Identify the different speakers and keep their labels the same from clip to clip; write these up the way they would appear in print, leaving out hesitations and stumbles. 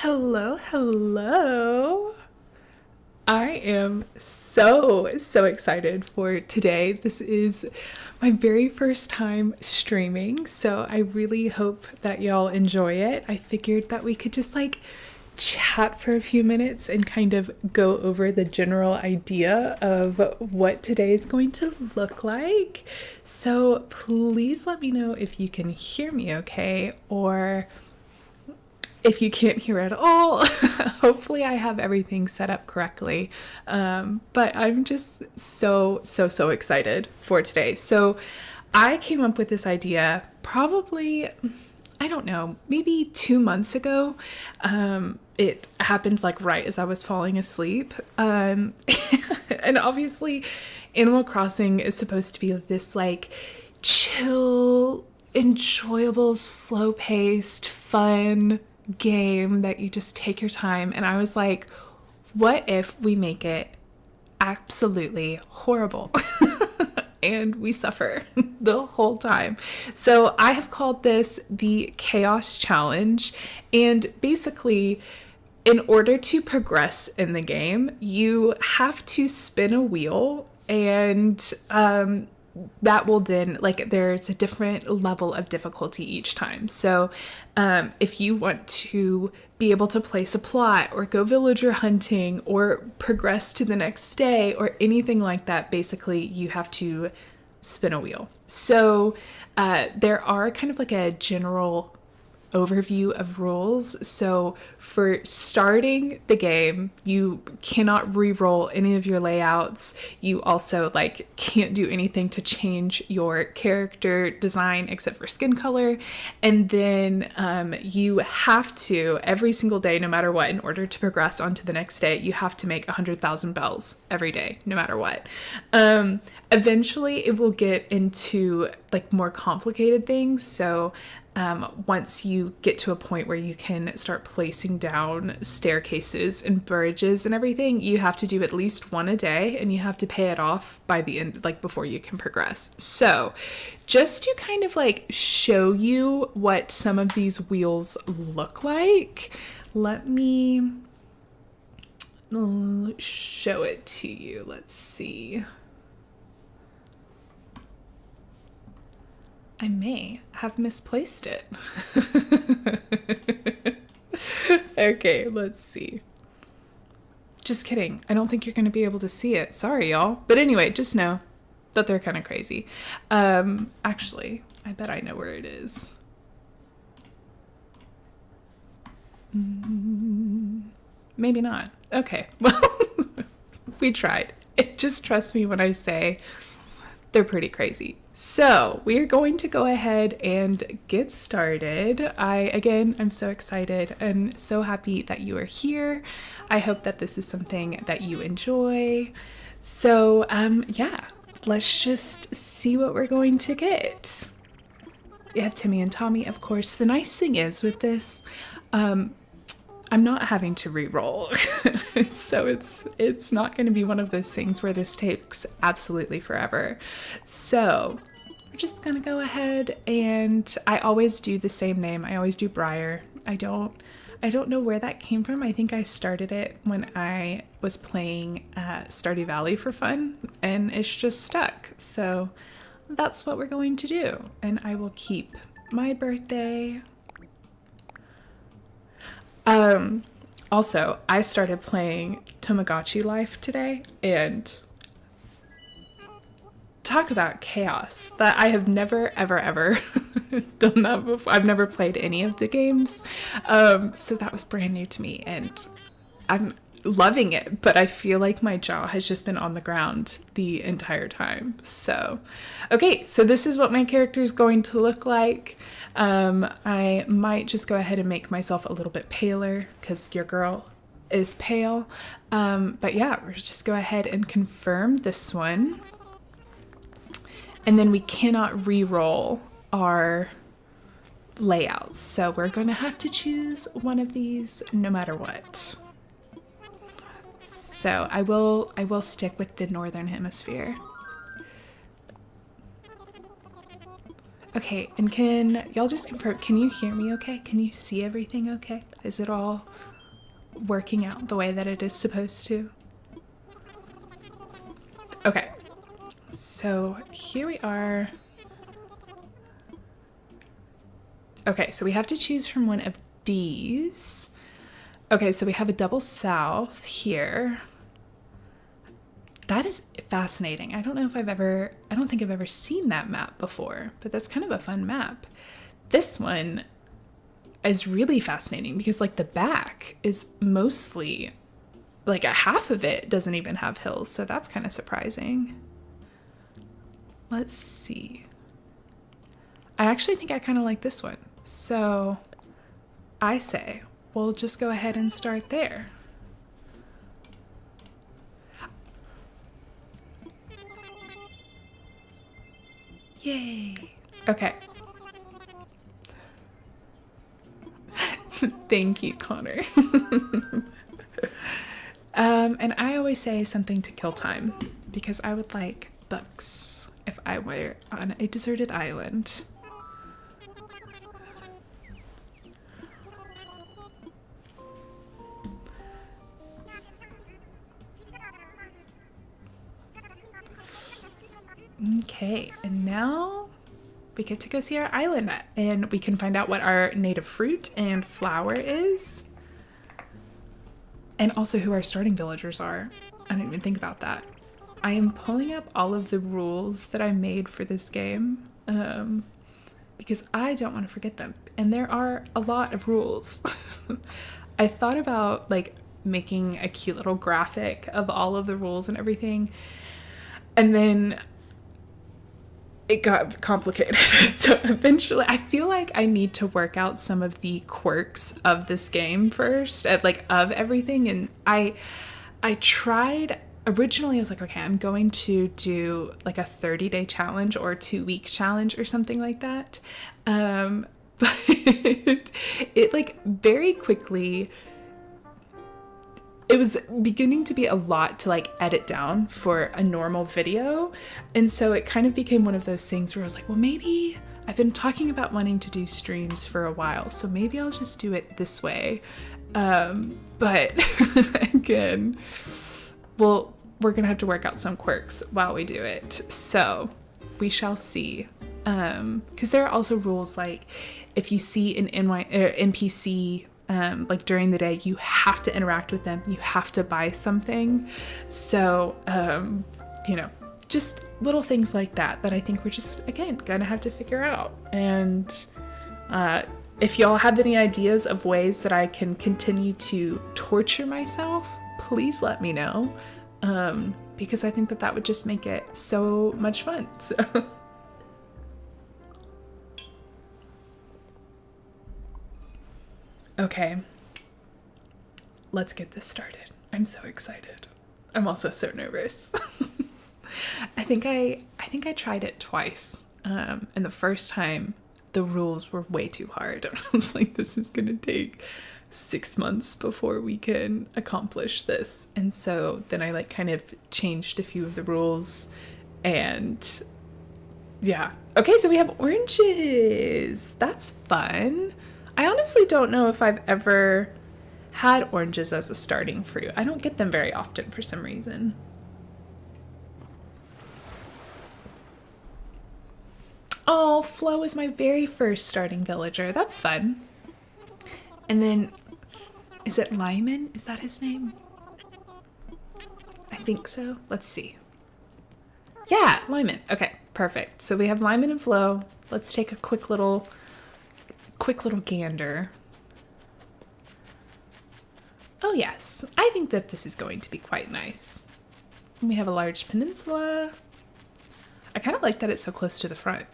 Speaker 1: Hello, hello. I am so excited for today. This is my very first time streaming, so I really hope that y'all enjoy it. I figured that we could just chat for a few minutes and kind of go over the general idea of what today is going to look like. So please let me know if you can hear me okay, or if you can't hear at all. Hopefully I have everything set up correctly. But I'm just so excited for today. So I came up with this idea probably, I don't know, maybe 2 months ago. It happened right as I was falling asleep. And obviously Animal Crossing is supposed to be this chill, enjoyable, slow-paced, fun game that you just take your time. And I was like, what if we make it absolutely horrible? And we suffer the whole time. So I have called this the Chaos Challenge. And basically, in order to progress in the game, you have to spin a wheel, and that will then, there's a different level of difficulty each time. So if you want to be able to place a plot or go villager hunting or progress to the next day or anything like that, basically you have to spin a wheel. So there are kind of a general overview of rules. So for starting the game, you cannot re-roll any of your layouts. You also can't do anything to change your character design except for skin color. And then you have to, every single day, no matter what, in order to progress on to the next day, you have to make 100,000 bells every day, no matter what. Eventually it will get into more complicated things. So once you get to a point where you can start placing down staircases and bridges and everything, you have to do at least one a day, and you have to pay it off by the end, before you can progress. So just to kind of show you what some of these wheels look like, let me show it to you. Let's see. I may have misplaced it. Okay, let's see. Just kidding. I don't think you're going to be able to see it. Sorry, y'all. But anyway, just know that they're kind of crazy. Actually, I bet I know where it is. Maybe not. Okay, well, we tried. Just trust me when I say they're pretty crazy. So we are going to go ahead and get started. I'm so excited and so happy that you are here. I hope that this is something that you enjoy. So yeah, let's just see what we're going to get. We have Timmy and Tommy, of course. The nice thing is with this, I'm not having to re-roll. So it's not going to be one of those things where this takes absolutely forever. So we're just going to go ahead, and I always do the same name. I always do Briar. I don't know where that came from. I think I started it when I was playing Stardew Valley for fun, and it's just stuck. So that's what we're going to do. And I will keep my birthday. Also, I started playing Tamagotchi Life today, and talk about chaos. That I have never ever done that before. I've never played any of the games. So that was brand new to me, and I'm loving it, but I feel like my jaw has just been on the ground the entire time. So, okay, so this is what my character is going to look like. I might just go ahead and make myself a little bit paler because your girl is pale. But yeah, we'll just go ahead and confirm this one. And then we cannot re-roll our layouts. So we're going to have to choose one of these no matter what. So I will stick with the Northern Hemisphere. Okay, and can y'all just confirm, can you hear me okay? Can you see everything okay? Is it all working out the way that it is supposed to. Okay, so here we are. Okay, so we have to choose from one of these. Okay, so we have a double south here. That is fascinating. I don't think I've ever seen that map before, but that's kind of a fun map. This one is really fascinating because like the back is mostly, like a half of it doesn't even have hills, so that's kind of surprising. Let's see. I actually think I kind of like this one. So I say we'll just go ahead and start there. Yay. Okay. Thank you, Connor. And I always say something to kill time because I would like books if I were on a deserted island. Okay, and now we get to go see our island and we can find out what our native fruit and flower is. And also who our starting villagers are. I didn't even think about that. I am pulling up all of the rules that I made for this game because I don't want to forget them. And there are a lot of rules. I thought about like making a cute little graphic of all of the rules and everything. And then it got complicated. So eventually I feel like I need to work out some of the quirks of this game first, of everything. And I tried originally, I was like, okay, I'm going to do like a 30-day challenge or a 2-week challenge or something like that. But it like very quickly, it was beginning to be a lot to like edit down for a normal video. And so it kind of became one of those things where I was like, well, maybe I've been talking about wanting to do streams for a while, so maybe I'll just do it this way. But again, well, we're gonna have to work out some quirks while we do it. So we shall see. Because there are also rules like if you see an NPC like during the day, you have to interact with them, you have to buy something. So you know, just little things like that I think we're just again gonna have to figure out. And if y'all have any ideas of ways that I can continue to torture myself, please let me know, because I think that would just make it so much fun. So okay, let's get this started. I'm so excited. I'm also so nervous. I think I tried it twice. And the first time the rules were way too hard. I was like, this is gonna take 6 months before we can accomplish this. And so then I like kind of changed a few of the rules and yeah. Okay, so we have oranges. That's fun. I honestly don't know if I've ever had oranges as a starting fruit. I don't get them very often for some reason. Oh, Flo is my very first starting villager. That's fun. And then, is it Lyman? Is that his name? I think so. Let's see. Yeah, Lyman. Okay, perfect. So we have Lyman and Flo. Let's take a quick little gander. Oh yes, I think that this is going to be quite nice. We have a large peninsula. I kind of like that it's so close to the front.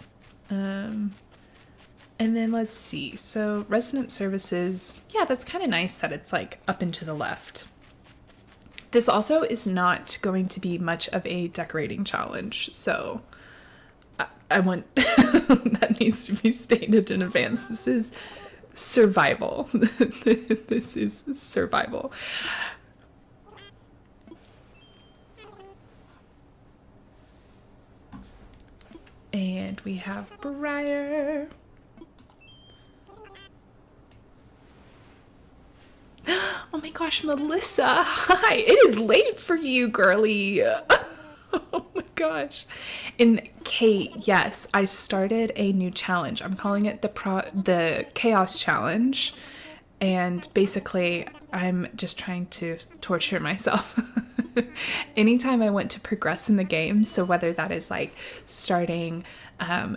Speaker 1: And then let's see. So resident services. Yeah, that's kind of nice that it's like up and to the left. This also is not going to be much of a decorating challenge. So I want that needs to be stated in advance. This is survival. This is survival. And we have Briar. Oh my gosh, Melissa. Hi. It is late for you, girly. Oh my gosh. And Kate, yes, I started a new challenge. I'm calling it the Chaos Challenge. And basically, I'm just trying to torture myself. Anytime I want to progress in the game, so whether that is like starting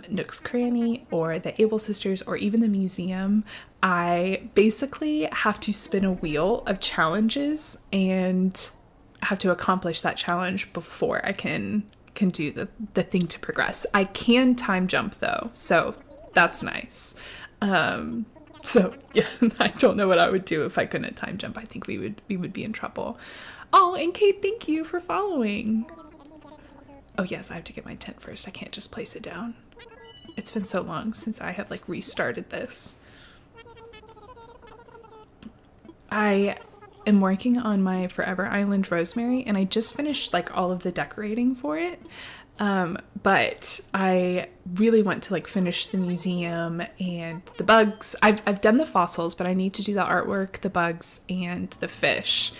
Speaker 1: Nook's Cranny or the Able Sisters or even the museum, I basically have to spin a wheel of challenges and have to accomplish that challenge before I can do the thing to progress. I can time jump though, so that's nice. So yeah, I don't know what I would do if I couldn't time jump. I think we would be in trouble. Oh, and Kate, thank you for following. Oh yes, I have to get my tent first. I can't just place it down. It's been so long since I have like restarted this. I am working on my Forever Island Rosemary, and I just finished like all of the decorating for it. But I really want to like finish the museum and the bugs. I've done the fossils, but I need to do the artwork, the bugs, and the fish.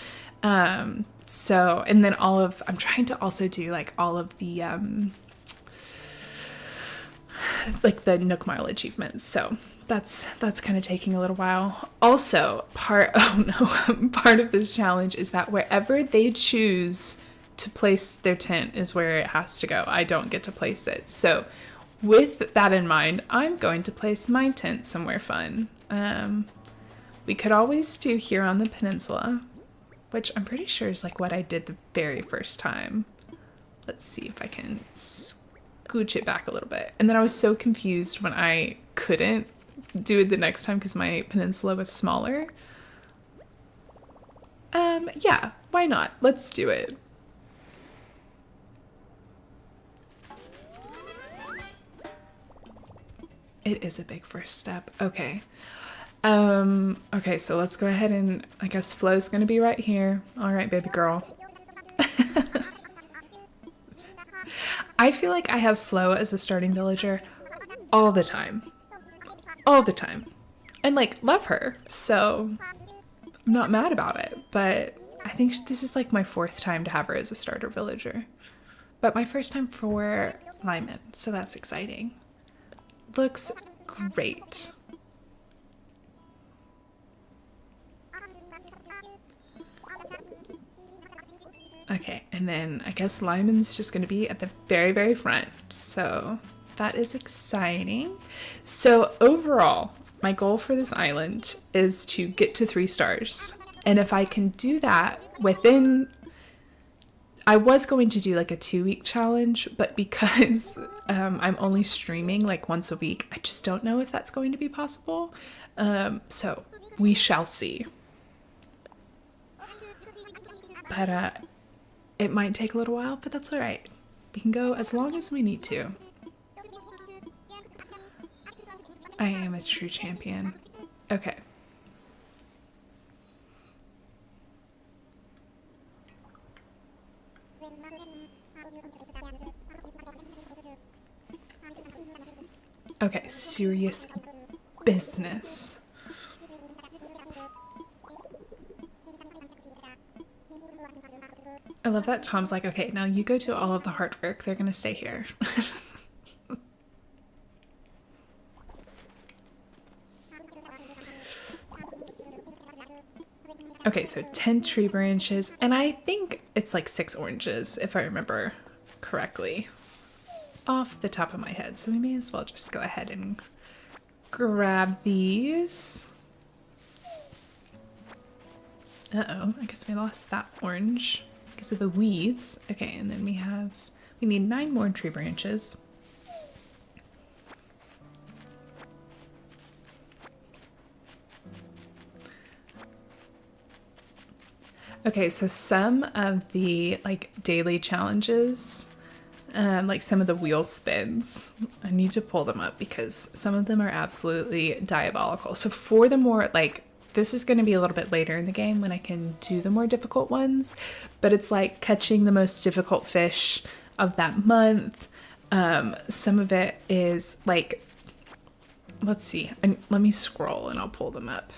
Speaker 1: So, and then I'm trying to also do like all of the, like the Nook Mile achievements. So that's kind of taking a little while. Also, part of this challenge is that wherever they choose to place their tent is where it has to go. I don't get to place it. So with that in mind, I'm going to place my tent somewhere fun. We could always do here on the peninsula, which I'm pretty sure is like what I did the very first time. Let's see if I can scooch it back a little bit. And then I was so confused when I couldn't do it the next time because my peninsula was smaller. Yeah, why not? Let's do it. It is a big first step. Okay. Okay, so let's go ahead and I guess Flo's gonna be right here. All right, baby girl. I feel like I have Flo as a starting villager all the time. All the time. And like love her. So I'm not mad about it, but I think this is like my 4th time to have her as a starter villager. But my first time for Lyman, so that's exciting. Looks great. Okay, and then I guess Lyman's just going to be at the very, very front. So that is exciting. So overall, my goal for this island is to get to 3 stars. And if I can do that within... I was going to do like a 2-week challenge, but because I'm only streaming like once a week, I just don't know if that's going to be possible. So we shall see. But it might take a little while, but that's all right. We can go as long as we need to. I am a true champion. Okay. Okay, serious business. I love that Tom's like, okay, now you go to all of the hard work. They're gonna stay here. Okay, so 10 tree branches, and I think it's like 6 oranges, if I remember correctly, off the top of my head. So we may as well just go ahead and grab these. Uh-oh, I guess we lost that orange because of the weeds. Okay, and then we need 9 more tree branches. Okay, so some of the like daily challenges, like some of the wheel spins, I need to pull them up because some of them are absolutely diabolical. So for the more like, this is going to be a little bit later in the game when I can do the more difficult ones, but it's like catching the most difficult fish of that month. Some of it is like, let's see, and let me scroll and I'll pull them up.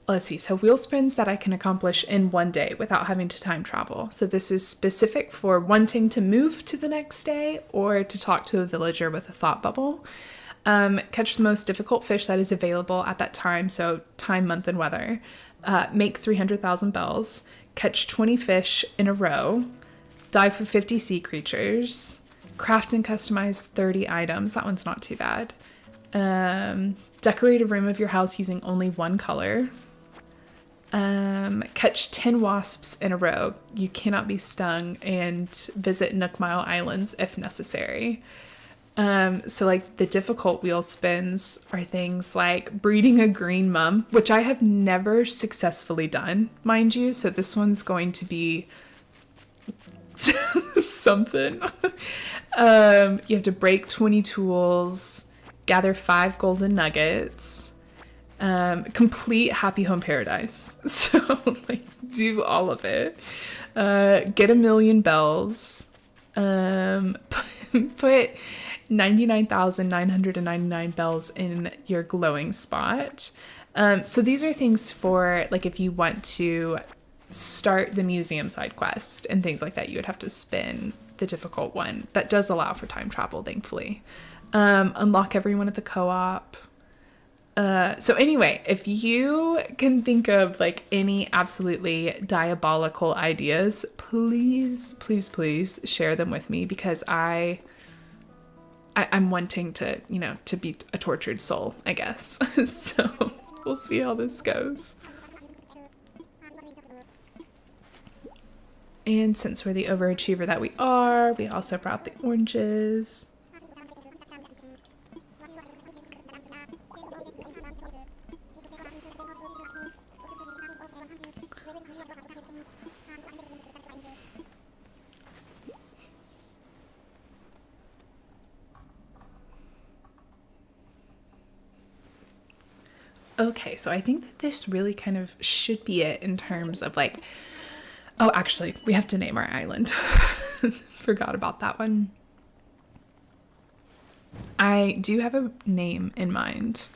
Speaker 1: let's see. So wheel spins that I can accomplish in one day without having to time travel. So this is specific for wanting to move to the next day or to talk to a villager with a thought bubble. Catch the most difficult fish that is available at that time. So time, month, and weather. Make 300,000 bells. Catch 20 fish in a row. Dive for 50 sea creatures. Craft and customize 30 items. That one's not too bad. Decorate a room of your house using only one color. Catch 10 wasps in a row. You cannot be stung, and visit Nookmile Islands if necessary. So like the difficult wheel spins are things like breeding a green mum, which I have never successfully done, mind you. So this one's going to be something. You have to break 20 tools, gather 5 golden nuggets, complete Happy Home Paradise. So like do all of it. Get 1,000,000 bells. Put 99,999 bells in your glowing spot. So these are things for like if you want to start the museum side quest and things like that, you would have to spin the difficult one. That does allow for time travel, thankfully. Unlock everyone at the co-op. So anyway, if you can think of like any absolutely diabolical ideas, please, please, please share them with me, because I'm wanting to, you know, to be a tortured soul, I guess. So we'll see how this goes. And since we're the overachiever that we are, we also brought the oranges. Okay, so I think that this really kind of should be it in terms of like, oh, actually, we have to name our island. Forgot about that one. I do have a name in mind.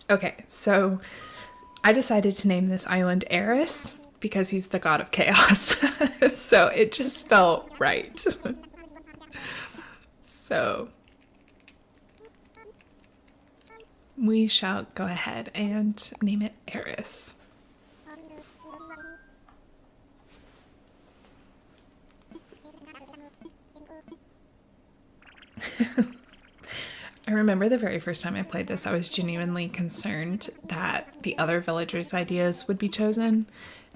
Speaker 1: Okay, so I decided to name this island Eris because he's the god of chaos. So it just felt right. So we shall go ahead and name it Eris. I remember the very first time I played this, I was genuinely concerned that the other villagers' ideas would be chosen.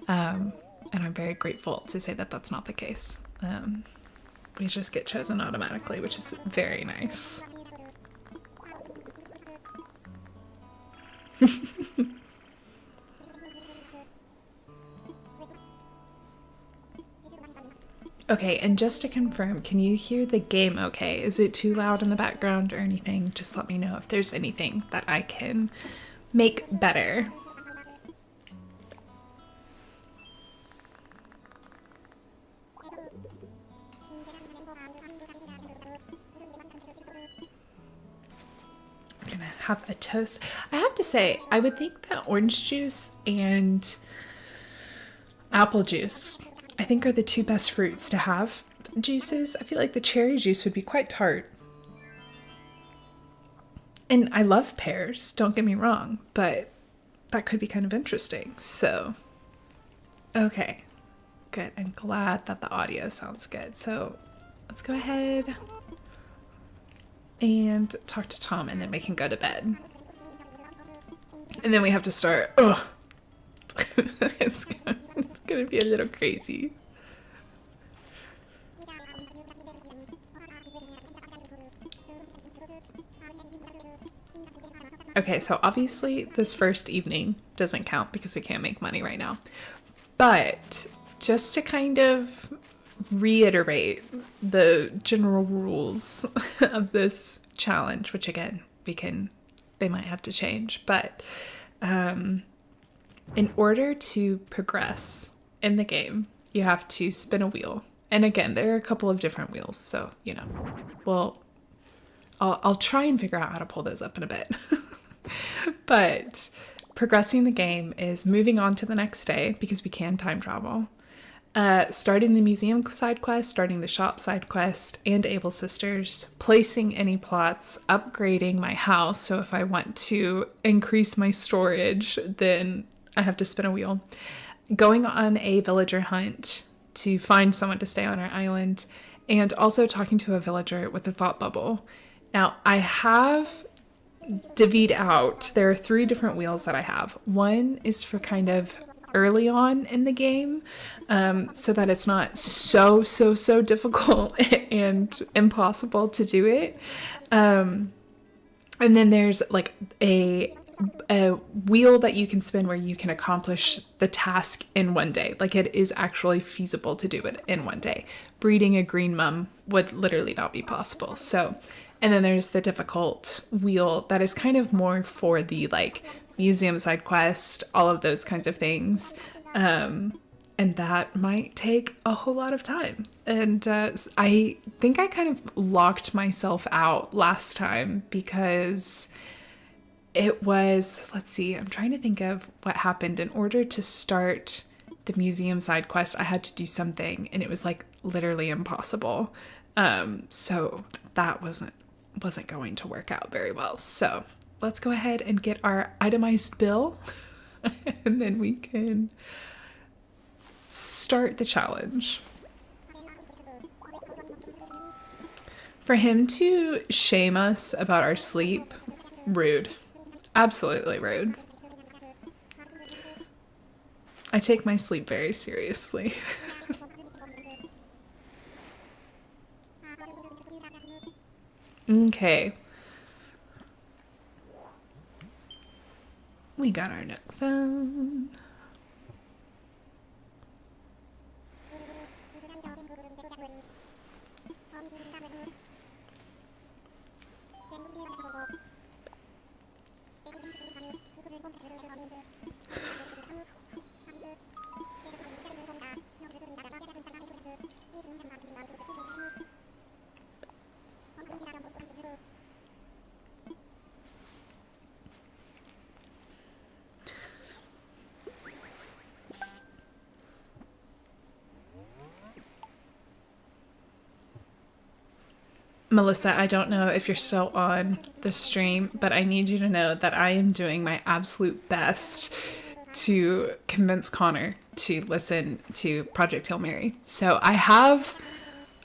Speaker 1: And I'm very grateful to say that that's not the case. We just get chosen automatically, which is very nice. Okay, and just to confirm, can you hear the game okay? Is it too loud in the background or anything? Just let me know if there's anything that I can make better. I'm gonna have a toast. I have to say, I would think that orange juice and apple juice, I think, are the two best fruits to have juices. I feel like the cherry juice would be quite tart. And I love pears, don't get me wrong, but that could be kind of interesting. So, okay, good. I'm glad that the audio sounds good. So let's go ahead and talk to Tom, and then we can go to bed. And then we have to start. Ugh. It's gonna be a little crazy. Okay, so obviously this first evening doesn't count because we can't make money right now. But just to kind of reiterate the general rules of this challenge, which again, we can they might have to change. But in order to progress in the game, you have to spin a wheel. And again, there are a couple of different wheels, so, you know, well, I'll try and figure out how to pull those up in a bit. But progressing the game is moving on to the next day, because we can time travel, starting the museum side quest, starting the shop side quest, and Able Sisters, placing any plots, upgrading my house. So if I want to increase my storage, then I have to spin a wheel. Going on a villager hunt to find someone to stay on our island, and also talking to a villager with a thought bubble. Now, I have divvied out, there are 3 different wheels that I have. One is for kind of early on in the game, so that it's not so difficult and impossible to do it. And then there's like a wheel that you can spin where you can accomplish the task in one day. Like, it is actually feasible to do it in one day. Breeding a green mum would literally not be possible. So, and then there's the difficult wheel that is kind of more for the like museum side quest, all of those kinds of things. And that might take a whole lot of time. And I think I kind of locked myself out last time because it was, let's see, I'm trying to think of what happened. In order to start the museum side quest, I had to do something, and it was like literally impossible. So that wasn't going to work out very well. So let's go ahead and get our itemized bill and then we can start the challenge. For him to shame us about our sleep, rude. Absolutely rude. I take my sleep very seriously. Okay. We got our Nook phone. Melissa, I don't know if you're still on the stream, but I need you to know that I am doing my absolute best to convince Connor to listen to Project Hail Mary. So I have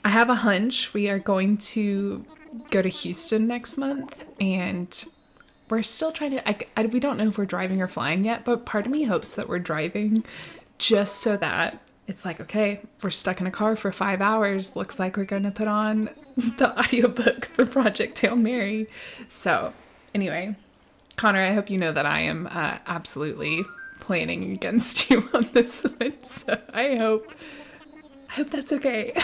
Speaker 1: a hunch we are going to go to Houston next month, and we're still trying to, we don't know if we're driving or flying yet, but part of me hopes that we're driving just so that it's like, okay, we're stuck in a car for 5 hours. Looks like we're going to put on the audiobook for Project Hail Mary. So anyway, Connor, I hope you know that I am absolutely planning against you on this one. So I hope that's okay.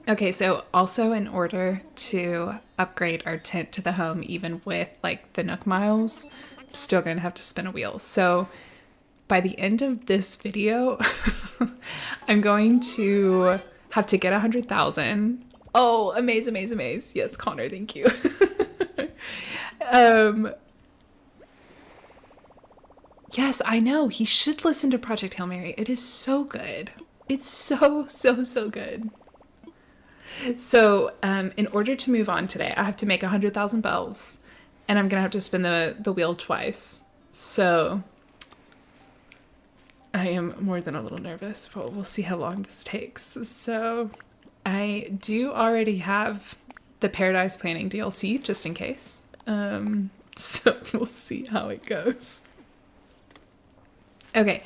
Speaker 1: Okay, so also in order to upgrade our tent to the home, even with like the Nook miles, I'm still going to have to spin a wheel. So by the end of this video, I'm going to have to get 100,000. Oh, amaze. Yes, Connor, thank you. Yes, I know. He should listen to Project Hail Mary. It is so good. It's so good. So, in order to move on today, I have to make 100,000 bells, and I'm gonna have to spin the wheel twice. So, I am more than a little nervous, but we'll see how long this takes. So, I do already have the Paradise Planning DLC, just in case. So we'll see how it goes. Okay,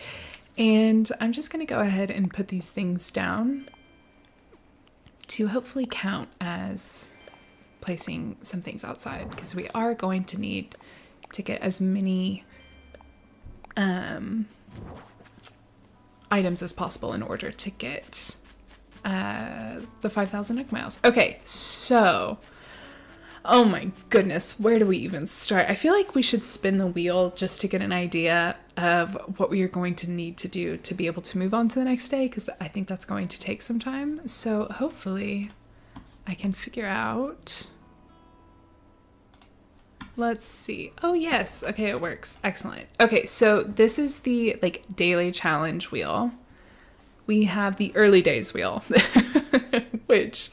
Speaker 1: and I'm just gonna go ahead and put these things down to hopefully count as placing some things outside, because we are going to need to get as many items as possible in order to get the 5,000 Nook Miles. Okay, so, oh my goodness, where do we even start? I feel like we should spin the wheel just to get an idea of what we are going to need to do to be able to move on to the next day, because I think that's going to take some time. So hopefully I can figure out. Let's see. Oh yes, okay, it works. Excellent. Okay, so this is the like daily challenge wheel. We have the early days wheel, which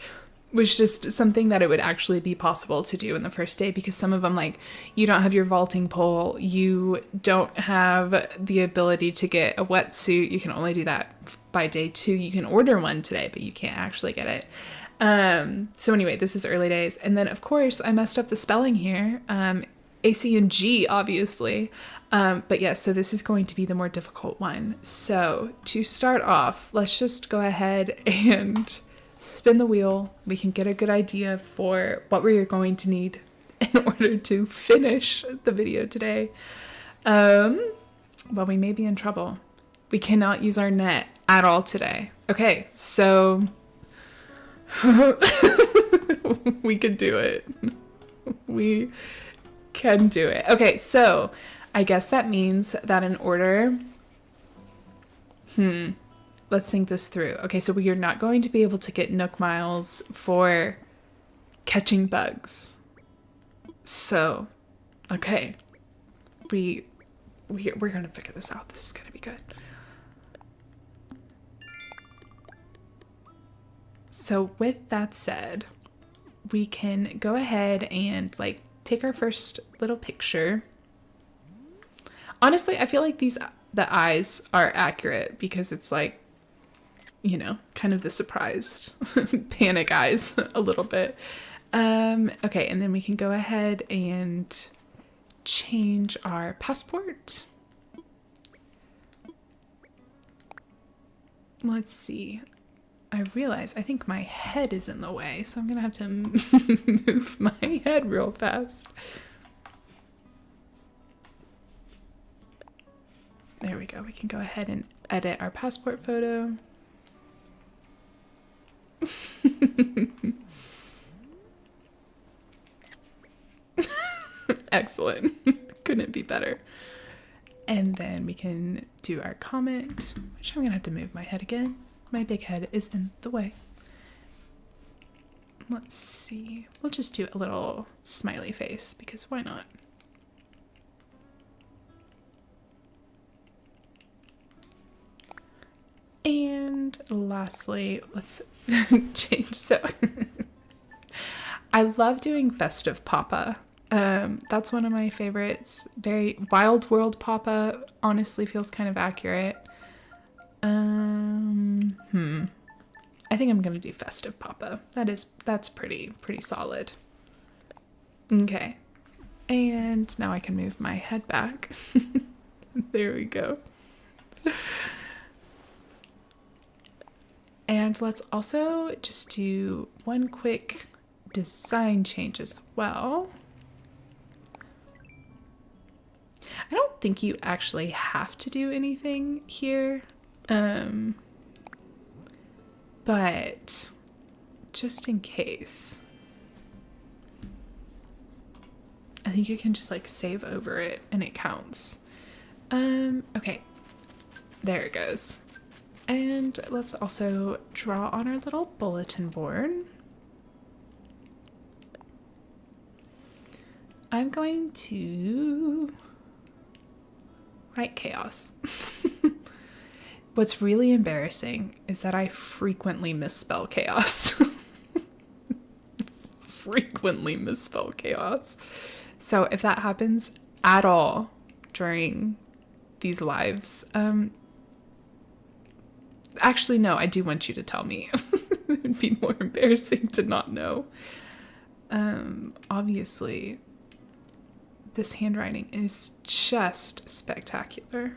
Speaker 1: was just something that it would actually be possible to do in the first day, because some of them, like, you don't have your vaulting pole, you don't have the ability to get a wetsuit, you can only do that by day 2. You can order one today, but you can't actually get it. So anyway, this is early days. And then of course I messed up the spelling here. AC and G, obviously. But yes, so this is going to be the more difficult one. So to start off, let's just go ahead and spin the wheel. We can get a good idea for what we're going to need in order to finish the video today. Well, we may be in trouble. We cannot use our net at all today. Okay, so we can do it. We can do it. Okay, so I guess that means that in order, let's think this through. Okay, so we are not going to be able to get Nook Miles for catching bugs. So, okay, we're gonna figure this out. This is gonna be good. So with that said, we can go ahead and like take our first little picture. Honestly, I feel like the eyes are accurate because it's like, you know, kind of the surprised panic eyes a little bit. Okay, and then we can go ahead and change our passport. Let's see. I realize I think my head is in the way, so I'm gonna have to move my head real fast. There we go. We can go ahead and edit our passport photo. Excellent. Couldn't be better. And then we can do our comment, which I'm gonna have to move my head again. My big head is in the way. Let's see. We'll just do a little smiley face because why not? And lastly, let's change. So I love doing Festive Papa. That's one of my favorites. Very Wild World Papa honestly feels kind of accurate. I think I'm gonna do Festive Papa. That's pretty solid. Okay. And now I can move my head back. There we go. And let's also just do one quick design change as well. I don't think you actually have to do anything here. But just in case, I think you can just like save over it and it counts. Okay, there it goes. And let's also draw on our little bulletin board. I'm going to write chaos. What's really embarrassing is that I frequently misspell chaos. Frequently misspell chaos. So if that happens at all during these lives, actually, no, I do want you to tell me. It would be more embarrassing to not know. Obviously, this handwriting is just spectacular.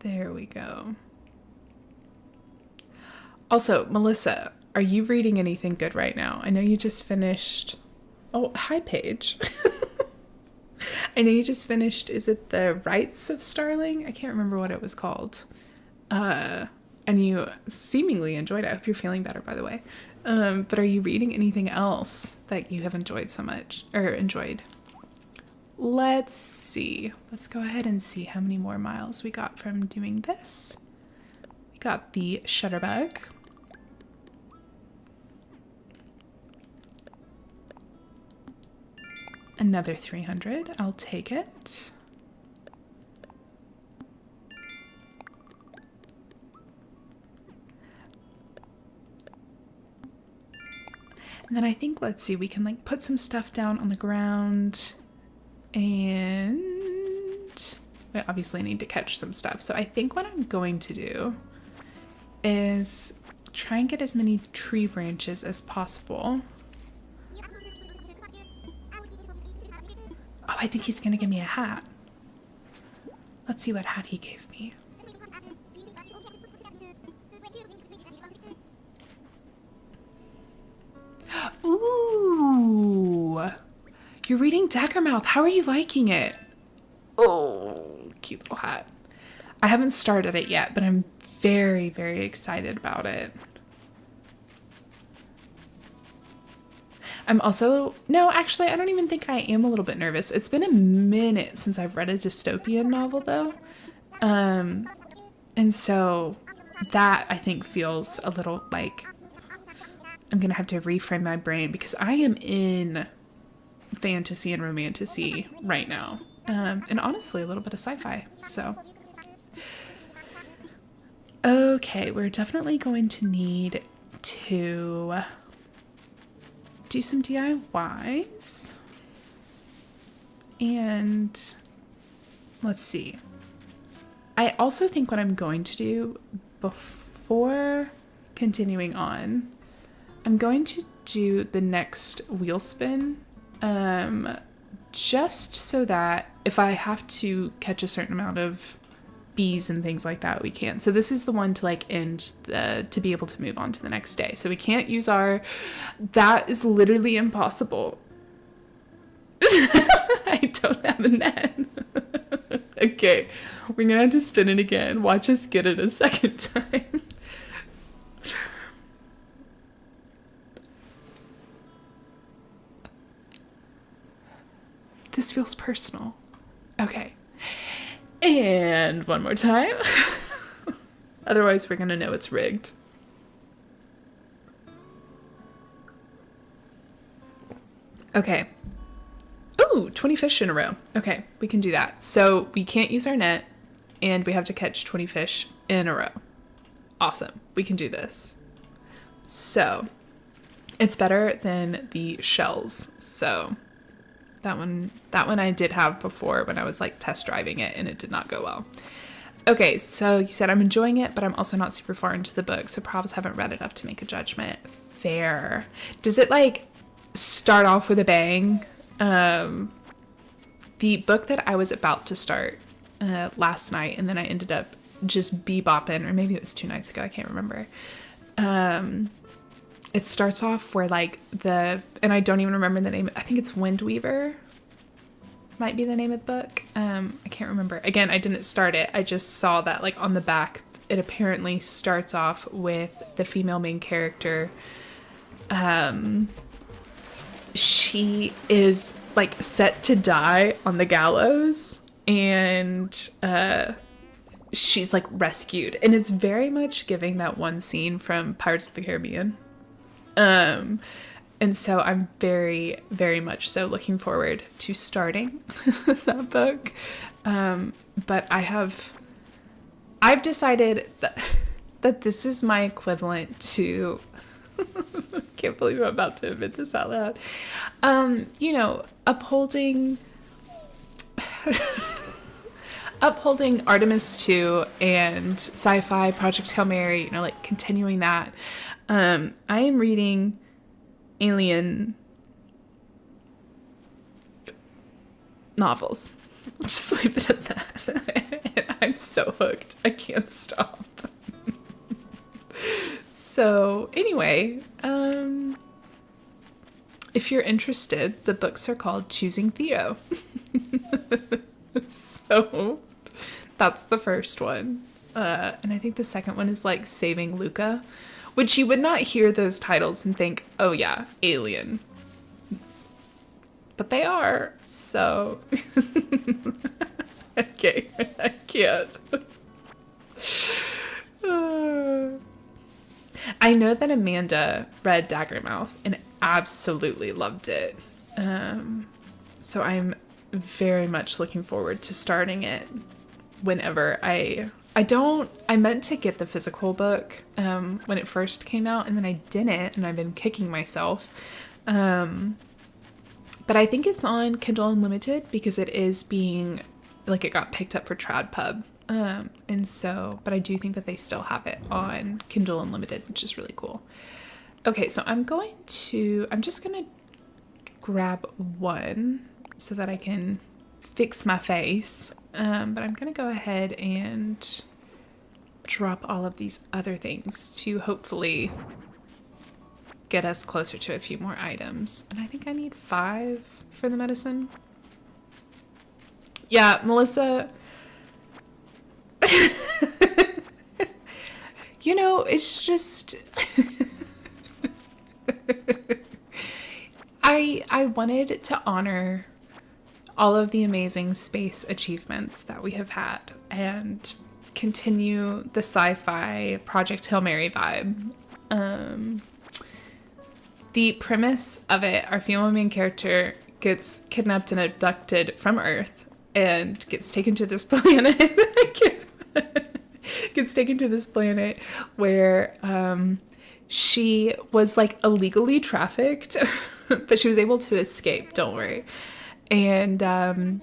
Speaker 1: There we go. Also, Melissa, are you reading anything good right now? I know you just finished. Oh, hi, Paige. I know you just finished, is it The Rights of Starling? I can't remember what it was called. And you seemingly enjoyed it. I hope you're feeling better, by the way. But are you reading anything else that you have enjoyed so much, or enjoyed? Let's see. Let's go ahead and see how many more miles we got from doing this. We got the Shutterbug. Another 300. I'll take it. And then I think, let's see, we can like put some stuff down on the ground, and we obviously need to catch some stuff. So I think what I'm going to do is try and get as many tree branches as possible. Oh, I think he's gonna give me a hat. Let's see what hat he gave me. Ooh, you're reading Daggermouth. How are you liking it? Oh, cute little hat. I haven't started it yet, but I'm very, very excited about it. I'm also, no, actually, I don't even think I am a little bit nervous. It's been a minute since I've read a dystopian novel, though. And so that, I think, feels a little like I'm going to have to reframe my brain, because I am in fantasy and romantasy right now. And honestly, a little bit of sci-fi, so. Okay, we're definitely going to need to do some DIYs. And let's see. I also think what I'm going to do before continuing on, I'm going to do the next wheel spin, just so that if I have to catch a certain amount of bees and things like that, we can. So this is the one to like end to be able to move on to the next day. So we can't use our, that is literally impossible. I don't have a net. Okay, we're gonna have to spin it again. Watch us get it a second time. This feels personal. Okay. And one more time. Otherwise, we're gonna know it's rigged. Okay. Ooh, 20 fish in a row. Okay, we can do that. So we can't use our net, and we have to catch 20 fish in a row. Awesome. We can do this. So it's better than the shells. So that one I did have before when I was like test driving it, and it did not go well. Okay, so you said I'm enjoying it, but I'm also not super far into the book, so probably haven't read enough to make a judgment. Fair. Does it like start off with a bang? The book that I was about to start last night, and then I ended up just bebopping, or maybe it was 2 nights ago, I can't remember. It starts off where like and I don't even remember the name. I think it's Windweaver might be the name of the book. I can't remember. Again, I didn't start it. I just saw that like on the back, it apparently starts off with the female main character. She is like set to die on the gallows, and she's like rescued, and it's very much giving that one scene from Pirates of the Caribbean. And so I'm very, very much so looking forward to starting that book. But I've decided that this is my equivalent to, can't believe I'm about to admit this out loud. Upholding Artemis 2 and Sci-Fi Project Hail Mary, like continuing that. I am reading alien novels. Just leave it at that. And I'm so hooked. I can't stop. So anyway, if you're interested, the books are called Choosing Theo. So that's the first one. And I think the second one is like Saving Luca, which you would not hear those titles and think, oh yeah, Alien. But they are, so. Okay, I can't. I know that Amanda read Daggermouth and absolutely loved it. So I'm very much looking forward to starting it whenever I meant to get the physical book when it first came out, and then I didn't, and I've been kicking myself. But I think it's on Kindle Unlimited because it is being, like, it got picked up for TradPub. And so, but I do think that they still have it on Kindle Unlimited, which is really cool. Okay, so I'm just going to grab one so that I can fix my face. But I'm going to go ahead and drop all of these other things to hopefully get us closer to a few more items. And I think I need 5 for the medicine. Yeah, Melissa. You know, it's just I wanted to honor all of the amazing space achievements that we have had and continue the sci-fi Project Hail Mary vibe. The premise of it, our female main character gets kidnapped and abducted from Earth and gets taken to this planet. Gets taken to this planet where she was like illegally trafficked, but she was able to escape, don't worry. And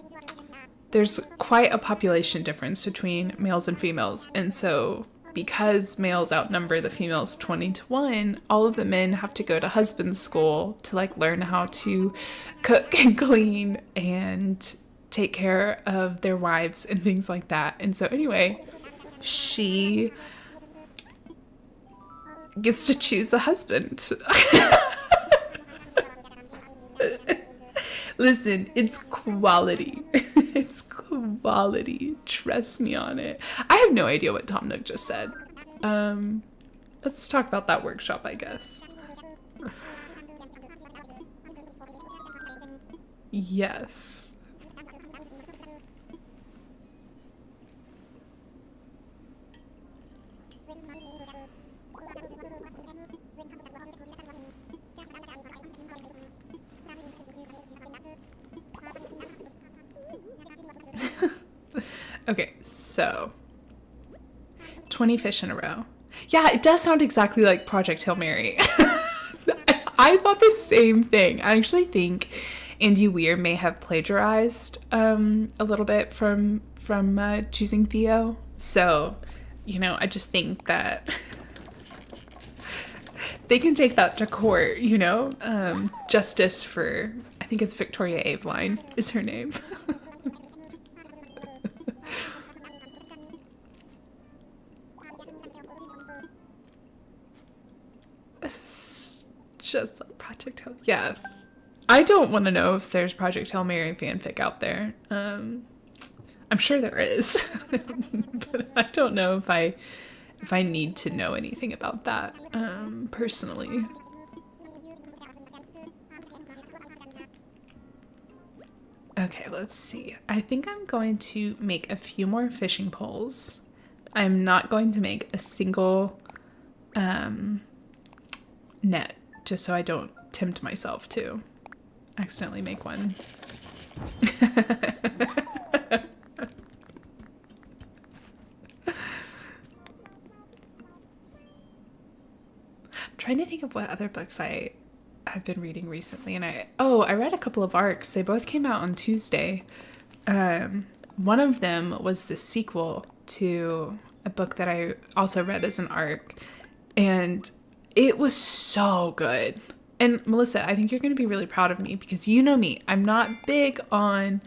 Speaker 1: there's quite a population difference between males and females. And so because males outnumber the females 20-1, all of the men have to go to husband's school to like learn how to cook and clean and take care of their wives and things like that. And so anyway, she gets to choose a husband. Listen, it's quality. It's quality. Trust me on it. I have no idea what Tom Nook just said. Let's talk about that workshop, I guess. Yes. Okay, so 20 fish in a row. Yeah, it does sound exactly like Project Hail Mary. I thought the same thing. I actually think Andy Weir may have plagiarized a little bit from Choosing Theo. So, you know, I just think that they can take that to court, you know? Justice for, I think it's Victoria Aveline is her name. Just like Project Hail. Yeah. I don't want to know if there's Project Hail Mary fanfic out there. I'm sure there is. But I don't know if I need to know anything about that, personally. Okay, let's see. I think I'm going to make a few more fishing poles. I'm not going to make a single net, just so I don't tempt myself to accidentally make one. I'm trying to think of what other books I have been reading recently, and I read a couple of arcs. They both came out on Tuesday. One of them was the sequel to a book that I also read as an arc, and it was so good. And Melissa, I think you're going to be really proud of me because you know me. I'm not big on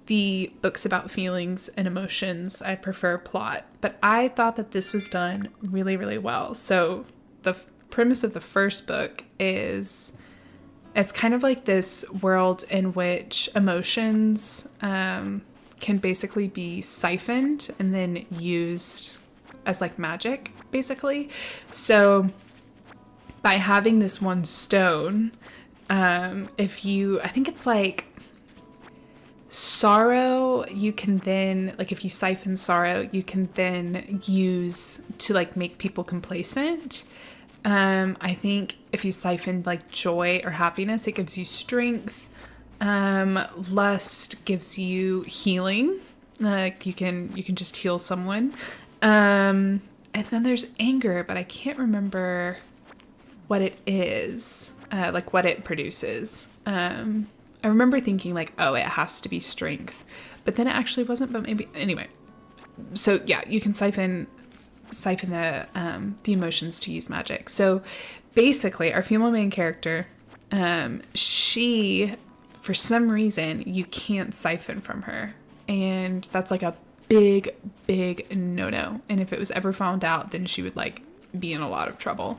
Speaker 1: the books about feelings and emotions. I prefer plot. But I thought that this was done really, really well. So the premise of the first book is It's kind of like this world in which emotions can basically be siphoned and then used as like magic, basically. So by having this one stone, if you, I think it's like sorrow, you can then, like if you siphon sorrow, you can then use to like make people complacent. I think if you siphon like joy or happiness, it gives you strength. Lust gives you healing. Like you can just heal someone. And then there's anger, but I can't remember what it is, like what it produces. I remember thinking like, oh, it has to be strength, but then it actually wasn't, but maybe, anyway. So yeah, you can siphon the emotions to use magic. So basically our female main character, she, for some reason, you can't siphon from her. And that's like a big, big no-no. And if it was ever found out, then she would like be in a lot of trouble.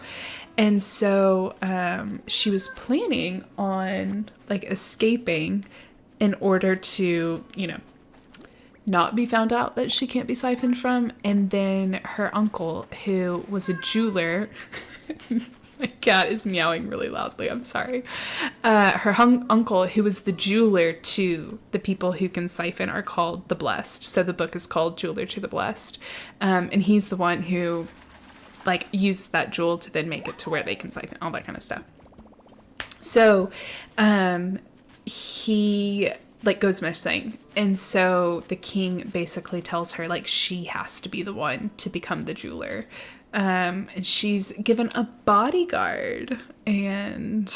Speaker 1: And so she was planning on like escaping in order to, you know, not be found out that she can't be siphoned from. And then her uncle, who was a jeweler, my cat is meowing really loudly, I'm sorry. Her uncle, who was the jeweler to the people who can siphon, are called the Blessed. So the book is called Jeweler to the Blessed. And he's the one who like used that jewel to then make it to where they can siphon, all that kind of stuff. So he like goes missing, and so the king basically tells her like she has to be the one to become the jeweler. And she's given a bodyguard, and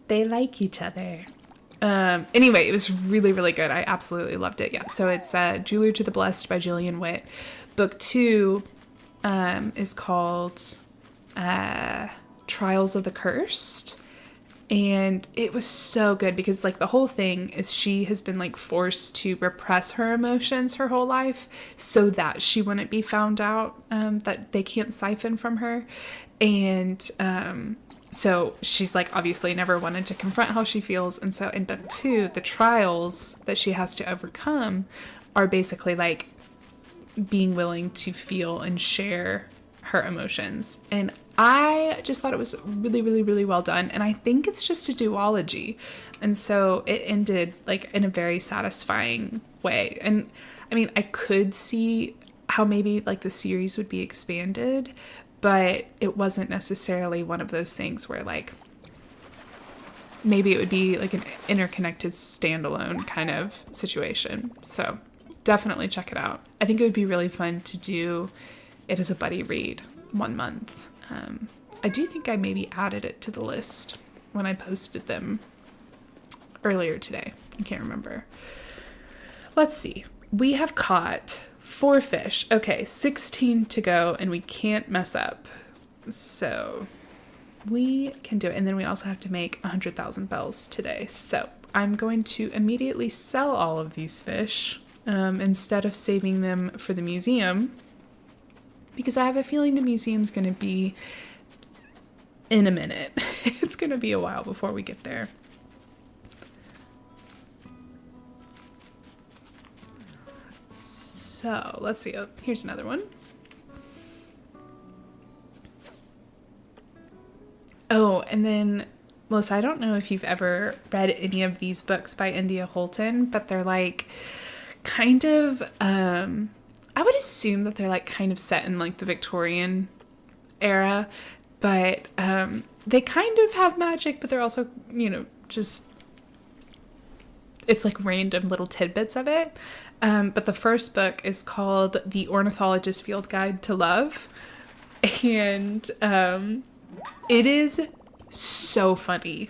Speaker 1: they like each other. Anyway, it was really, really good. I absolutely loved it. Yeah. So it's Jeweler to the Blessed by Gillian Witt. Book 2 is called Trials of the Cursed. And it was so good because like the whole thing is she has been like forced to repress her emotions her whole life so that she wouldn't be found out, that they can't siphon from her. And so she's like obviously never wanted to confront how she feels. And so in book 2, the trials that she has to overcome are basically like being willing to feel and share her emotions. And I just thought it was really, really, really well done. And I think it's just a duology. And so it ended like in a very satisfying way. And I mean, I could see how maybe like the series would be expanded, but it wasn't necessarily one of those things where like maybe it would be like an interconnected standalone kind of situation. So definitely check it out. I think it would be really fun to do it as a buddy read 1 month. I do think I maybe added it to the list when I posted them earlier today. I can't remember. Let's see. We have caught 4 fish. Okay, 16 to go, and we can't mess up. So we can do it. And then we also have to make 100,000 bells today. So I'm going to immediately sell all of these fish instead of saving them for the museum, because I have a feeling the museum's going to be in a minute. It's going to be a while before we get there. So let's see. Oh, here's another one. Oh, and then, Melissa, I don't know if you've ever read any of these books by India Holton, but they're like kind of, I would assume that they're like kind of set in like the Victorian era, but they kind of have magic, but they're also, you know, just, it's like random little tidbits of it. But the first book is called The Ornithologist's Field Guide to Love. And it is so funny.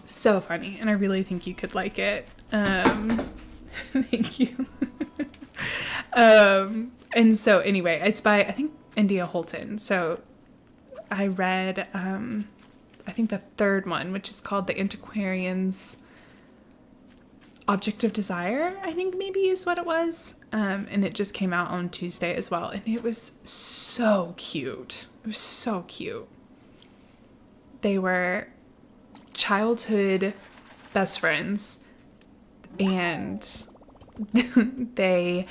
Speaker 1: So funny. And I really think you could like it. Thank you. And so anyway, it's by, I think, India Holton. So I read, I think the third one, which is called The Antiquarian's Object of Desire, I think maybe is what it was. And it just came out on Tuesday as well. And it was so cute. It was so cute. They were childhood best friends, and they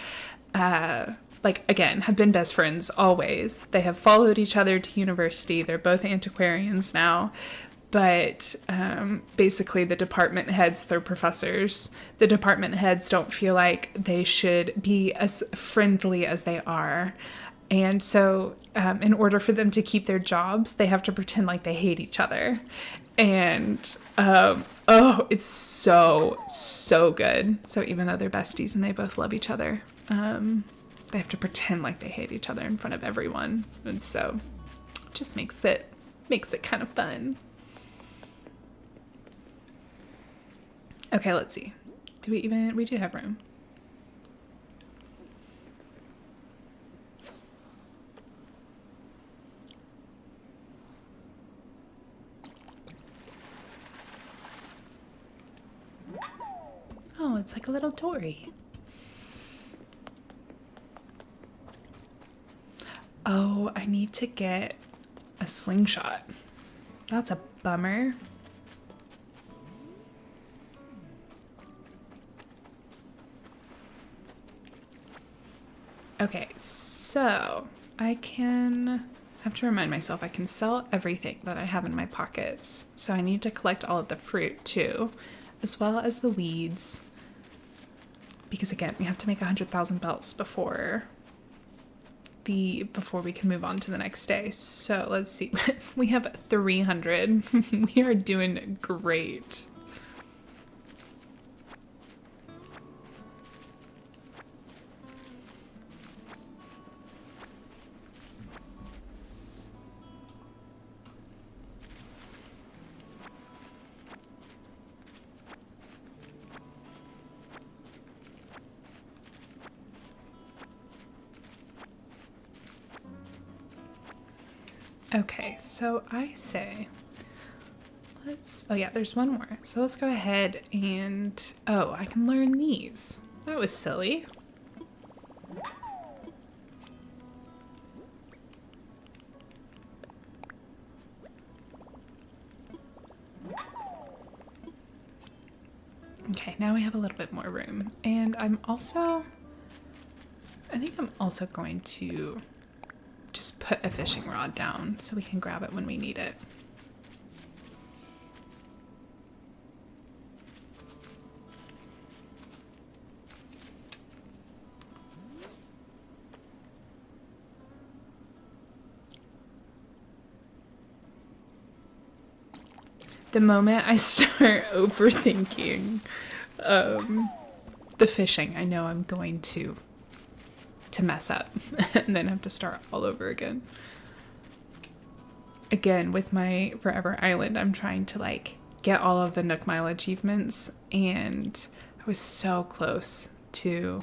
Speaker 1: like, again, have been best friends always. They have followed each other to university. They're both antiquarians now. But basically, the department heads, they're professors. The department heads don't feel like they should be as friendly as they are. And so, in order for them to keep their jobs, they have to pretend like they hate each other. And, oh, it's so, so good. So even though they're besties and they both love each other, they have to pretend like they hate each other in front of everyone. And so, it just makes it kind of fun. Okay, let's see. We do have room. Oh, it's like a little Dory. Oh, I need to get a slingshot. That's a bummer. Okay, so I have to remind myself I can sell everything that I have in my pockets. So I need to collect all of the fruit too, as well as the weeds. Because again, we have to make 100,000 belts before we can move on to the next day. So let's see. We have 300. We are doing great. Okay, so I say, oh yeah, there's one more. So let's go ahead and, oh, I can learn these. That was silly. Okay, now we have a little bit more room. And I think I'm also going to just put a fishing rod down so we can grab it when we need it. The moment I start overthinking the fishing, I know I'm going to mess up and then have to start all over again. Again, with my Forever Island, I'm trying to like get all of the Nook Mile achievements, and I was so close to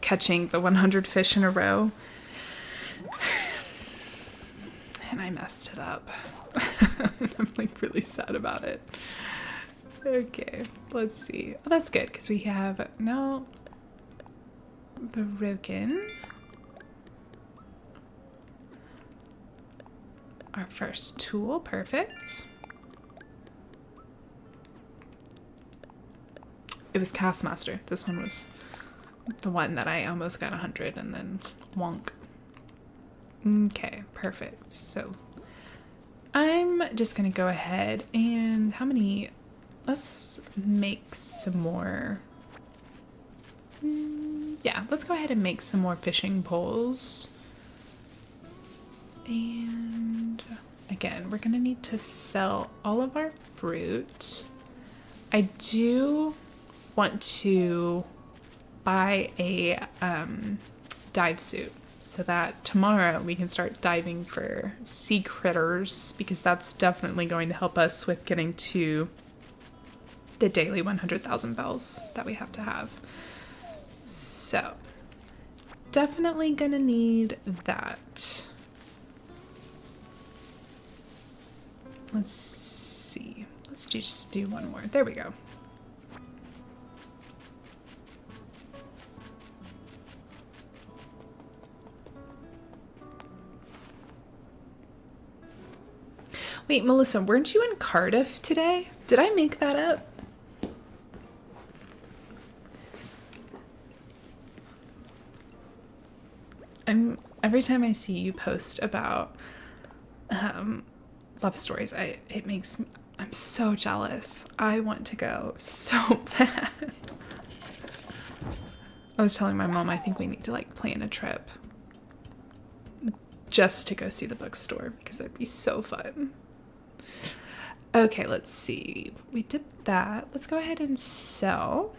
Speaker 1: catching the 100 fish in a row, and I messed it up. I'm like really sad about it. Okay, let's see. Oh, that's good because we have now broken our first tool. Perfect. It was Castmaster. This one was the one that I almost got 100 and then wonk. Okay, perfect. So I'm just gonna go ahead and let's make some more. Yeah, let's go ahead and make some more fishing poles. And again, we're gonna need to sell all of our fruit. I do want to buy a dive suit so that tomorrow we can start diving for sea critters, because that's definitely going to help us with getting to the daily 100,000 bells that we have to have. So definitely gonna need that. Let's see. Let's just do one more. There we go. Wait, Melissa, weren't you in Cardiff today? Did I make that up? Every time I see you post about love stories, I'm so jealous. I want to go so bad. I was telling my mom I think we need to like plan a trip just to go see the bookstore because it'd be so fun. Okay, let's see. We did that. Let's go ahead and sell.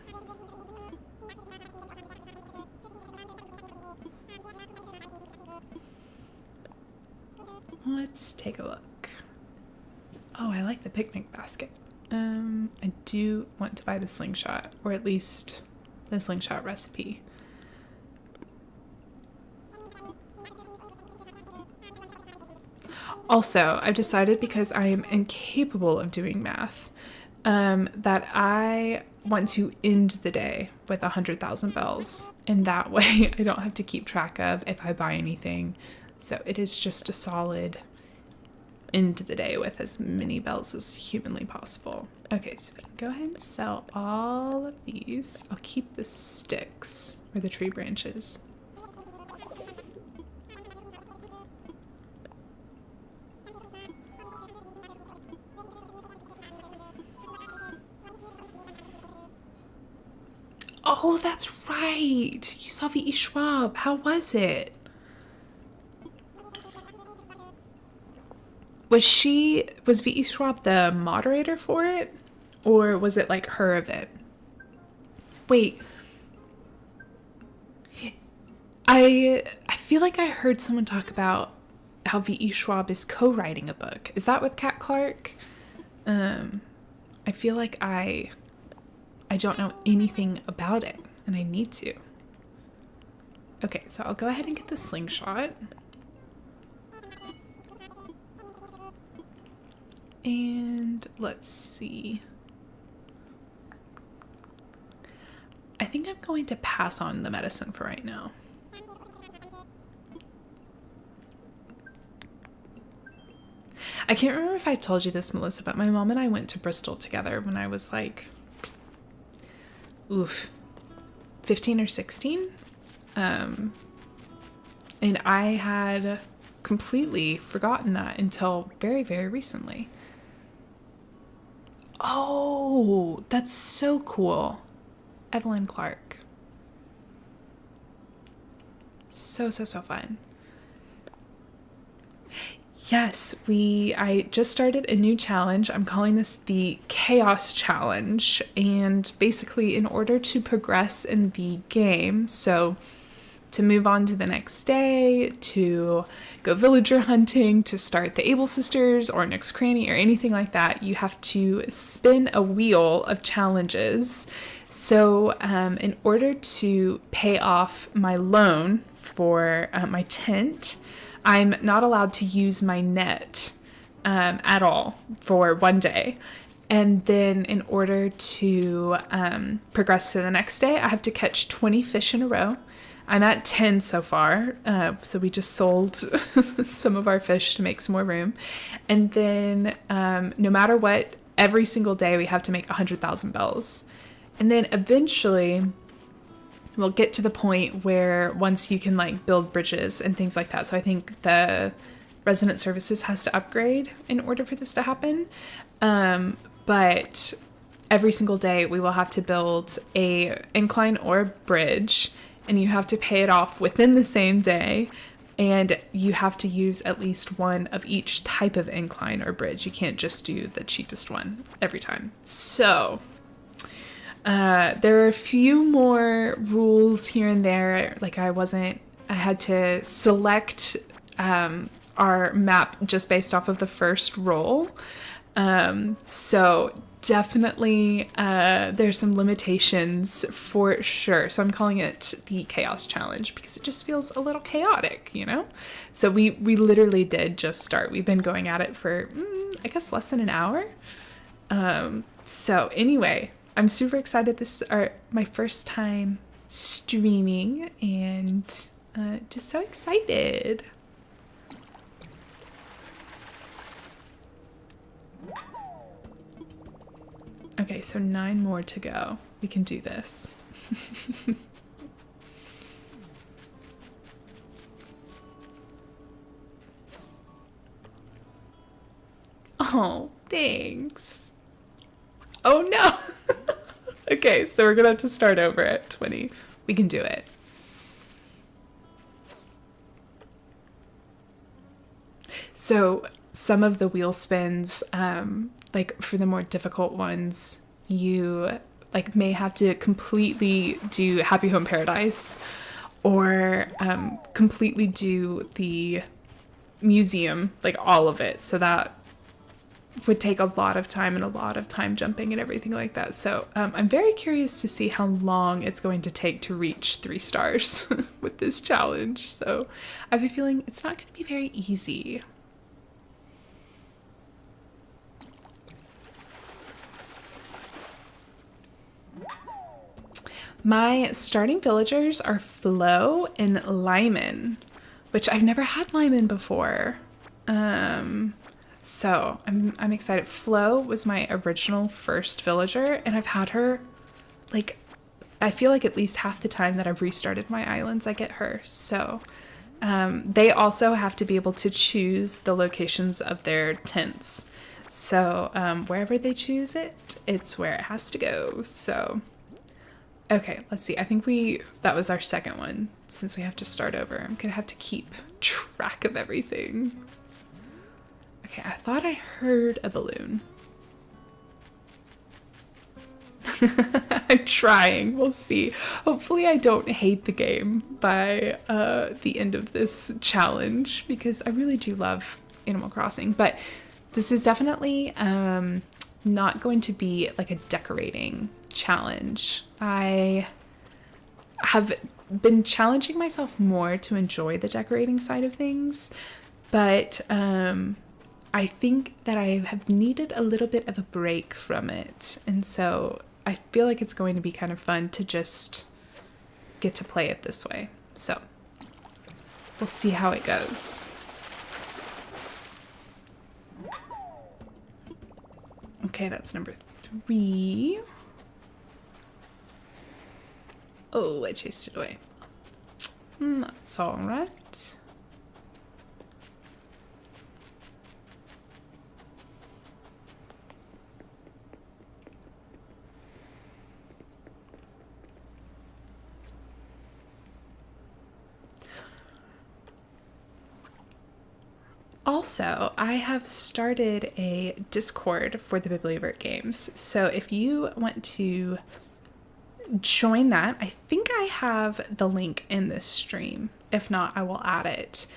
Speaker 1: Let's take a look. Oh, I like the picnic basket. I do want to buy the slingshot, or at least the slingshot recipe. Also, I've decided, because I am incapable of doing math, that I want to end the day with 100,000 bells. And that way I don't have to keep track of if I buy anything. So it is just a solid end the day with as many bells as humanly possible. Okay, so we can go ahead and sell all of these. I'll keep the sticks, or the tree branches. Oh, that's right. You saw V.E. Schwab. How was it? Was V.E. Schwab the moderator for it? Or was it like her event? Wait. I feel like I heard someone talk about how V.E. Schwab is co-writing a book. Is that with Kat Clark? I feel like I don't know anything about it, and I need to. Okay, so I'll go ahead and get the slingshot. And let's see. I think I'm going to pass on the medicine for right now. I can't remember if I told you this, Melissa, but my mom and I went to Bristol together when I was like, 15 or 16. And I had completely forgotten that until very, very recently. Oh, that's so cool. Evelyn Clark. So fun. Yes, I just started a new challenge. I'm calling this the Chaos Challenge. And basically, in order to progress in the game, so to move on to the next day, to go villager hunting, to start the Able Sisters or Nook's Cranny or anything like that, you have to spin a wheel of challenges. So in order to pay off my loan for my tent, I'm not allowed to use my net at all for one day. And then in order to progress to the next day, I have to catch 20 fish in a row. I'm at 10 so far, so we just sold some of our fish to make some more room. And then no matter what, every single day we have to make 100,000 bells. And then eventually we'll get to the point where once you can like build bridges and things like that. So I think the resident services has to upgrade in order for this to happen. But every single day we will have to build a incline or a bridge, and you have to pay it off within the same day. And you have to use at least one of each type of incline or bridge. You can't just do the cheapest one every time. So there are a few more rules here and there. Like I had to select our map just based off of the first roll. So definitely there's some limitations for sure. So I'm calling it the Chaos Challenge because it just feels a little chaotic, you know? So we literally did just start. We've been going at it for, I guess, less than an hour. So anyway, I'm super excited. This is my first time streaming and just so excited. Okay, so 9 more to go. We can do this. Oh, thanks. Oh no. Okay, so we're gonna have to start over at 20. We can do it. So some of the wheel spins, like for the more difficult ones, you like may have to completely do Happy Home Paradise or completely do the museum, like all of it. So that would take a lot of time and a lot of time jumping and everything like that. So I'm very curious to see how long it's going to take to reach 3 stars with this challenge. So I have a feeling it's not going to be very easy. My starting villagers are Flo and Lyman, which I've never had Lyman before. So I'm excited. Flo was my original first villager, and I've had her, like, I feel like at least half the time that I've restarted my islands, I get her. So they also have to be able to choose the locations of their tents. So wherever they choose it, it's where it has to go. So, okay, let's see. I think that was our second one. Since we have to start over, I'm gonna have to keep track of everything. Okay, I thought I heard a balloon. I'm trying. We'll see. Hopefully I don't hate the game by the end of this challenge, because I really do love Animal Crossing. But this is definitely not going to be like a decorating challenge. I have been challenging myself more to enjoy the decorating side of things, but I think that I have needed a little bit of a break from it. And so I feel like it's going to be kind of fun to just get to play it this way. So we'll see how it goes. Okay, that's number 3. Oh, I chased it away. That's all right. Also, I have started a Discord for the Bibliovert games. So if you want to join that, I think I have the link in this stream. If not, I will add it.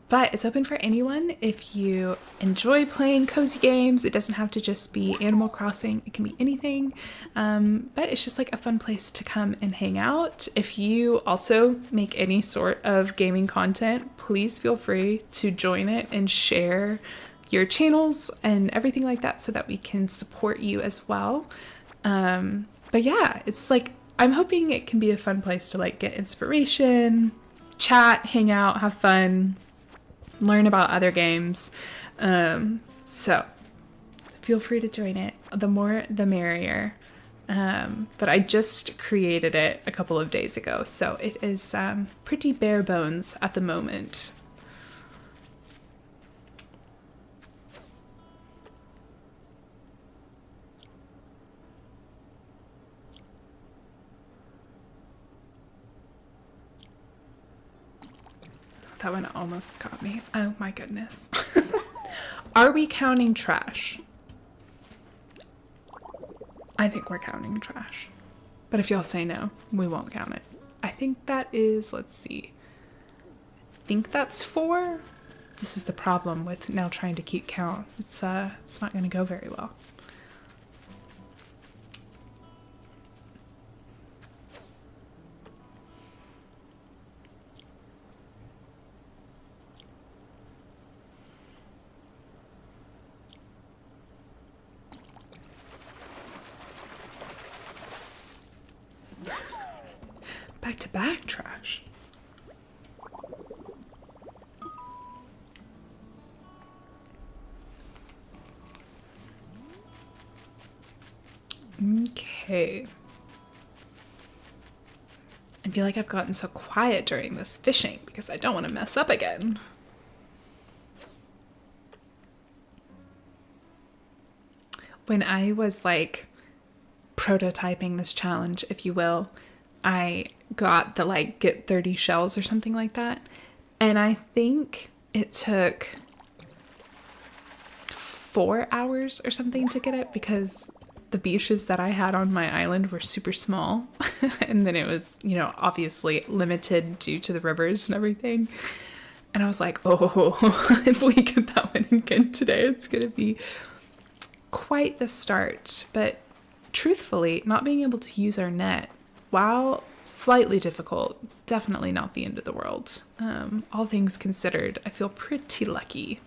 Speaker 1: But it's open for anyone. If you enjoy playing cozy games, it doesn't have to just be Animal Crossing. It can be anything. But it's just like a fun place to come and hang out. If you also make any sort of gaming content, please feel free to join it and share your channels and everything like that so that we can support you as well. But yeah, it's like, I'm hoping it can be a fun place to like get inspiration, chat, hang out, have fun, learn about other games. So feel free to join it. The more, the merrier. But I just created it a couple of days ago, so it is pretty bare bones at the moment. That one almost got me. Oh my goodness. Are we counting trash? I think we're counting trash. But if y'all say no, we won't count it. I think that is, let's see. I think that's 4. This is the problem with now trying to keep count. It's not going to go very well. Back to back trash. Okay. I feel like I've gotten so quiet during this fishing because I don't want to mess up again. When I was like prototyping this challenge, if you will, I got the like get 30 shells or something like that. And I think it took 4 hours or something to get it because the beaches that I had on my island were super small. And then it was, you know, obviously limited due to the rivers and everything. And I was like, oh, if we get that one again today, it's going to be quite the start. But truthfully, not being able to use our net, while slightly difficult, definitely not the end of the world. All things considered, I feel pretty lucky.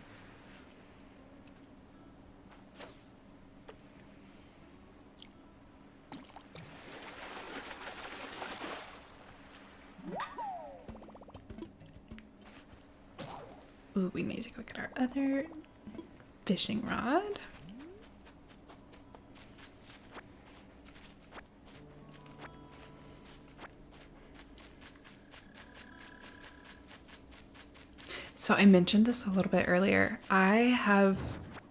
Speaker 1: Ooh, we need to go get our other fishing rod. So I mentioned this a little bit earlier. I have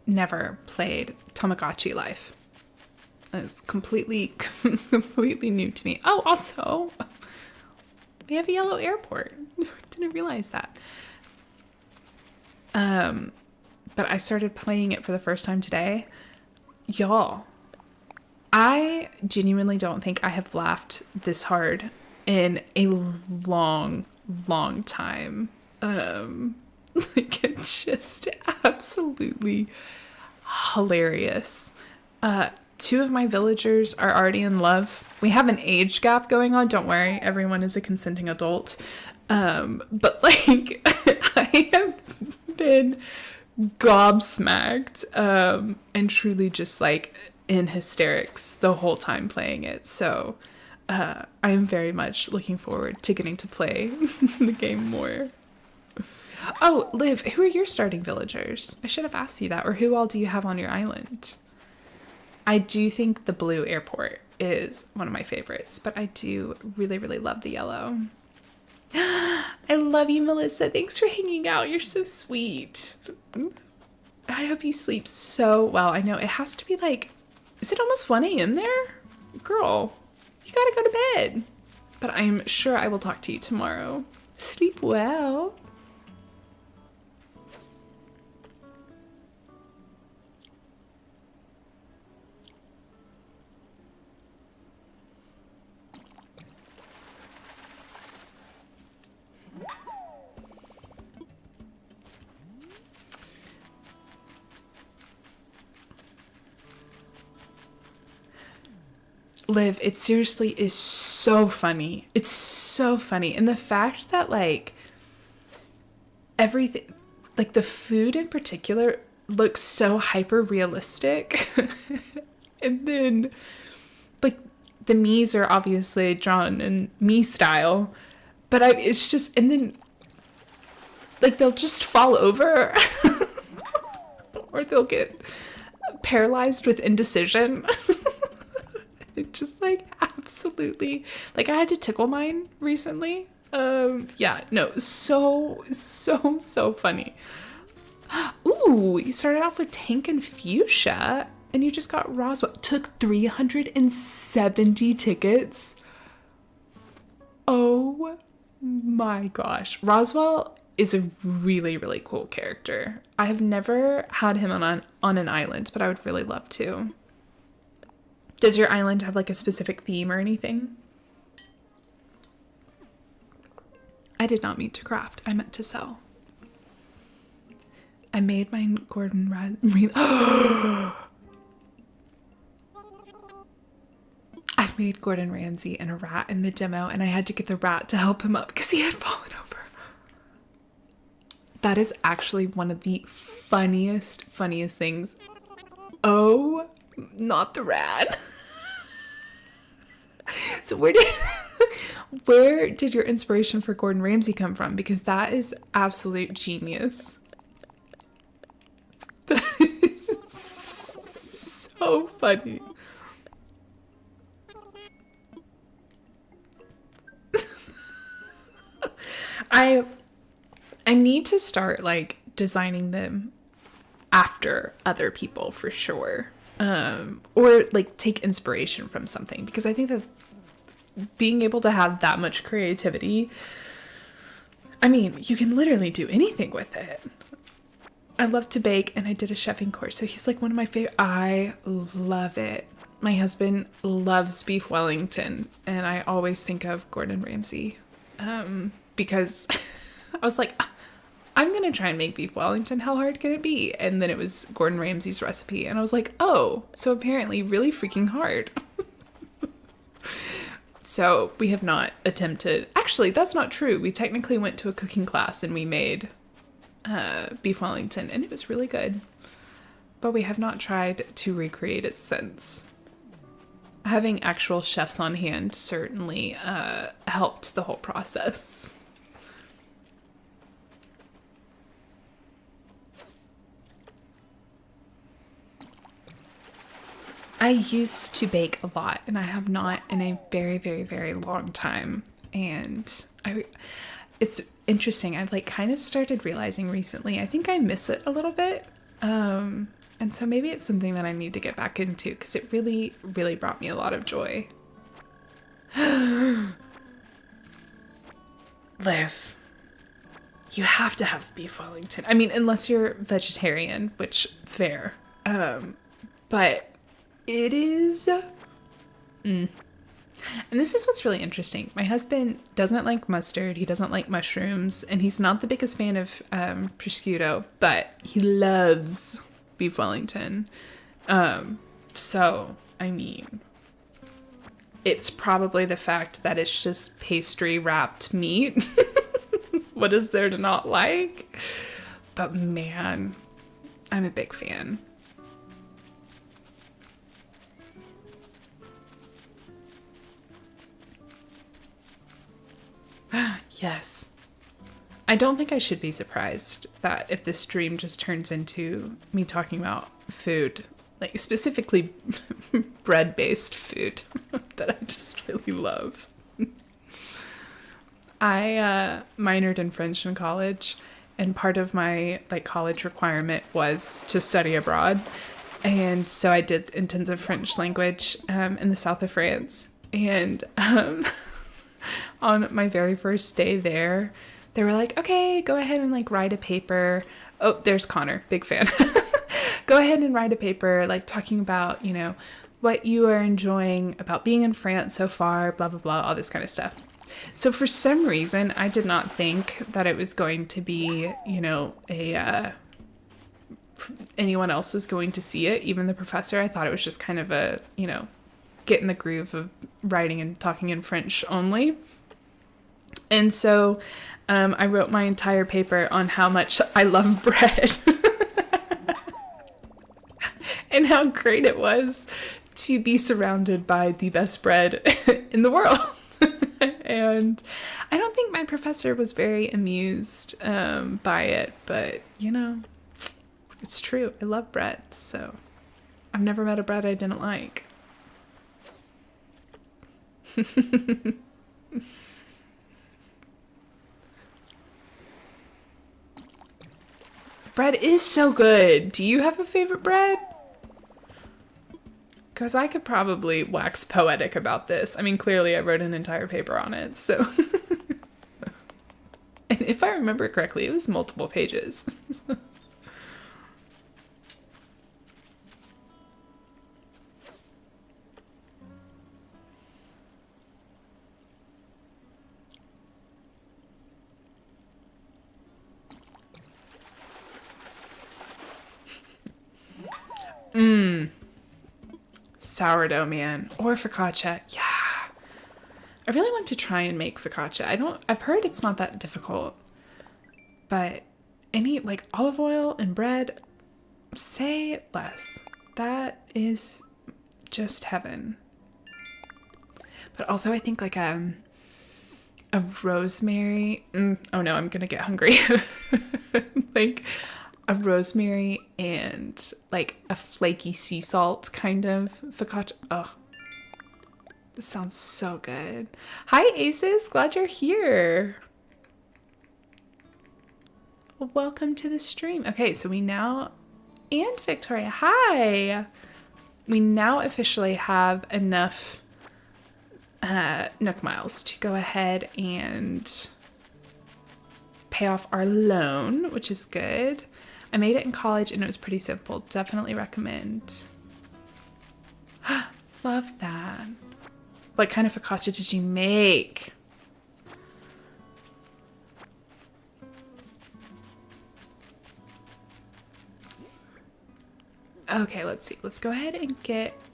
Speaker 1: never played Tamagotchi Life. It's completely new to me. Oh, also, we have a yellow airport. Didn't realize that. But I started playing it for the first time today. Y'all, I genuinely don't think I have laughed this hard in a long, long time. Like, it's just absolutely hilarious. Two of my villagers are already in love. We have an age gap going on. Don't worry, everyone is a consenting adult. But like, I have been gobsmacked, and truly just like in hysterics the whole time playing it. So, I am very much looking forward to getting to play the game more. Oh, Liv, who are your starting villagers? I should have asked you that. Or who all do you have on your island? I do think the blue airport is one of my favorites, but I do really, really love the yellow. I love you, Melissa. Thanks for hanging out. You're so sweet. I hope you sleep so well. I know it has to be like, is it almost 1 a.m. there? Girl, you gotta go to bed. But I am sure I will talk to you tomorrow. Sleep well. Liv, it seriously is so funny. It's so funny. And the fact that like everything, like the food in particular looks so hyper realistic. And then like the Miis are obviously drawn in me style, but it's just, and then like they'll just fall over or they'll get paralyzed with indecision. It just like absolutely, like I had to tickle mine recently. Yeah, no, so funny. Ooh, you started off with Tank and Fuchsia and you just got Roswell. Took 370 tickets. Oh my gosh. Roswell is a really, really cool character. I have never had him on an island, but I would really love to. Does your island have like a specific theme or anything? I did not mean to craft. I meant to sell. I made mine Gordon Ramsay. I made Gordon Ramsay and a rat in the demo, and I had to get the rat to help him up because he had fallen over. That is actually one of the funniest things. Oh, not the rat. So where did your inspiration for Gordon Ramsay come from? Because that is absolute genius. That is so funny. I I need to start like designing them after other people for sure. Or like take inspiration from something, because I think that being able to have that much creativity, I mean, you can literally do anything with it. I love to bake, and I did a chefing course, so he's like one of my favorite. I love it. My husband loves beef Wellington, and I always think of Gordon Ramsay, because I was like, I'm gonna try and make beef Wellington. How hard can it be? And then it was Gordon Ramsay's recipe, and I was like, oh, so apparently really freaking hard. So we have not attempted. Actually, that's not true. We technically went to a cooking class and we made beef Wellington, and it was really good. But we have not tried to recreate it since. Having actual chefs on hand certainly helped the whole process. I used to bake a lot, and I have not in a very, very, very long time. And it's interesting. I've like kind of started realizing recently, I think I miss it a little bit. And so maybe it's something that I need to get back into, because it really, really brought me a lot of joy. Liv, you have to have beef Wellington. I mean, unless you're vegetarian, which fair. But it is. And this is what's really interesting. My husband doesn't like mustard. He doesn't like mushrooms. And he's not the biggest fan of prosciutto, but he loves beef Wellington. So, I mean, it's probably the fact that it's just pastry wrapped meat. What is there to not like? But man, I'm a big fan. Yes. I don't think I should be surprised that if this stream just turns into me talking about food, like specifically bread-based food that I just really love. I minored in French in college, and part of my like college requirement was to study abroad. And so I did intensive French language in the south of France. And on my very first day there, they were like, okay, go ahead and like write a paper. Oh, there's Connor, big fan. Go ahead and write a paper like talking about, you know, what you are enjoying about being in France so far, blah, blah, blah, all this kind of stuff. So for some reason, I did not think that it was going to be, you know, anyone else was going to see it, even the professor. I thought it was just kind of a, you know, get in the groove of writing and talking in French only. And so I wrote my entire paper on how much I love bread and how great it was to be surrounded by the best bread in the world. And I don't think my professor was very amused by it, but you know, it's true. I love bread, so I've never met a bread I didn't like. Bread is so good. Do you have a favorite bread? Because I could probably wax poetic about this. I mean, clearly I wrote an entire paper on it, so. And if I remember correctly, it was multiple pages. Sourdough man, or focaccia. Yeah, I really want to try and make focaccia. I've heard it's not that difficult, but any like olive oil and bread, say less. That is just heaven. But also I think like a rosemary. Oh no, I'm gonna get hungry. Like a rosemary and like a flaky sea salt kind of focaccia. Oh, this sounds so good. Hi Aces, glad you're here. welcome to the stream. Okay, so and Victoria, hi. We now officially have enough Nook Miles to go ahead and pay off our loan, which is good. I made it in college and it was pretty simple. Definitely recommend. Love that. What kind of focaccia did you make? Okay, let's see. Let's go ahead and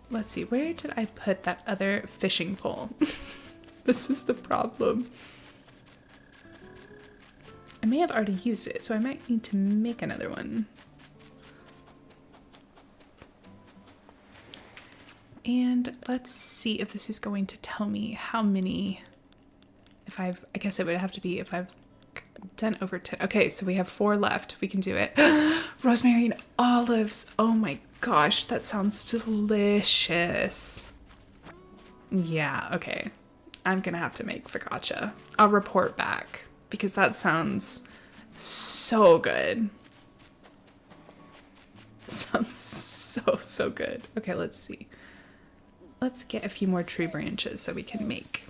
Speaker 1: let's see. Where did I put that other fishing pole? This is the problem. I may have already used it, so I might need to make another one. And let's see if this is going to tell me how many, I guess it would have to be if I've done over 10. Okay, so we have 4 left. We can do it. Rosemary and olives. Oh my gosh, that sounds delicious. Yeah, okay. I'm gonna have to make focaccia. I'll report back because that sounds so good. Sounds so good. Okay, let's see. Let's get a few more tree branches so we can make.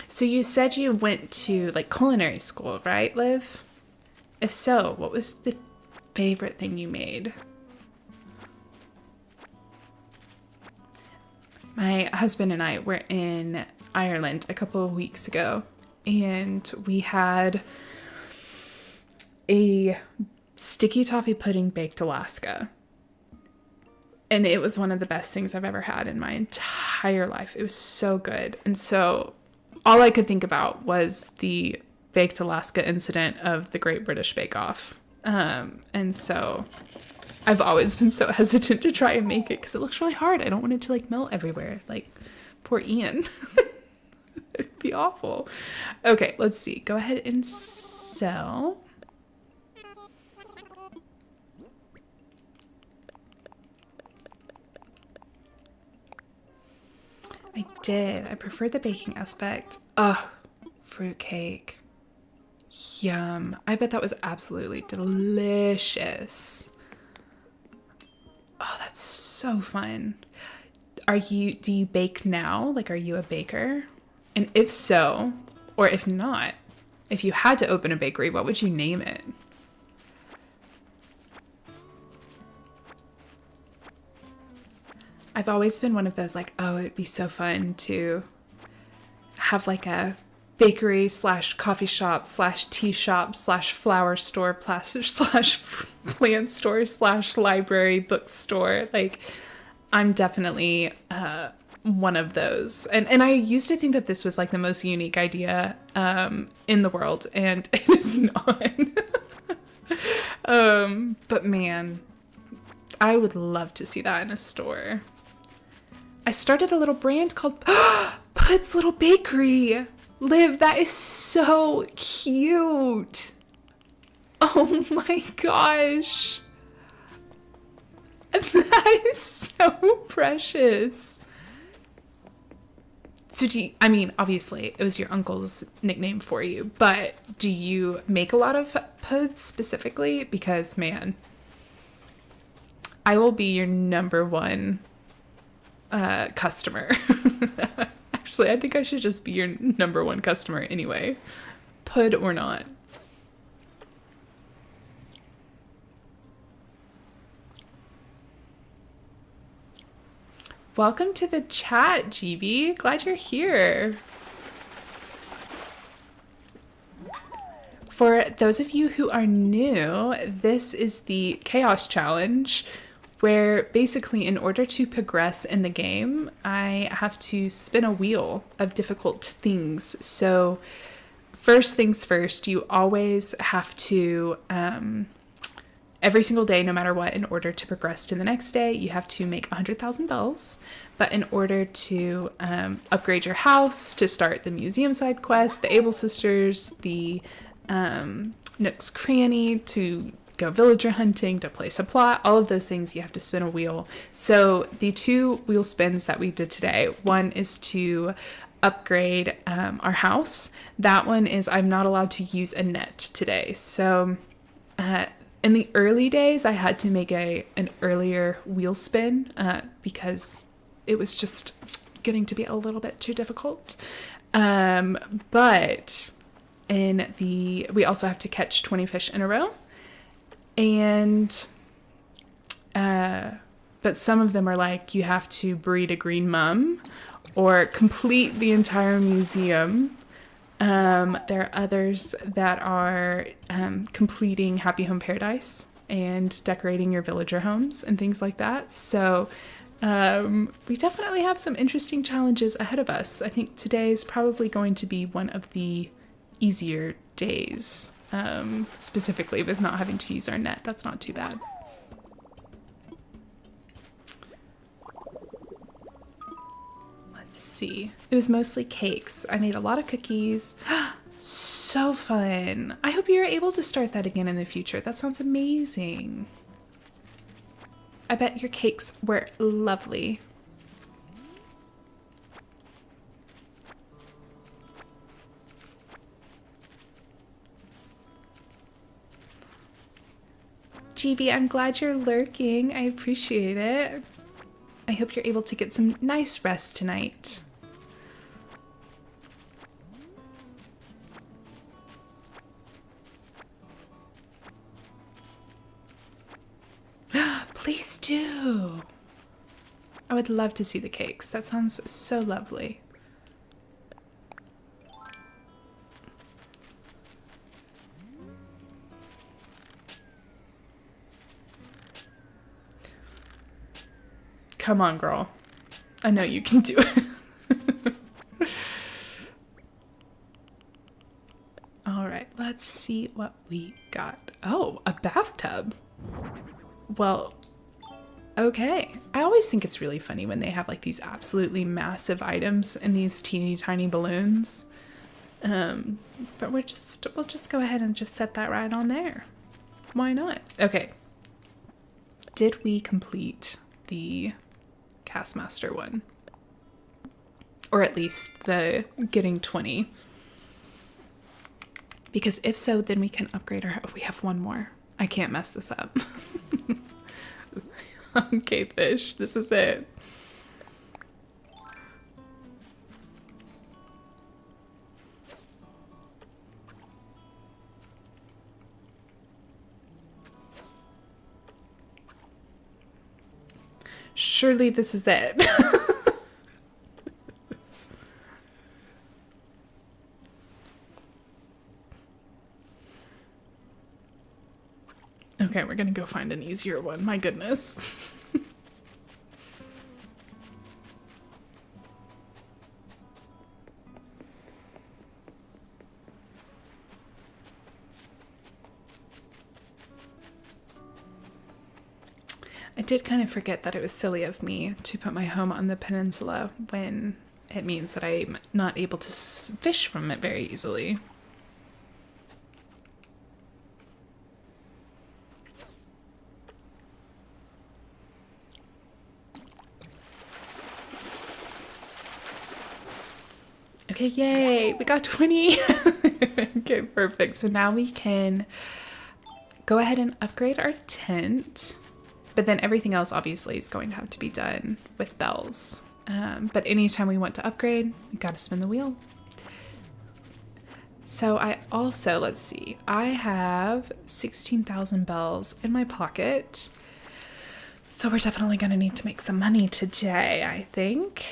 Speaker 1: So you said you went to like culinary school, right, Liv? If so, what was the favorite thing you made? My husband and I were in Ireland a couple of weeks ago, and we had a sticky toffee pudding baked Alaska. And it was one of the best things I've ever had in my entire life. It was so good. And so all I could think about was the baked Alaska incident of the Great British Bake Off. And so I've always been so hesitant to try and make it because it looks really hard. I don't want it to like melt everywhere. Like poor Ian. It'd be awful. Okay, let's see. Go ahead and sell. I did. I prefer the baking aspect. Ugh, fruitcake. Yum. I bet that was absolutely delicious. Oh, that's so fun. Do you bake now? Like, are you a baker? And if so, or if not, if you had to open a bakery, what would you name it? I've always been one of those like, oh, it'd be so fun to have like a bakery / coffee shop / tea shop / flower store / plant store / library bookstore. Like, I'm definitely one of those. And I used to think that this was like the most unique idea in the world, and it is not. But man, I would love to see that in a store. I started a little brand called Pud's Little Bakery. Liv, that is so cute. Oh my gosh. That is so precious. So obviously it was your uncle's nickname for you, but do you make a lot of puds specifically? Because man, I will be your number one customer. Actually, I think I should just be your number one customer anyway, pud or not. Welcome to the chat, GB. Glad you're here. For those of you who are new, this is the Chaos Challenge, where basically in order to progress in the game, I have to spin a wheel of difficult things. So first things first, you always have to, every single day, no matter what, in order to progress to the next day, you have to make 100,000 bells. But in order to upgrade your house, to start the museum side quest, the Able Sisters, the Nook's Cranny, to go villager hunting, to place a plot, all of those things, you have to spin a wheel. So the 2 wheel spins that we did today, one is to upgrade our house. That one is I'm not allowed to use a net today. So in the early days, I had to make an earlier wheel spin because it was just getting to be a little bit too difficult. But we also have to catch 20 fish in a row. And but some of them are like you have to breed a green mum or complete the entire museum. There are others that are completing Happy Home Paradise and decorating your villager homes and things like that. So we definitely have some interesting challenges ahead of us. I think today is probably going to be one of the easier days, specifically with not having to use our net. That's not too bad. See. It was mostly cakes. I made a lot of cookies. So fun. I hope you're able to start that again in the future. That sounds amazing. I bet your cakes were lovely. GB, I'm glad you're lurking. I appreciate it. I hope you're able to get some nice rest tonight. Please do. I would love to see the cakes. That sounds so lovely. Come on, girl. I know you can do it. All right, let's see what we got. Oh, a bathtub. Well, okay. I always think it's really funny when they have like these absolutely massive items in these teeny tiny balloons. But we'll just go ahead and just set that right on there. Why not? Okay. Did we complete the Castmaster one? Or at least the getting 20. Because if so, then we can upgrade our... Oh, we have one more. I can't mess this up. Okay, fish. This is it. Surely this is it. Okay, we're gonna go find an easier one. My goodness. I did kind of forget that it was silly of me to put my home on the peninsula when it means that I'm not able to fish from it very easily. Okay, yay, we got 20. Okay, perfect. So now we can go ahead and upgrade our tent. But then everything else obviously is going to have to be done with bells. But anytime we want to upgrade, we gotta spin the wheel. So I also, let's see, I have 16,000 bells in my pocket. So we're definitely gonna need to make some money today, I think.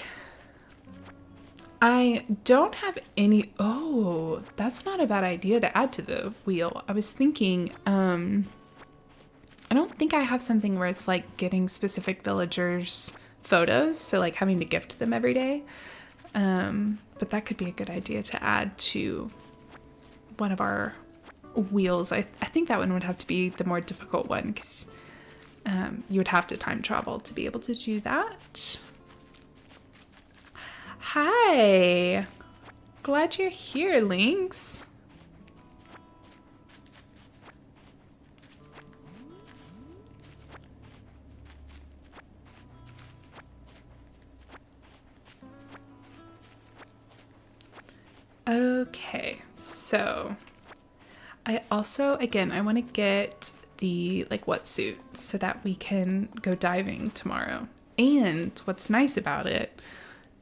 Speaker 1: I don't have any, oh, that's not a bad idea to add to the wheel. I was thinking, I don't think I have something where it's like getting specific villagers photos, so like having to gift them every day. But that could be a good idea to add to one of our wheels. I think that one would have to be the more difficult one because you would have to time travel to be able to do that. Hi! Glad you're here, Lynx. Okay, so I also, again, I want to get the like wetsuit so that we can go diving tomorrow. And what's nice about it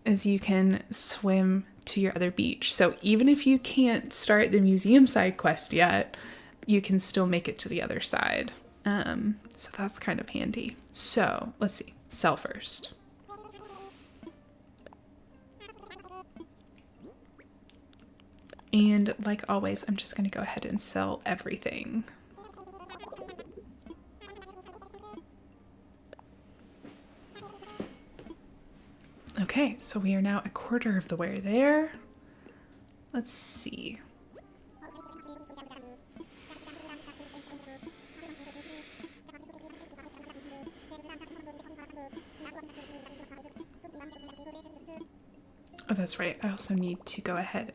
Speaker 1: is you can swim to your other beach. So even if you can't start the museum side quest yet, you can still make it to the other side. So that's kind of handy. So let's see, sell first. And like always, I'm just going to go ahead and sell everything. Okay, so we are now a quarter of the way there. Let's see. Oh, that's right. I also need to go ahead.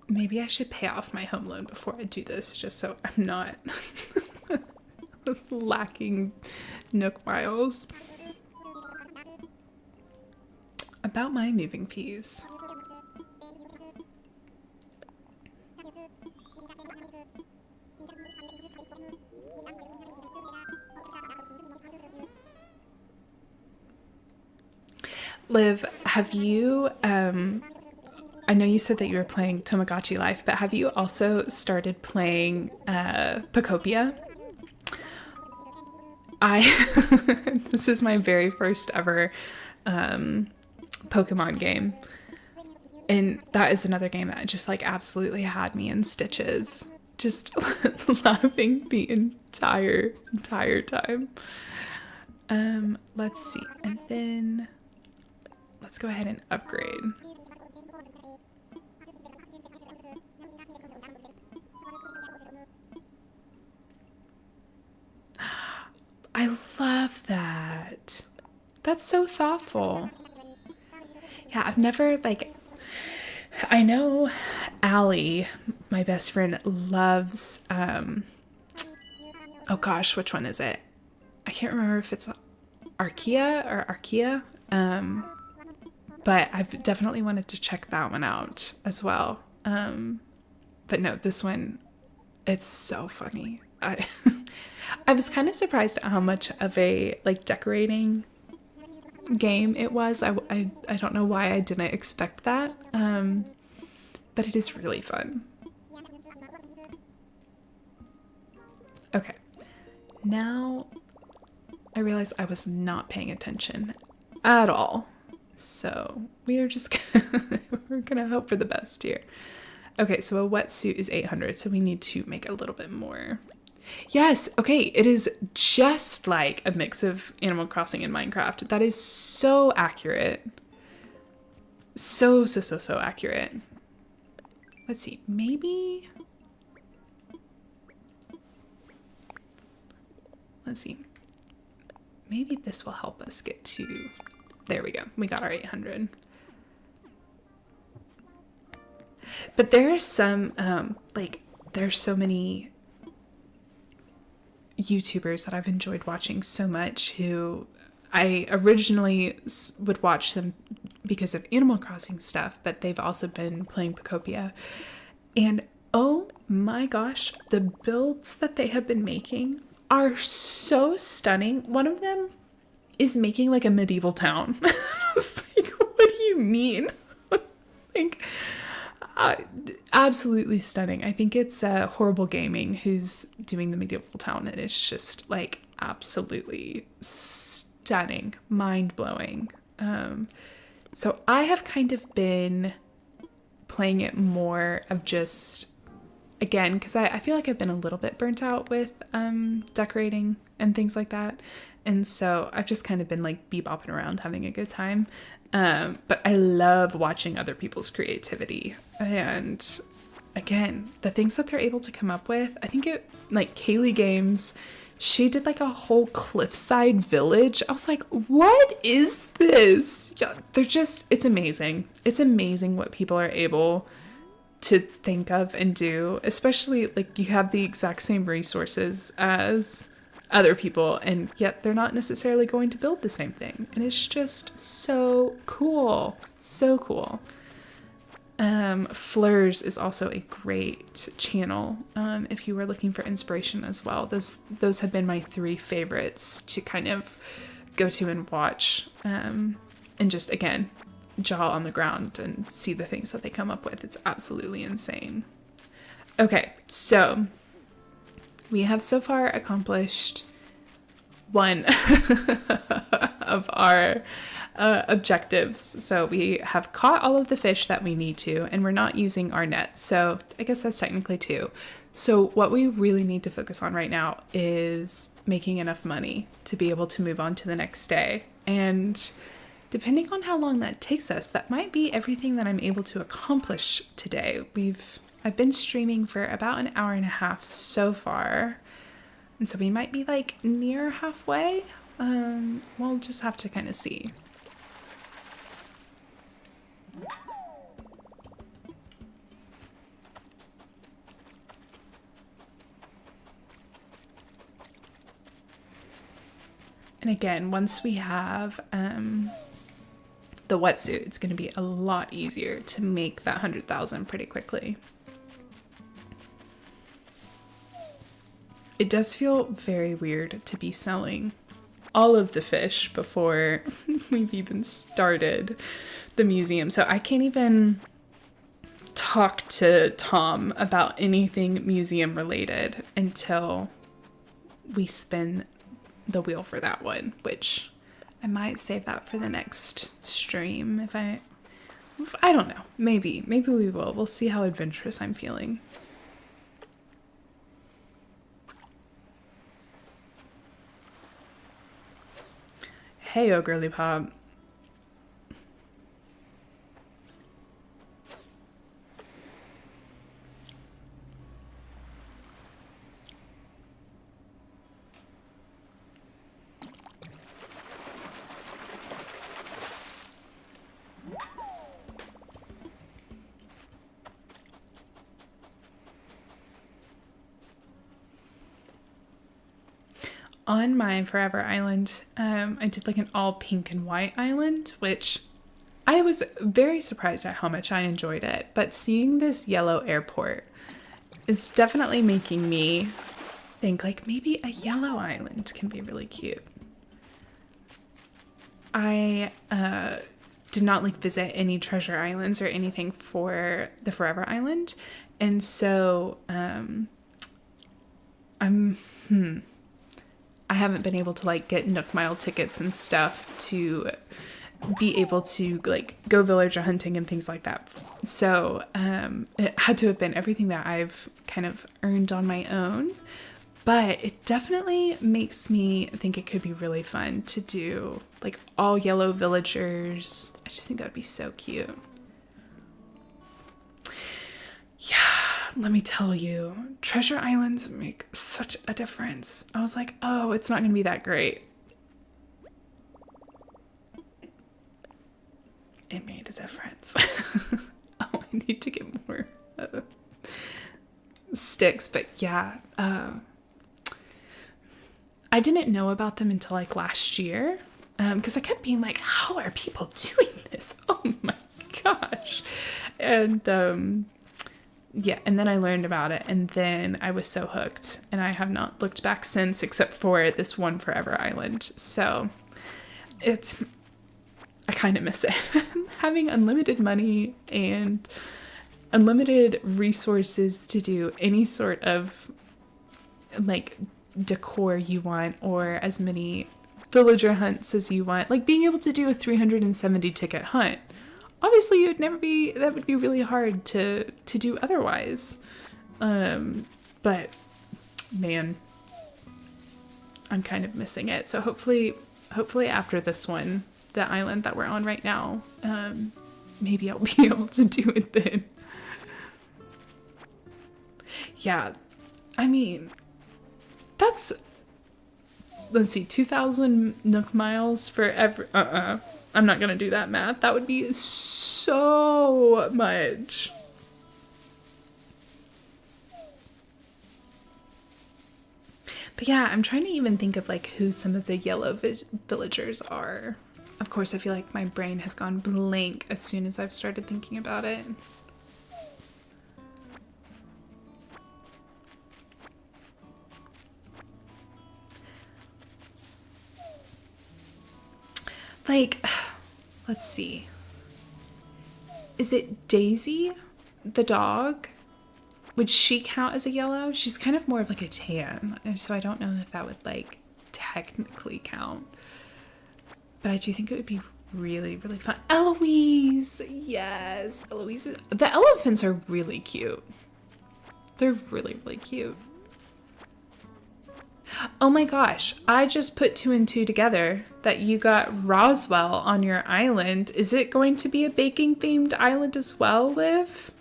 Speaker 1: Maybe I should pay off my home loan before I do this, just so I'm not lacking Nook miles. About my moving fees. Liv, have you, I know you said that you were playing Tamagotchi Life, but have you also started playing Pokopia? This is my very first ever Pokemon game. And that is another game that just like absolutely had me in stitches. Just laughing the entire time. Let's see. And then let's go ahead and upgrade. I love that. That's so thoughtful. Yeah, I've never, like, I know Allie, my best friend, loves, oh gosh, which one is it? I can't remember if it's Archaea or Archaea, but I've definitely wanted to check that one out as well. But no, this one, it's so funny. I was kind of surprised at how much of a like decorating game it was. I don't know why I didn't expect that, but it is really fun. Okay, now I realize I was not paying attention at all, so we are just we're gonna hope for the best here. Okay, so a wetsuit is 800, so we need to make a little bit more. Yes, okay, it is just like a mix of Animal Crossing and Minecraft. That is so accurate. So accurate. Let's see, maybe... Let's see. Maybe this will help us get to... There we go, we got our 800. But there are some, like, there's so many YouTubers that I've enjoyed watching so much who I originally would watch them because of Animal Crossing stuff, but they've also been playing Pokopia. And oh my gosh, the builds that they have been making are so stunning. One of them is making like a medieval town. I was like, what do you mean? Like, absolutely stunning. I think it's Horrible Gaming who's doing the medieval town, and it's just like absolutely stunning, mind-blowing. So I have kind of been playing it more of just, again, because I feel like I've been a little bit burnt out with decorating and things like that, and so I've just kind of been like bebopping around having a good time. But I love watching other people's creativity, and again, the things that they're able to come up with. I think it, like Kaylee Games, she did like a whole cliffside village. I was like, what is this? Yeah, they're just, it's amazing. It's amazing what people are able to think of and do, especially like you have the exact same resources as other people, and yet they're not necessarily going to build the same thing. And it's just so cool. So cool. Fleurs is also a great channel if you were looking for inspiration as well. Those have been my 3 favorites to kind of go to and watch, and just, again, jaw on the ground and see the things that they come up with. It's absolutely insane. Okay, so we have so far accomplished one of our objectives. So we have caught all of the fish that we need to, and we're not using our net. So I guess that's technically 2. So what we really need to focus on right now is making enough money to be able to move on to the next day. And depending on how long that takes us, that might be everything that I'm able to accomplish today. I've been streaming for about an hour and a half so far. And so we might be like near halfway. We'll just have to kind of see. And again, once we have the wetsuit, it's going to be a lot easier to make that 100,000 pretty quickly. It does feel very weird to be selling all of the fish before we've even started the museum. So I can't even talk to Tom about anything museum related until we spin the wheel for that one, which I might save that for the next stream if I don't know. Maybe we will. We'll see how adventurous I'm feeling. Hey, Oh Girly Pop. On my Forever Island, I did like an all pink and white island, which I was very surprised at how much I enjoyed it. But seeing this yellow airport is definitely making me think like maybe a yellow island can be really cute. I did not like visit any treasure islands or anything for the Forever Island. And so I haven't been able to like get Nook Mile tickets and stuff to be able to like go villager hunting and things like that. So it had to have been everything that I've kind of earned on my own. But it definitely makes me think it could be really fun to do like all yellow villagers. I just think that would be so cute. Yeah, let me tell you, treasure islands make such a difference. I was like, oh, it's not going to be that great. It made a difference. Oh, I need to get more sticks, but yeah. I didn't know about them until like last year, because I kept being like, how are people doing this? Oh my gosh. And yeah, and then I learned about it, and then I was so hooked, and I have not looked back since, except for this one Forever Island. So I kind of miss it. Having unlimited money and unlimited resources to do any sort of like decor you want, or as many villager hunts as you want, like being able to do a 370 ticket hunt. Obviously that would be really hard to do otherwise. But man, I'm kind of missing it. So hopefully after this one, the island that we're on right now, maybe I'll be able to do it then. Yeah, I mean, that's, let's see, 2,000 Nook miles for every, I'm not gonna do that math. That would be so much. But yeah, I'm trying to even think of like who some of the yellow villagers are. Of course, I feel like my brain has gone blank as soon as I've started thinking about it. Like, let's see. Is it Daisy, the dog? Would she count as a yellow? She's kind of more of like a tan, and so I don't know if that would like technically count. But I do think it would be really, really fun. Eloise! Yes, Eloise. The elephants are really cute. They're really, really cute. Oh my gosh, I just put 2 and 2 together that you got Roswell on your island. Is it going to be a baking themed island as well, Liv?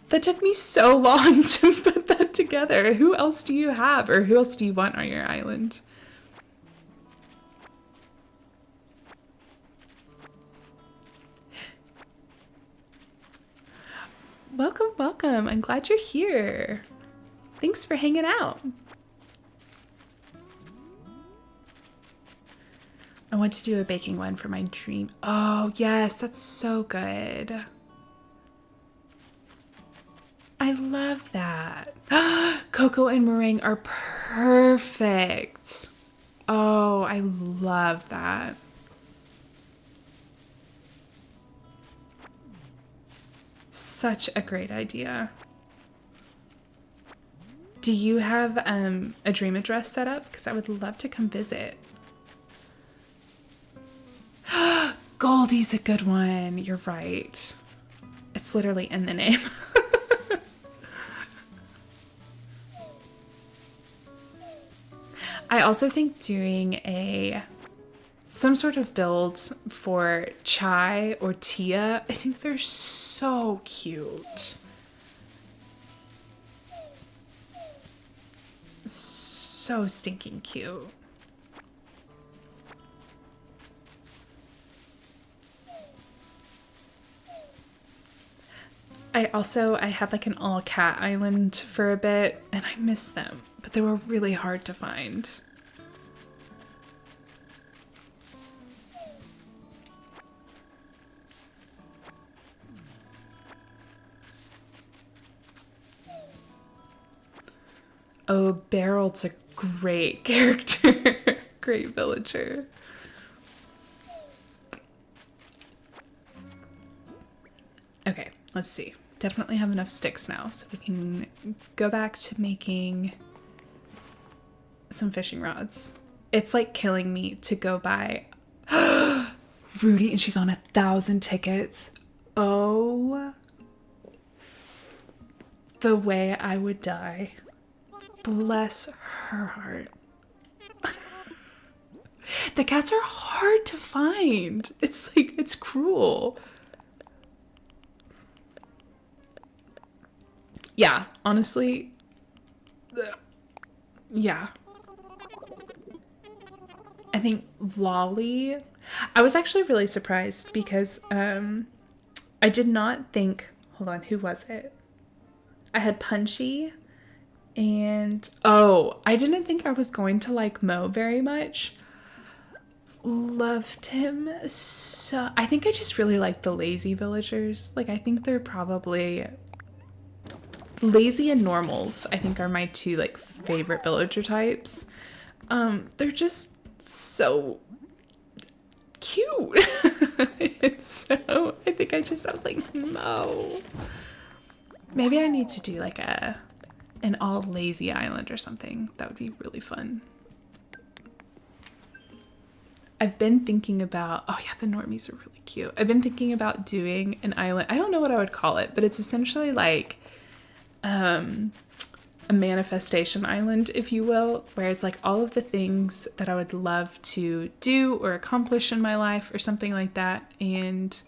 Speaker 1: That took me so long to put that together. Who else do you have, or who else do you want on your island? Welcome, welcome. I'm glad you're here. Thanks for hanging out. I want to do a baking one for my dream. Oh, yes, that's so good. I love that. Cocoa and meringue are perfect. Oh, I love that. Such a great idea. Do you have a dream address set up? Because I would love to come visit. Goldie's a good one. You're right. It's literally in the name. I also think doing some sort of build for Chai or Tia, I think they're so cute. So stinking cute. I had like an all cat island for a bit and I miss them, but they were really hard to find. Oh, Beryl's a great character. Great villager. Okay, let's see. Definitely have enough sticks now, so we can go back to making some fishing rods. It's like killing me to go buy Rudy, and she's on 1,000 tickets. Oh, the way I would die. Bless her heart. The cats are hard to find. It's like, it's cruel. Yeah, honestly, yeah. I think Lolly, I was actually really surprised because I did not think, hold on, who was it? I had Punchy and, oh, I didn't think I was going to like Mo very much. Loved him so, I think I just really like the lazy villagers. Like, I think they're probably lazy and normals, I think, are my 2 like favorite villager types. They're just so cute. It's so, I think I was like, no. Maybe I need to do like an all lazy island or something. That would be really fun. I've been thinking about, oh yeah, the normies are really cute. I've been thinking about doing an island. I don't know what I would call it, but it's essentially like a manifestation island, if you will, where it's like all of the things that I would love to do or accomplish in my life or something like that, and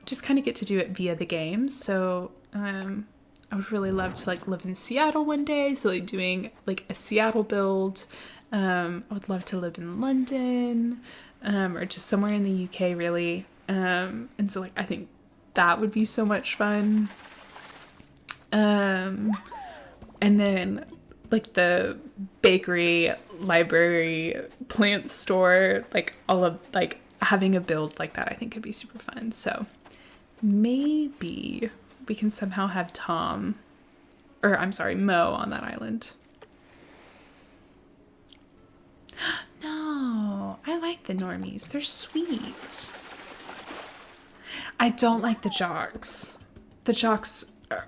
Speaker 1: just kind of get to do it via the game. So I would really love to like live in Seattle one day, so like doing like a Seattle build. I would love to live in London, or just somewhere in the UK, really. And so like I think that would be so much fun. And then like the bakery, library, plant store, like all of like having a build like that, I think could be super fun. So maybe we can somehow have Mo on that island. No, I like like the normies. They're sweet. I don't like the jocks. The jocks are,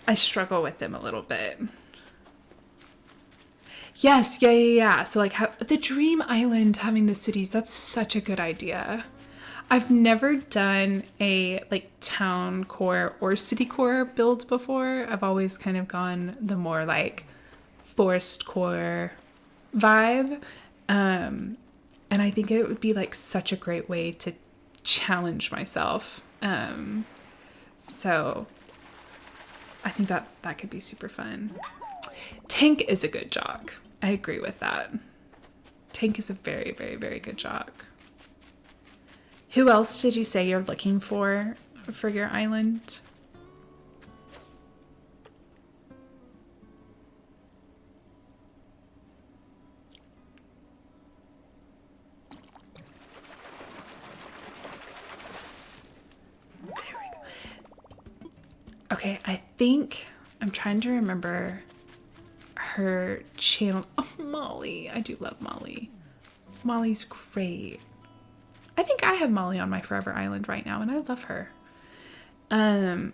Speaker 1: I struggle with them a little bit. Yes, yeah. So like the Dream Island having the cities, that's such a good idea. I've never done a like town core or city core build before. I've always kind of gone the more like forest core vibe. And I think it would be like such a great way to challenge myself. So I think that could be super fun. Tank is a good jock. I agree with that. Tank is a very, very, very good jock. Who else did you say you're looking for your island? There we go. Okay, I think I'm trying to remember her channel. Oh, Molly. I do love Molly. Molly's great. I think I have Molly on my Forever Island right now, and I love her. I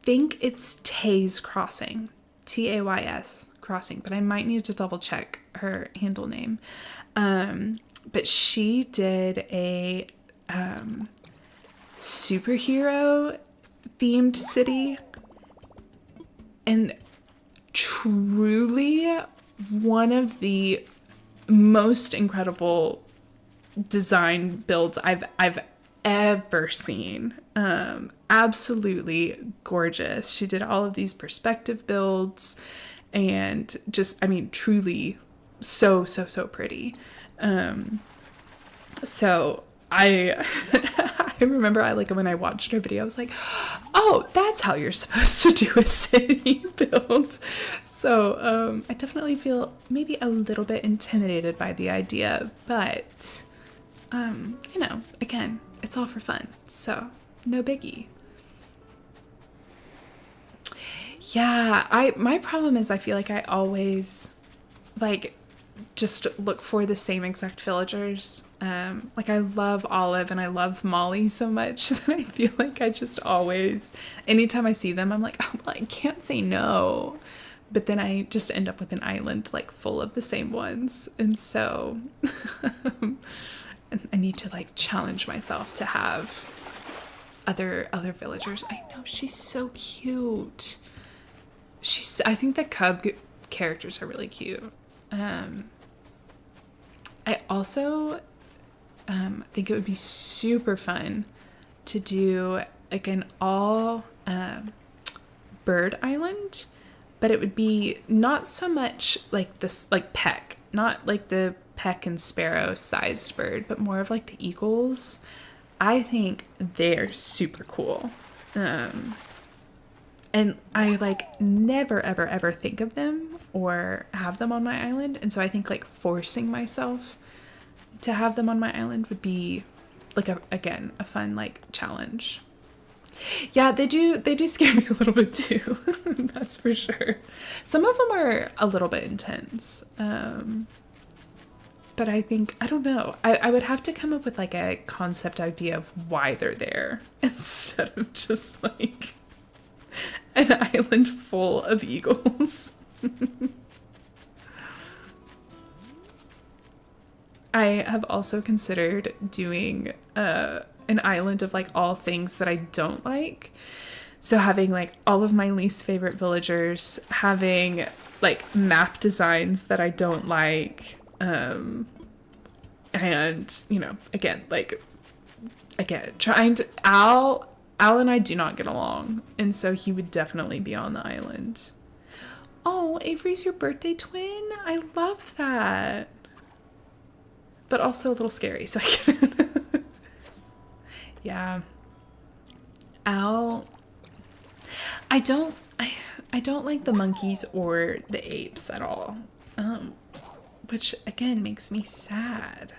Speaker 1: think it's Tays Crossing. Tays Crossing, but I might need to double check her handle name. But she did a superhero themed city, and truly one of the most incredible design builds I've ever seen. Absolutely gorgeous. She did all of these perspective builds and just, I mean, truly so pretty. So I I remember when I watched her video, I was like, oh, that's how you're supposed to do a city build. So I definitely feel maybe a little bit intimidated by the idea, but again, it's all for fun, so no biggie. Yeah, my problem is I feel like I always just look for the same exact villagers. I love Olive and I love Molly so much that I feel like I just always, anytime I see them, I'm like, oh, well, I can't say no. But then I just end up with an island full of the same ones. And so I need to challenge myself to have other villagers. I know, she's so cute. I think the cub characters are really cute. I also think it would be super fun to do an all bird island, but it would be not so much this peck, not the peck and sparrow sized bird, but more of the eagles. I think they're super cool. And I never ever think of them or have them on my island, and so I think forcing myself to have them on my island would be a fun challenge. Yeah, they do scare me a little bit too. That's for sure. Some of them are a little bit intense. But I think, I don't know, I would have to come up with a concept idea of why they're there instead of just an island full of eagles. I have also considered doing an island of all things that I don't like. So having all of my least favorite villagers, having map designs that I don't like, and again trying to Al and I do not get along, and so he would definitely be on the island. Oh, Avery's your birthday twin? I love that. But also a little scary, so I can yeah. Al, I don't like the monkeys or the apes at all. Which again makes me sad.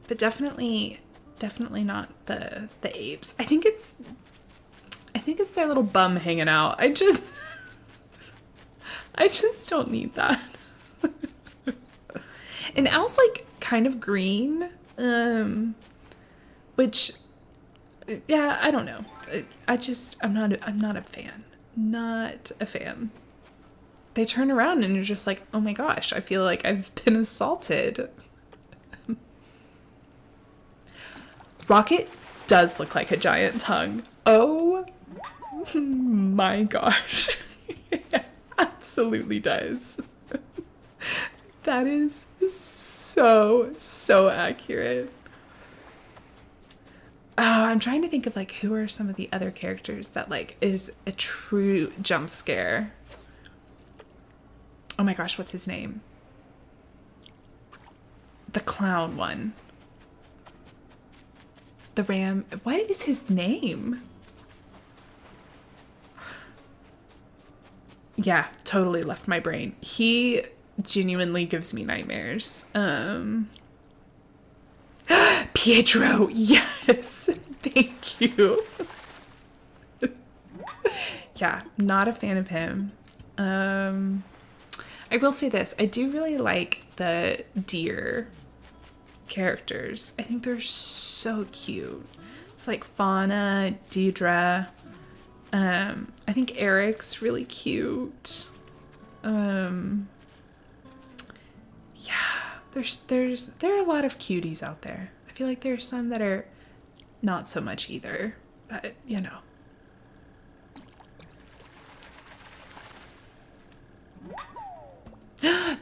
Speaker 1: But definitely not the apes. I think it's their little bum hanging out. I just don't need that. And Al's like kind of green, which, yeah, I don't know. I'm not a fan. Not a fan. They turn around and you're just like, oh my gosh, I feel like I've been assaulted. Rocket does look like a giant tongue. Oh my gosh. It absolutely does. That is so accurate. Oh, I'm trying to think of like who are some of the other characters that like is a true jump scare. Oh my gosh, what's his name? The clown one. The ram. What is his name? Yeah, totally left my brain. He genuinely gives me nightmares. Pietro, yes. Thank you. Yeah, not a fan of him. I will say this. I do really like the deer characters. I think they're so cute. It's like Fauna, Deidre. I think Eric's really cute. Yeah, there are a lot of cuties out there. I feel like there's some that are not so much either, but you know.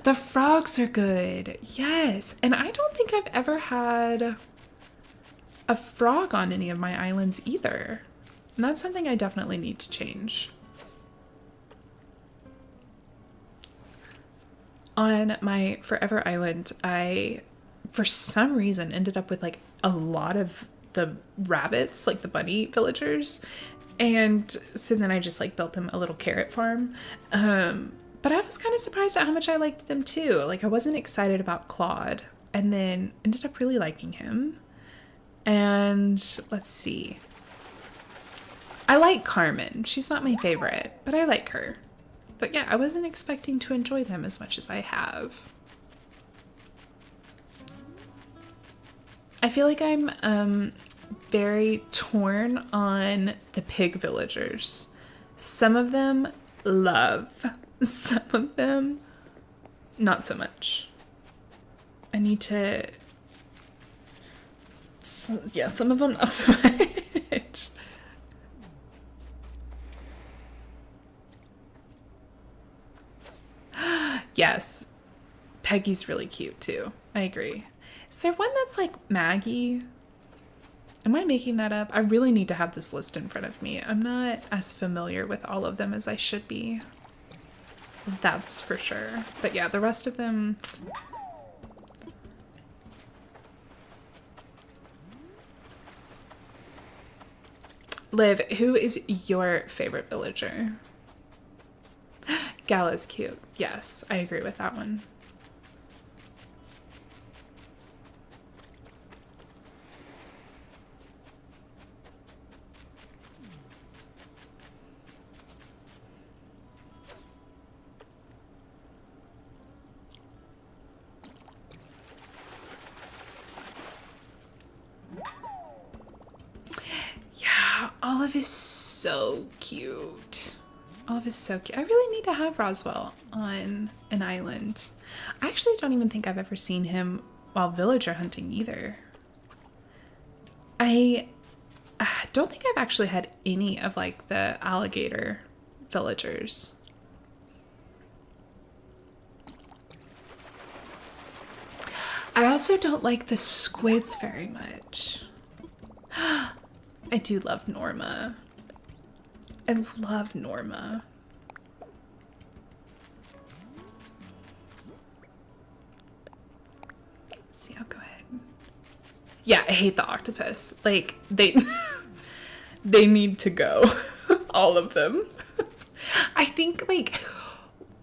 Speaker 1: The frogs are good. Yes. And I don't think I've ever had a frog on any of my islands either. And that's something I definitely need to change. On my Forever Island, I, for some reason, ended up with like a lot of the rabbits, like the bunny villagers. And so then I just like built them a little carrot farm. But I was kind of surprised at how much I liked them too. Like I wasn't excited about Claude and then ended up really liking him. And let's see. I like Carmen. She's not my favorite, but I like her. But yeah, I wasn't expecting to enjoy them as much as I have. I feel like I'm very torn on the pig villagers. Some of them love. Some of them, not so much. I need to... Yeah, some of them not so much. Yes, Peggy's really cute too. I agree. Is there one that's like Maggie? Am I making that up? I really need to have this list in front of me. I'm not as familiar with all of them as I should be. That's for sure. But yeah, the rest of them... Liv, who is your favorite villager? Gala's cute. Yes, I agree with that one. Olive is so cute. Olive is so cute. I really need to have Roswell on an island. I actually don't even think I've ever seen him while villager hunting either. I don't think I've actually had any of like the alligator villagers. I also don't like the squids very much. I do love Norma. I love Norma. Let's see, I'll go ahead. Yeah, I hate the octopus. Like, they they need to go. All of them. I think, like,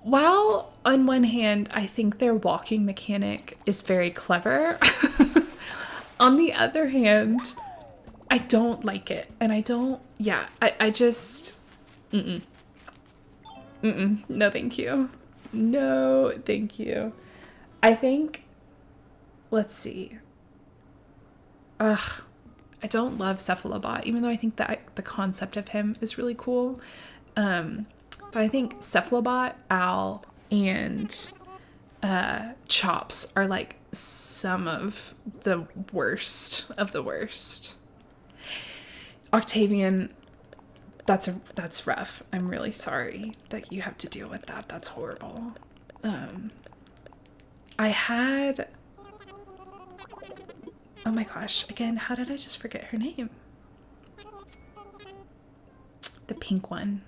Speaker 1: while on one hand, I think their walking mechanic is very clever, on the other hand, I don't like it. And I don't, yeah, I just, no thank you. No, thank you. I think let's see. Ugh, I don't love Cephalobot, even though I think that the concept of him is really cool. But I think Cephalobot, Al, and Chops are like some of the worst of the worst. Octavian, that's rough. I'm really sorry that you have to deal with that. That's horrible. I had, oh my gosh, again, how did I just forget her name? The pink one.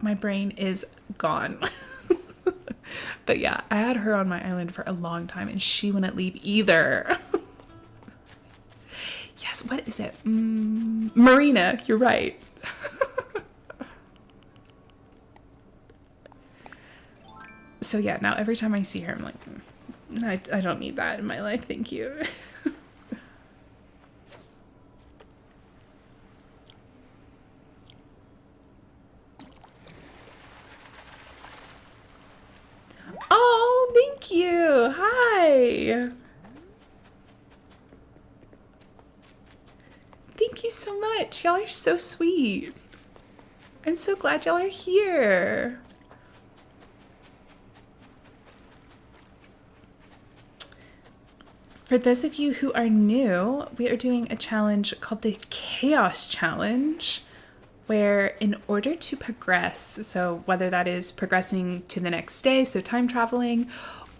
Speaker 1: My brain is gone. But yeah, I had her on my island for a long time and she wouldn't leave either. Yes, what is it? Marina, you're right. So yeah, now every time I see her, I'm like, I don't need that in my life, thank you. Oh, thank you. Hi. Thank you so much. Y'all are so sweet. I'm so glad y'all are here. For those of you who are new, we are doing a challenge called the Chaos Challenge, where in order to progress, so whether that is progressing to the next day, so time traveling,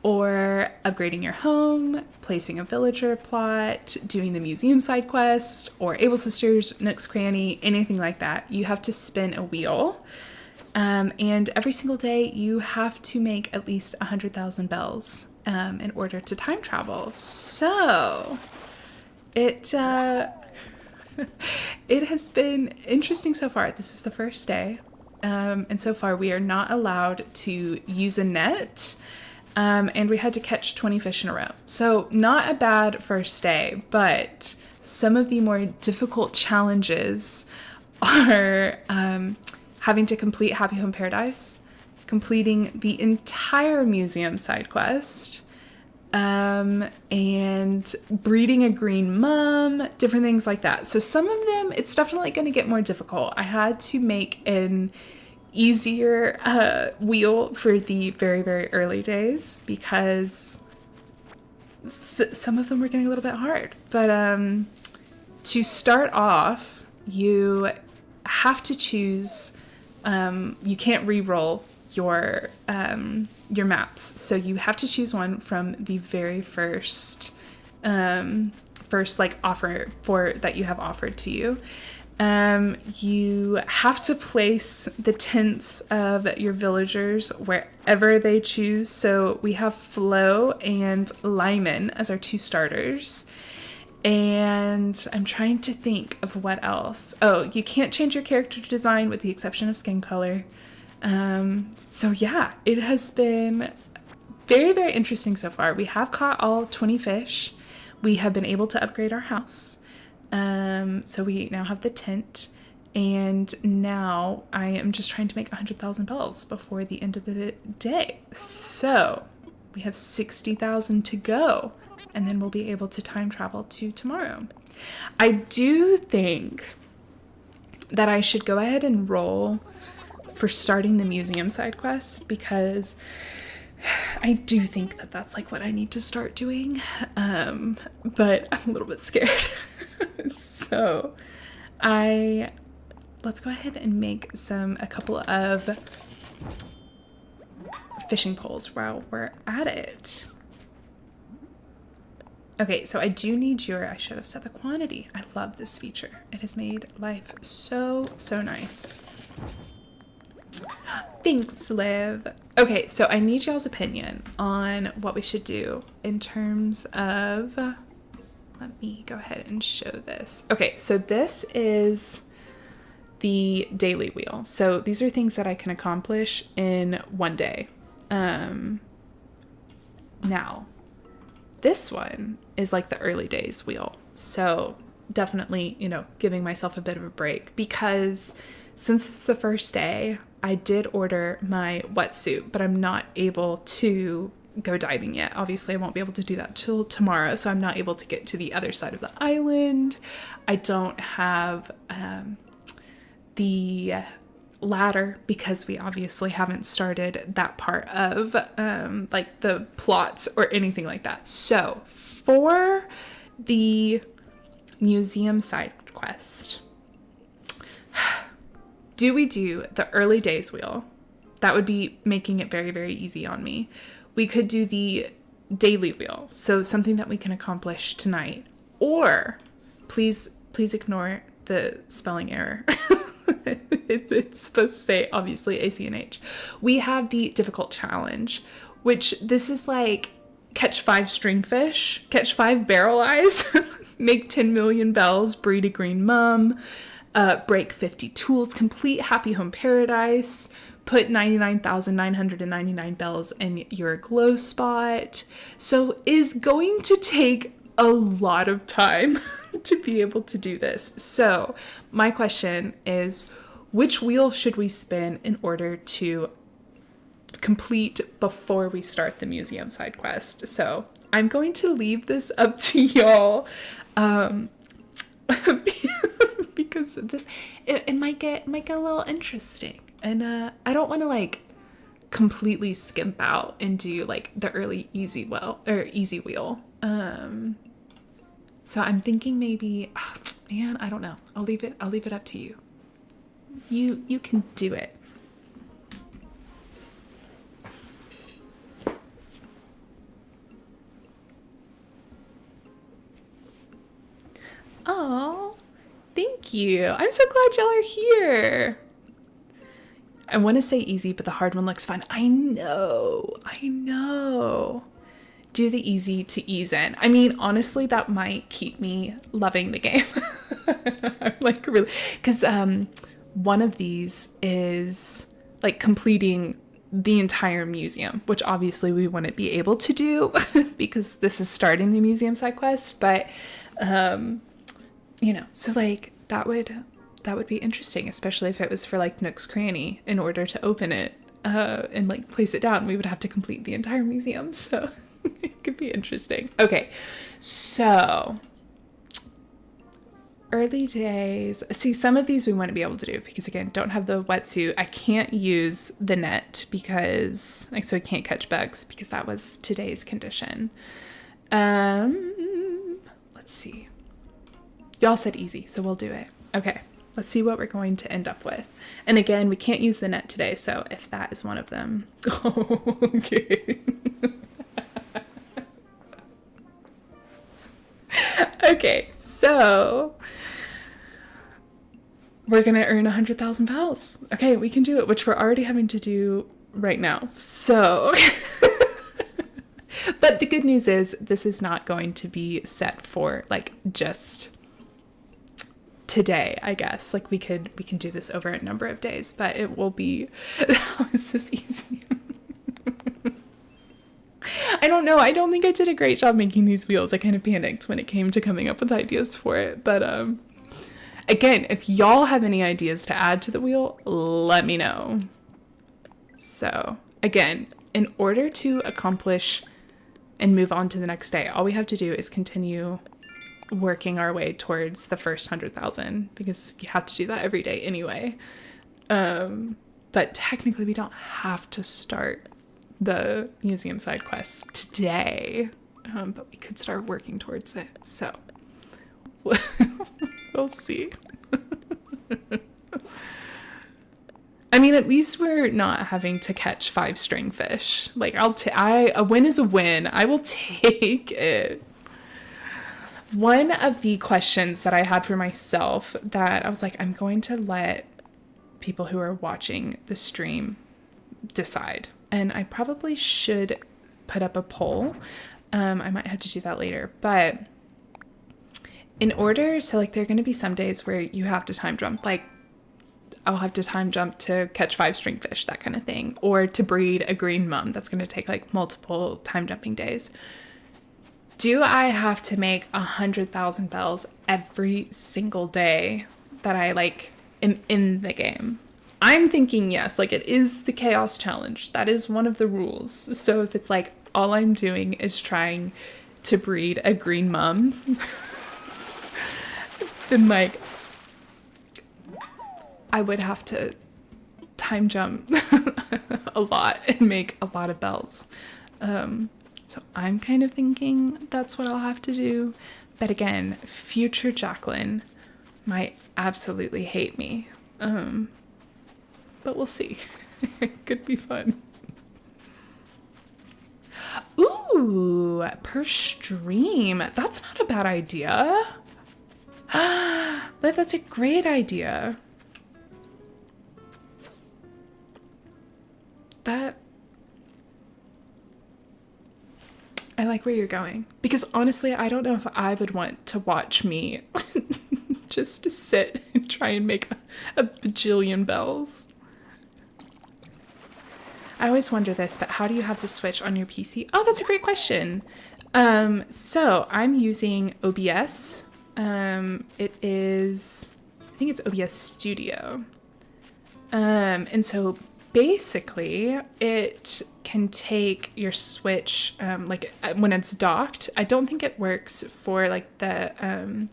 Speaker 1: or upgrading your home, placing a villager plot, doing the museum side quest, or Able Sisters, Nook's Cranny, anything like that, you have to spin a wheel. And every single day you have to make at least 100,000 bells in order to time travel. So it it has been interesting so far. This is the first day. And so far we are not allowed to use a net. And we had to catch 20 fish in a row. So not a bad first day, but some of the more difficult challenges are having to complete Happy Home Paradise, completing the entire museum side quest, and breeding a green mum, different things like that. So some of them, it's definitely going to get more difficult. I had to make an easier wheel for the very, very early days because some of them were getting a little bit hard. But to start off, you have to choose, you can't re-roll your maps. So you have to choose one from the very first like offer for that you have offered to you. You have to place the tents of your villagers wherever they choose. So we have Flo and Lyman as our two starters. And I'm trying to think of what else. Oh, you can't change your character design with the exception of skin color. So yeah, it has been very, very interesting so far. We have caught all 20 fish. We have been able to upgrade our house. So we now have the tent, and now I am just trying to make 100,000 bells before the end of the day. So we have 60,000 to go, and then we'll be able to time travel to tomorrow. I do think that I should go ahead and roll for starting the museum side quest, because I do think that that's like what I need to start doing. But I'm a little bit scared. So let's go ahead and make a couple of fishing poles while we're at it. Okay, so I do need I should have set the quantity. I love this feature. It has made life so, so nice. Thanks, Liv. Okay, so I need y'all's opinion on what we should do in terms of, let me go ahead and show this. Okay, so this is the daily wheel. So these are things that I can accomplish in one day. Now, this one is like the early days wheel. So definitely, giving myself a bit of a break, because since it's the first day, I did order my wetsuit, but I'm not able to go diving yet. Obviously, I won't be able to do that till tomorrow, so I'm not able to get to the other side of the island. I don't have the ladder because we obviously haven't started that part of like the plots or anything like that. So for the museum side quest, do we do the early days wheel? That would be making it very, very easy on me. We could do the daily wheel, so something that we can accomplish tonight. Or please ignore the spelling error. It's supposed to say, obviously, ACNH. We have the difficult challenge, which this is like catch 5 stringfish, catch 5 barrel eyes, make 10 million bells, breed a green mum, break 50 tools, complete Happy Home Paradise, put 99,999 bells in your glow spot. So is going to take a lot of time to be able to do this. So my question is, which wheel should we spin in order to complete before we start the museum side quest? So I'm going to leave this up to y'all, because this it might get a little interesting, and I don't want to like completely skimp out and do like the early easy wheel. So I'm thinking maybe, man, I don't know. I'll leave it up to you. You can do it. Oh, thank you. I'm so glad y'all are here. I want to say easy, but the hard one looks fun. I know. Do the easy to ease in. I mean, honestly, that might keep me loving the game. I'm like really, because one of these is like completing the entire museum, which obviously we wouldn't be able to do because this is starting the museum side quest. But you know, so like that would be interesting, especially if it was for like Nook's Cranny. In order to open it and like place it down, we would have to complete the entire museum. So it could be interesting. Okay, so early days. See, some of these we wouldn't be able to do because, again, don't have the wetsuit. I can't use the net because, like, so I can't catch bugs because that was today's condition. Let's see. Y'all said easy, so we'll do it. Okay, let's see what we're going to end up with. And again, we can't use the net today, so if that is one of them. Okay. Okay, so we're gonna earn 100,000 bells. Okay, we can do it, which we're already having to do right now. So, but the good news is this is not going to be set for like just today, I guess. Like we can do this over a number of days, but it will be, how is this easy? I don't know. I don't think I did a great job making these wheels. I kind of panicked when it came to coming up with ideas for it. But again, if y'all have any ideas to add to the wheel, let me know. So again, in order to accomplish and move on to the next day, all we have to do is continue working our way towards the first 100,000 because you have to do that every day anyway. But technically we don't have to start the museum side quest today, but we could start working towards it. So we'll see. I mean, at least we're not having to catch 5 stringfish. Like a win is a win. I will take it. One of the questions that I had for myself that I was like, I'm going to let people who are watching the stream decide. And I probably should put up a poll. I might have to do that later. But in order, so like there are going to be some days where you have to time jump. Like I'll have to time jump to catch 5 stringfish, that kind of thing. Or to breed a green mum. That's going to take like multiple time jumping days. Do I have to make 100,000 bells every single day that I like am in the game? I'm thinking yes, like it is the chaos challenge. That is one of the rules. So if it's like all I'm doing is trying to breed a green mum. Then like I would have to time jump a lot and make a lot of bells. So I'm kind of thinking that's what I'll have to do. But again, future Jacqueline might absolutely hate me. But we'll see. It could be fun. Ooh, per stream. That's not a bad idea. Liv, that's a great idea. I like where you're going. Because honestly, I don't know if I would want to watch me just to sit and try and make a bajillion bells. I always wonder this, but how do you have the Switch on your PC? Oh, that's a great question. So I'm using OBS. It is, I think it's OBS Studio. And so basically it can take your Switch, like when it's docked. I don't think it works for like the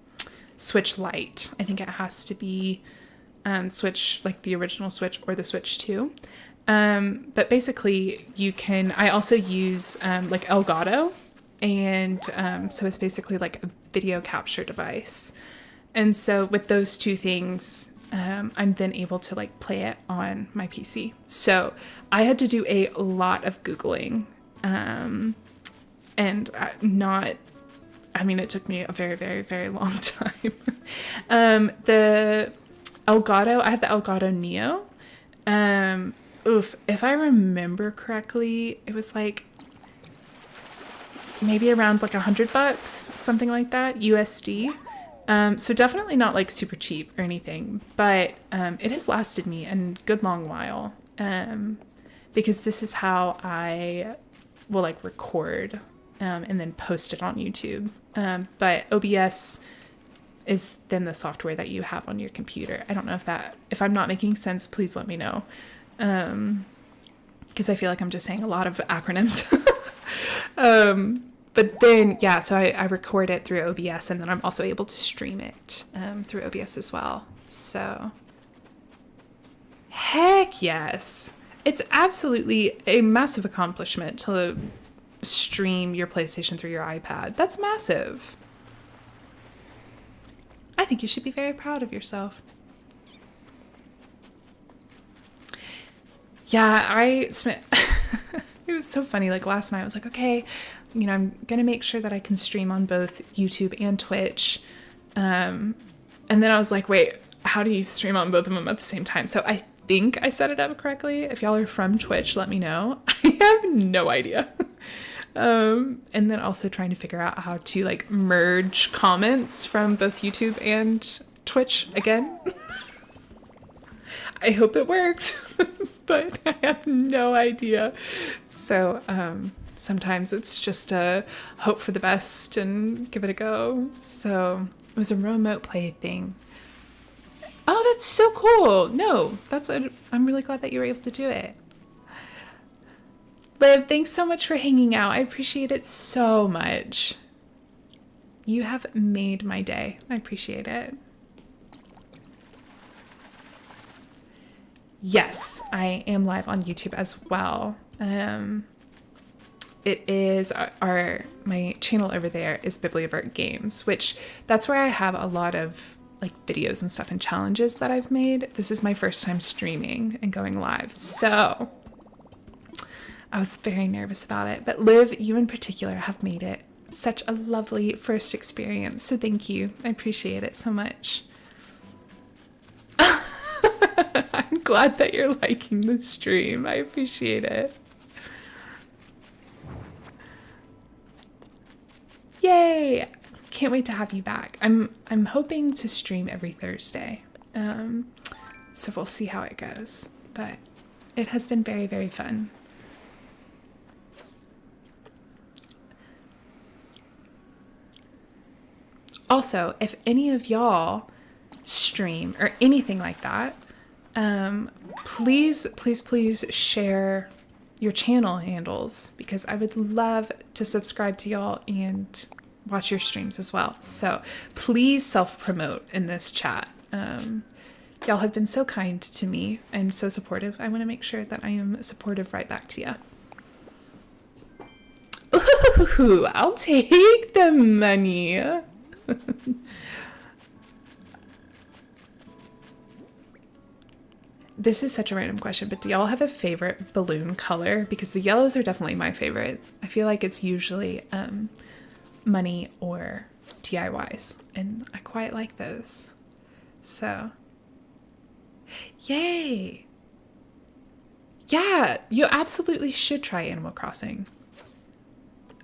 Speaker 1: Switch Lite. I think it has to be Switch, like the original Switch or the Switch 2. But basically you can, I also use like Elgato, and so it's basically like a video capture device. And so with those two things, I'm then able to like play it on my PC. So I had to do a lot of Googling, and it took me a very, very, very long time. The Elgato, I have the Elgato Neo. If I remember correctly, it was like maybe around like $100, something like that, USD. So definitely not like super cheap or anything, but it has lasted me a good long while, because this is how I will like record and then post it on YouTube. But OBS is then the software that you have on your computer. I don't know if I'm not making sense, please let me know. Because I feel like I'm just saying a lot of acronyms. But then, yeah, so I record it through OBS, and then I'm also able to stream it through OBS as well. So, heck yes. It's absolutely a massive accomplishment to stream your PlayStation through your iPad. That's massive. I think you should be very proud of yourself. Yeah, it was so funny. Like last night I was like, okay, I'm going to make sure that I can stream on both YouTube and Twitch. And then I was like, wait, how do you stream on both of them at the same time? So I think I set it up correctly. If y'all are from Twitch, let me know. I have no idea. And then also trying to figure out how to like merge comments from both YouTube and Twitch again. I hope it worked, but I have no idea. So sometimes it's just a hope for the best and give it a go. So it was a remote play thing. Oh, that's so cool. No, I'm really glad that you were able to do it. Liv, thanks so much for hanging out. I appreciate it so much. You have made my day. I appreciate it. Yes, I am live on YouTube as well. It is my channel over there is Bibliovert Games, which that's where I have a lot of like videos and stuff and challenges that I've made. This is my first time streaming and going live, so I was very nervous about it. But Liv, you in particular have made it such a lovely first experience, so thank you. I appreciate it so much. I'm glad that you're liking the stream. I appreciate it. Yay! Can't wait to have you back. I'm hoping to stream every Thursday. So we'll see how it goes. But it has been very, very fun. Also, if any of y'all stream or anything like that, please share your channel handles, because I would love to subscribe to y'all and watch your streams as well. So please self-promote in this chat. Y'all have been so kind to me and so supportive. I want to make sure that I am supportive right back to you. Ooh, I'll take the money. This is such a random question, but do y'all have a favorite balloon color? Because the yellows are definitely my favorite. I feel like it's usually money or DIYs, and I quite like those. So, yay! Yeah, you absolutely should try Animal Crossing.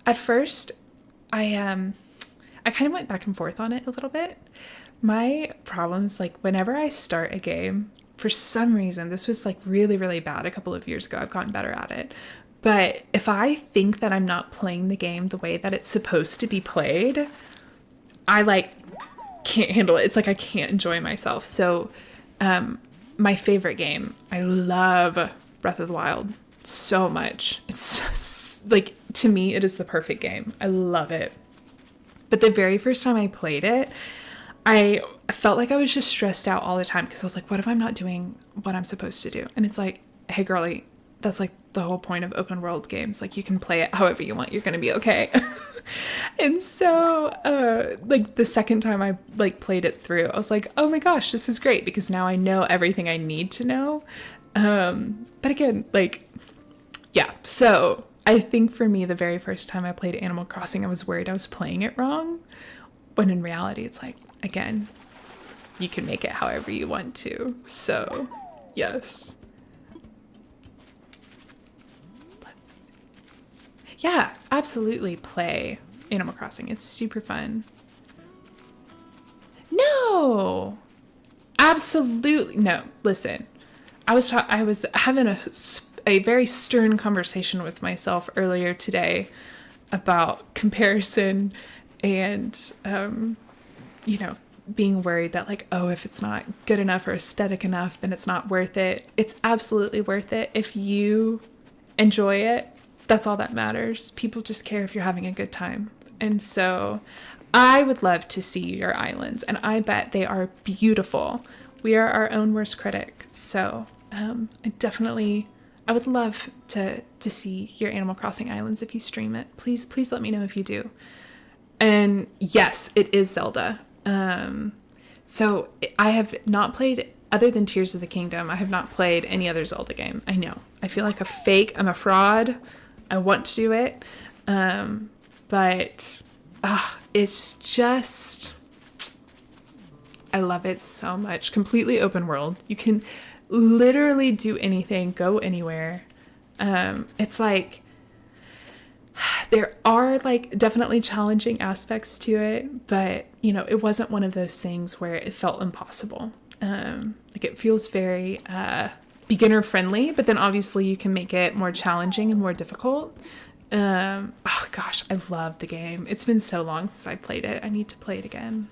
Speaker 1: At first, I kind of went back and forth on it a little bit. My problems, like whenever I start a game, for some reason, this was like really, really bad a couple of years ago. I've gotten better at it. But if I think that I'm not playing the game the way that it's supposed to be played, I like can't handle it. It's like I can't enjoy myself. So my favorite game, I love Breath of the Wild so much. It's just, like, to me, it is the perfect game. I love it. But the very first time I played it, I felt like I was just stressed out all the time because I was like, what if I'm not doing what I'm supposed to do? And it's like, hey, girlie, that's like the whole point of open world games. Like, you can play it however you want. You're going to be okay. And so, like, the second time I, like, played it through, I was like, oh my gosh, this is great because now I know everything I need to know. But again, like, yeah. So I think for me, the very first time I played Animal Crossing, I was worried I was playing it wrong. When in reality, it's like, again, you can make it however you want to. So, yes. Yeah, absolutely play Animal Crossing. It's super fun. No! Absolutely. No, listen. I was having a very stern conversation with myself earlier today about comparison and, you know, being worried that, like, oh, if it's not good enough or aesthetic enough, then it's not worth it. It's absolutely worth it. If you enjoy it, that's all that matters. People just care if you're having a good time. And so I would love to see your islands, and I bet they are beautiful. We are our own worst critic. So I would love to see your Animal Crossing islands if you stream it. Please let me know if you do. And yes, it is Zelda. So I have not played, other than Tears of the Kingdom, I have not played any other Zelda game. I know. I feel like a fake. I'm a fraud. I want to do it. But it's just, I love it so much. Completely open world. You can literally do anything, go anywhere. It's like, there are, like, definitely challenging aspects to it, but, you know, it wasn't one of those things where it felt impossible. Like, it feels very beginner friendly, but then obviously you can make it more challenging and more difficult. Oh gosh, I love the game. It's been so long since I played it. I need to play it again.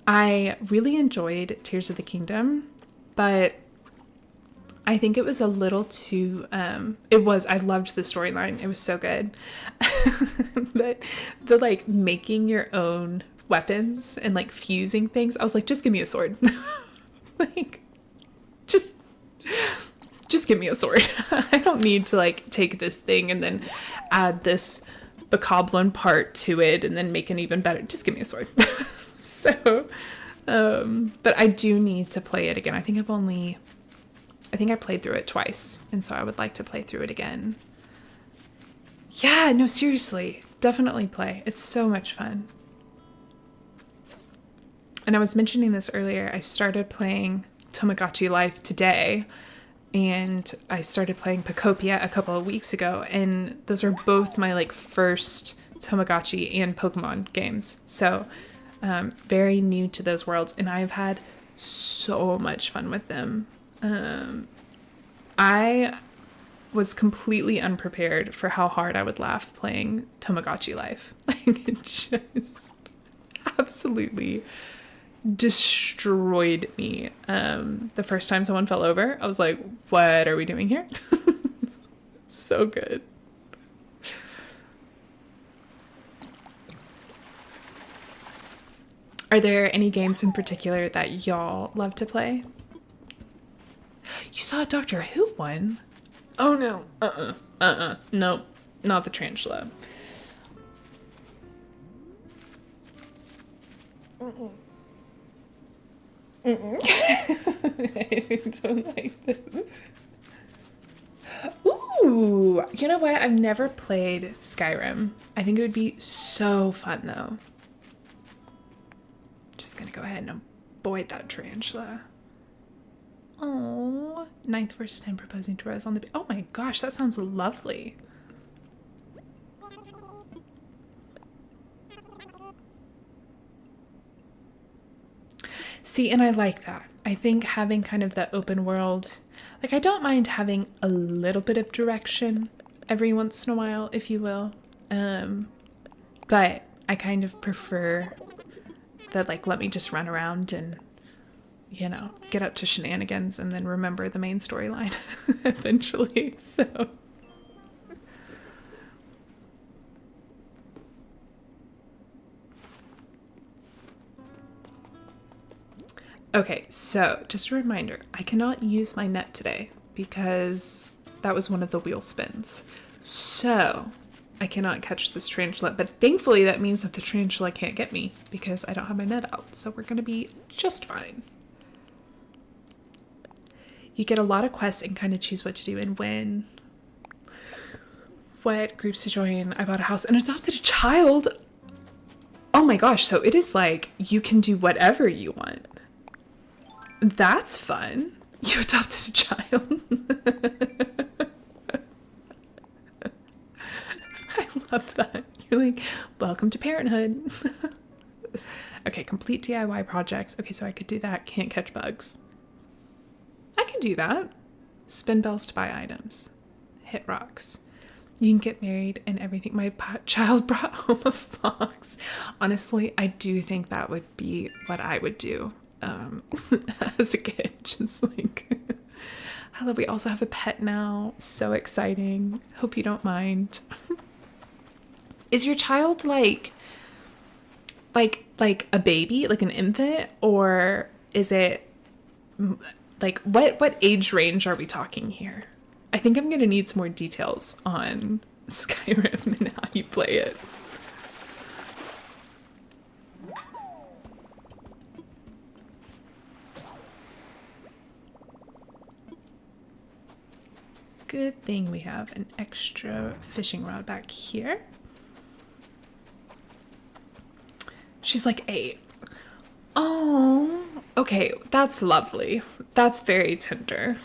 Speaker 1: I really enjoyed Tears of the Kingdom, but I think it was a little too, I loved the storyline. It was so good. But the, like, making your own weapons and, like, fusing things, I was like, just give me a sword. Like, just give me a sword. I don't need to, like, take this thing and then add this bokoblin part to it and then make it even better. Just give me a sword. So, but I do need to play it again. I think I played through it twice, and so I would like to play through it again. Yeah, no, seriously, definitely play. It's so much fun. And I was mentioning this earlier, I started playing Tamagotchi Life today, and I started playing Pokopia a couple of weeks ago, and those are both my, like, first Tamagotchi and Pokemon games. So, very new to those worlds, and I've had so much fun with them. I was completely unprepared for how hard I would laugh playing Tamagotchi Life. Like, it just absolutely destroyed me. The first time someone fell over, I was like, what are we doing here? So good. Are there any games in particular that y'all love to play? You saw a Doctor Who one? Oh no. Nope. Not the tarantula. I don't like this. Ooh, you know what? I've never played Skyrim. I think it would be so fun though. Just gonna go ahead and avoid that tarantula. Oh, ninth first time proposing to Rose on the. Oh my gosh, that sounds lovely. See, and I like that. I think having kind of the open world, like I don't mind having a little bit of direction every once in a while, if you will. But I kind of prefer that, like, let me just run around and, you know, get up to shenanigans and then remember the main storyline eventually. So. Okay, so just a reminder, I cannot use my net today because that was one of the wheel spins. So I cannot catch this tarantula, but thankfully that means that the tarantula can't get me because I don't have my net out. So we're gonna be just fine. You get a lot of quests and kind of choose what to do and when. What groups to join? I bought a house and adopted a child. Oh my gosh, so it is like you can do whatever you want. That's fun. You adopted a child. I love that. You're like, welcome to parenthood. Okay, complete DIY projects. Okay, so I could do that. Can't catch bugs. I can do that. Spin bells to buy items. Hit rocks. You can get married and everything. My child brought home a fox. Honestly, I do think that would be what I would do. As a kid, just like I love. We also have a pet now. So exciting. Hope you don't mind. Is your child like a baby, like an infant, or is it like what age range are we talking here? I think I'm gonna need some more details on Skyrim and how you play it. Good thing we have an extra fishing rod back here. She's like 8. Oh, okay, that's lovely. That's very tender.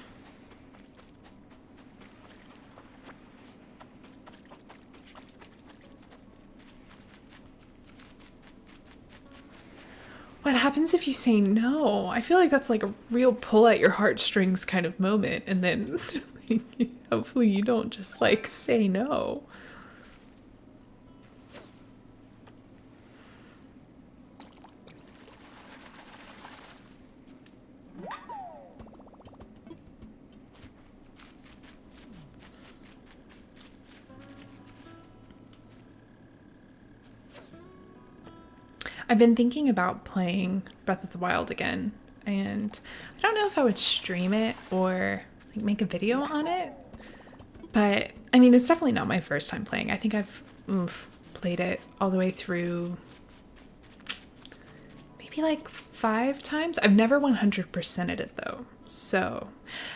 Speaker 1: What happens if you say no? I feel like that's like a real pull at your heartstrings kind of moment, and then hopefully you don't just like say no. I've been thinking about playing Breath of the Wild again, and I don't know if I would stream it or like make a video on it, but I mean, it's definitely not my first time playing. I think I've played it all the way through maybe like 5 times. I've never 100%ed it though, so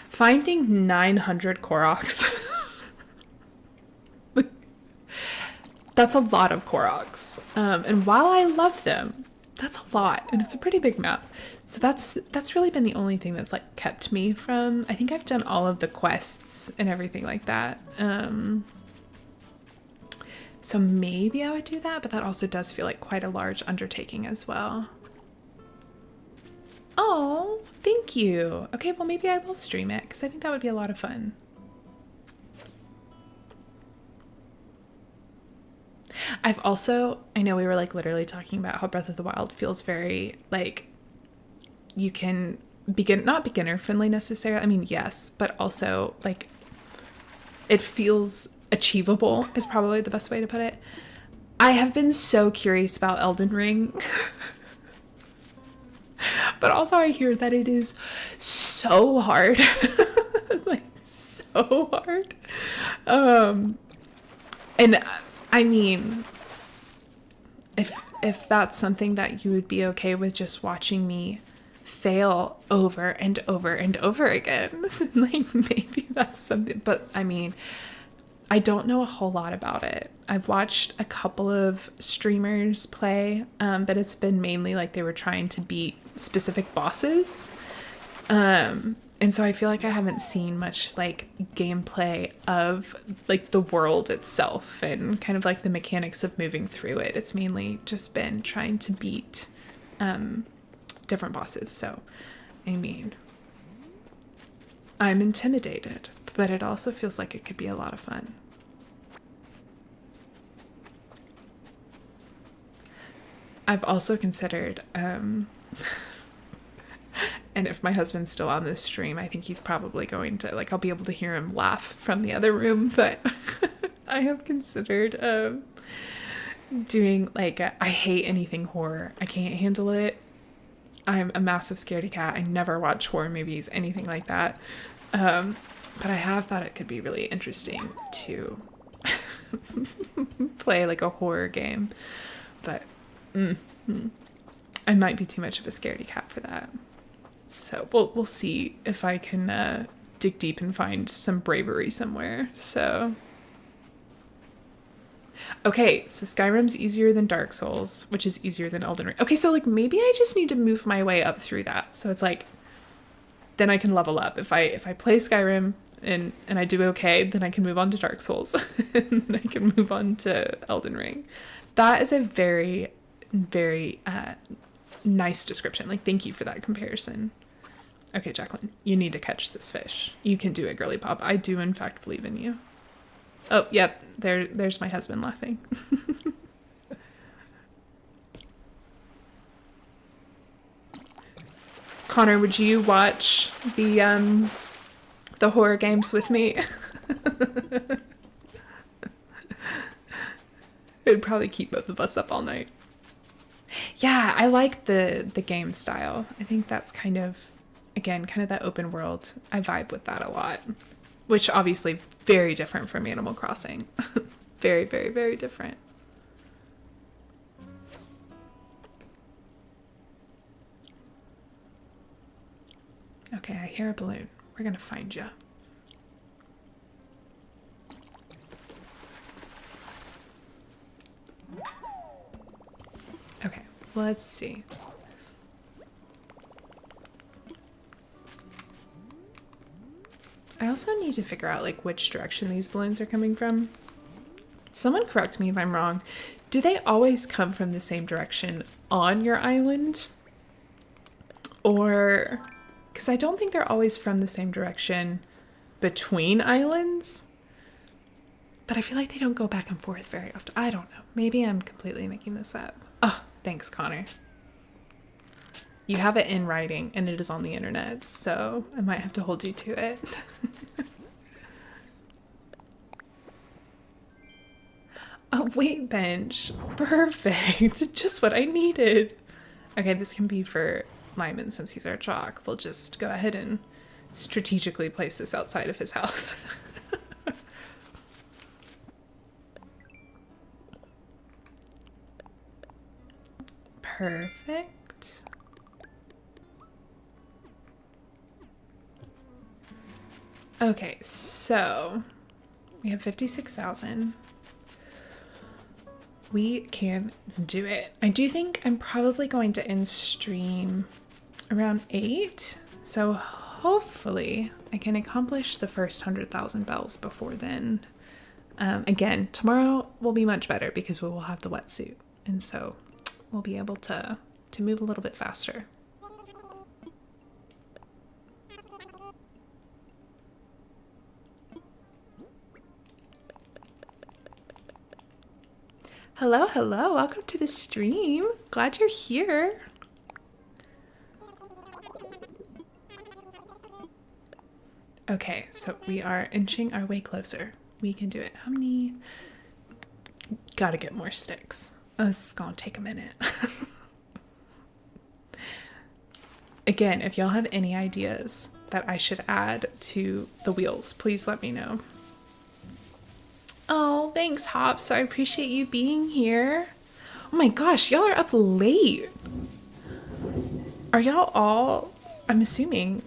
Speaker 1: finding 900 Koroks. That's a lot of Koroks. And while I love them, that's a lot, and it's a pretty big map. So that's really been the only thing that's like kept me from. I think I've done all of the quests and everything like that. So maybe I would do that, but that also does feel like quite a large undertaking as well. Oh, thank you. Okay, well maybe I will stream it because I think that would be a lot of fun. I've also, I know we were like literally talking about how Breath of the Wild feels very like you can begin, not beginner friendly necessarily. I mean, yes, but also like it feels achievable is probably the best way to put it. I have been so curious about Elden Ring. But also I hear that it is so hard. Like so hard. And I mean, if that's something that you would be okay with just watching me fail over and over and over again, like maybe that's something. But I mean, I don't know a whole lot about it. I've watched a couple of streamers play, but it's been mainly like they were trying to beat specific bosses. And so I feel like I haven't seen much like gameplay of like the world itself and kind of like the mechanics of moving through it. It's mainly just been trying to beat different bosses. So, I mean, I'm intimidated, but it also feels like it could be a lot of fun. I've also considered, and if my husband's still on this stream, I think he's probably going to, like, I'll be able to hear him laugh from the other room, but I have considered doing, like, I hate anything horror. I can't handle it. I'm a massive scaredy cat. I never watch horror movies, anything like that. But I have thought it could be really interesting to play, like, a horror game, but I might be too much of a scaredy cat for that. So we'll see if I can dig deep and find some bravery somewhere. So okay, so Skyrim's easier than Dark Souls, which is easier than Elden Ring. Okay, so like maybe I just need to move my way up through that. So it's like then I can level up. If I play Skyrim and I do okay, then I can move on to Dark Souls and then I can move on to Elden Ring. That is a very nice description. Like, thank you for that comparison. Okay, Jacqueline, you need to catch this fish. You can do it, girly pop. I do in fact believe in you. Oh, yep, there's my husband laughing. Connor, would you watch the horror games with me? It'd probably keep both of us up all night. Yeah, I like the game style. I think that's kind of, again, kind of that open world. I vibe with that a lot. Which obviously very different from Animal Crossing. Very, very, very different. Okay, I hear a balloon. We're gonna find you. Okay, let's see. I also need to figure out like which direction these balloons are coming from. Someone correct me if I'm wrong. Do they always come from the same direction on your island? Or, because I don't think they're always from the same direction between islands. But I feel like they don't go back and forth very often. I don't know. Maybe I'm completely making this up. Oh, thanks, Connor. You have it in writing and it is on the internet, so I might have to hold you to it. A weight bench. Perfect. Just what I needed. Okay, this can be for Lyman since he's our jock. We'll just go ahead and strategically place this outside of his house. Perfect. Okay, so we have 56,000. We can do it. I do think I'm probably going to end stream around 8. So hopefully I can accomplish the first 100,000 bells before then. Again, tomorrow will be much better because we will have the wetsuit. And so we'll be able to move a little bit faster. Hello, hello. Welcome to the stream. Glad you're here. Okay, so we are inching our way closer. We can do it. How many? Gotta get more sticks. It's gonna take a minute. Again, if y'all have any ideas that I should add to the wheels, please let me know. Oh, thanks, Hops. I appreciate you being here. Oh my gosh, y'all are up late. Are y'all all, I'm assuming,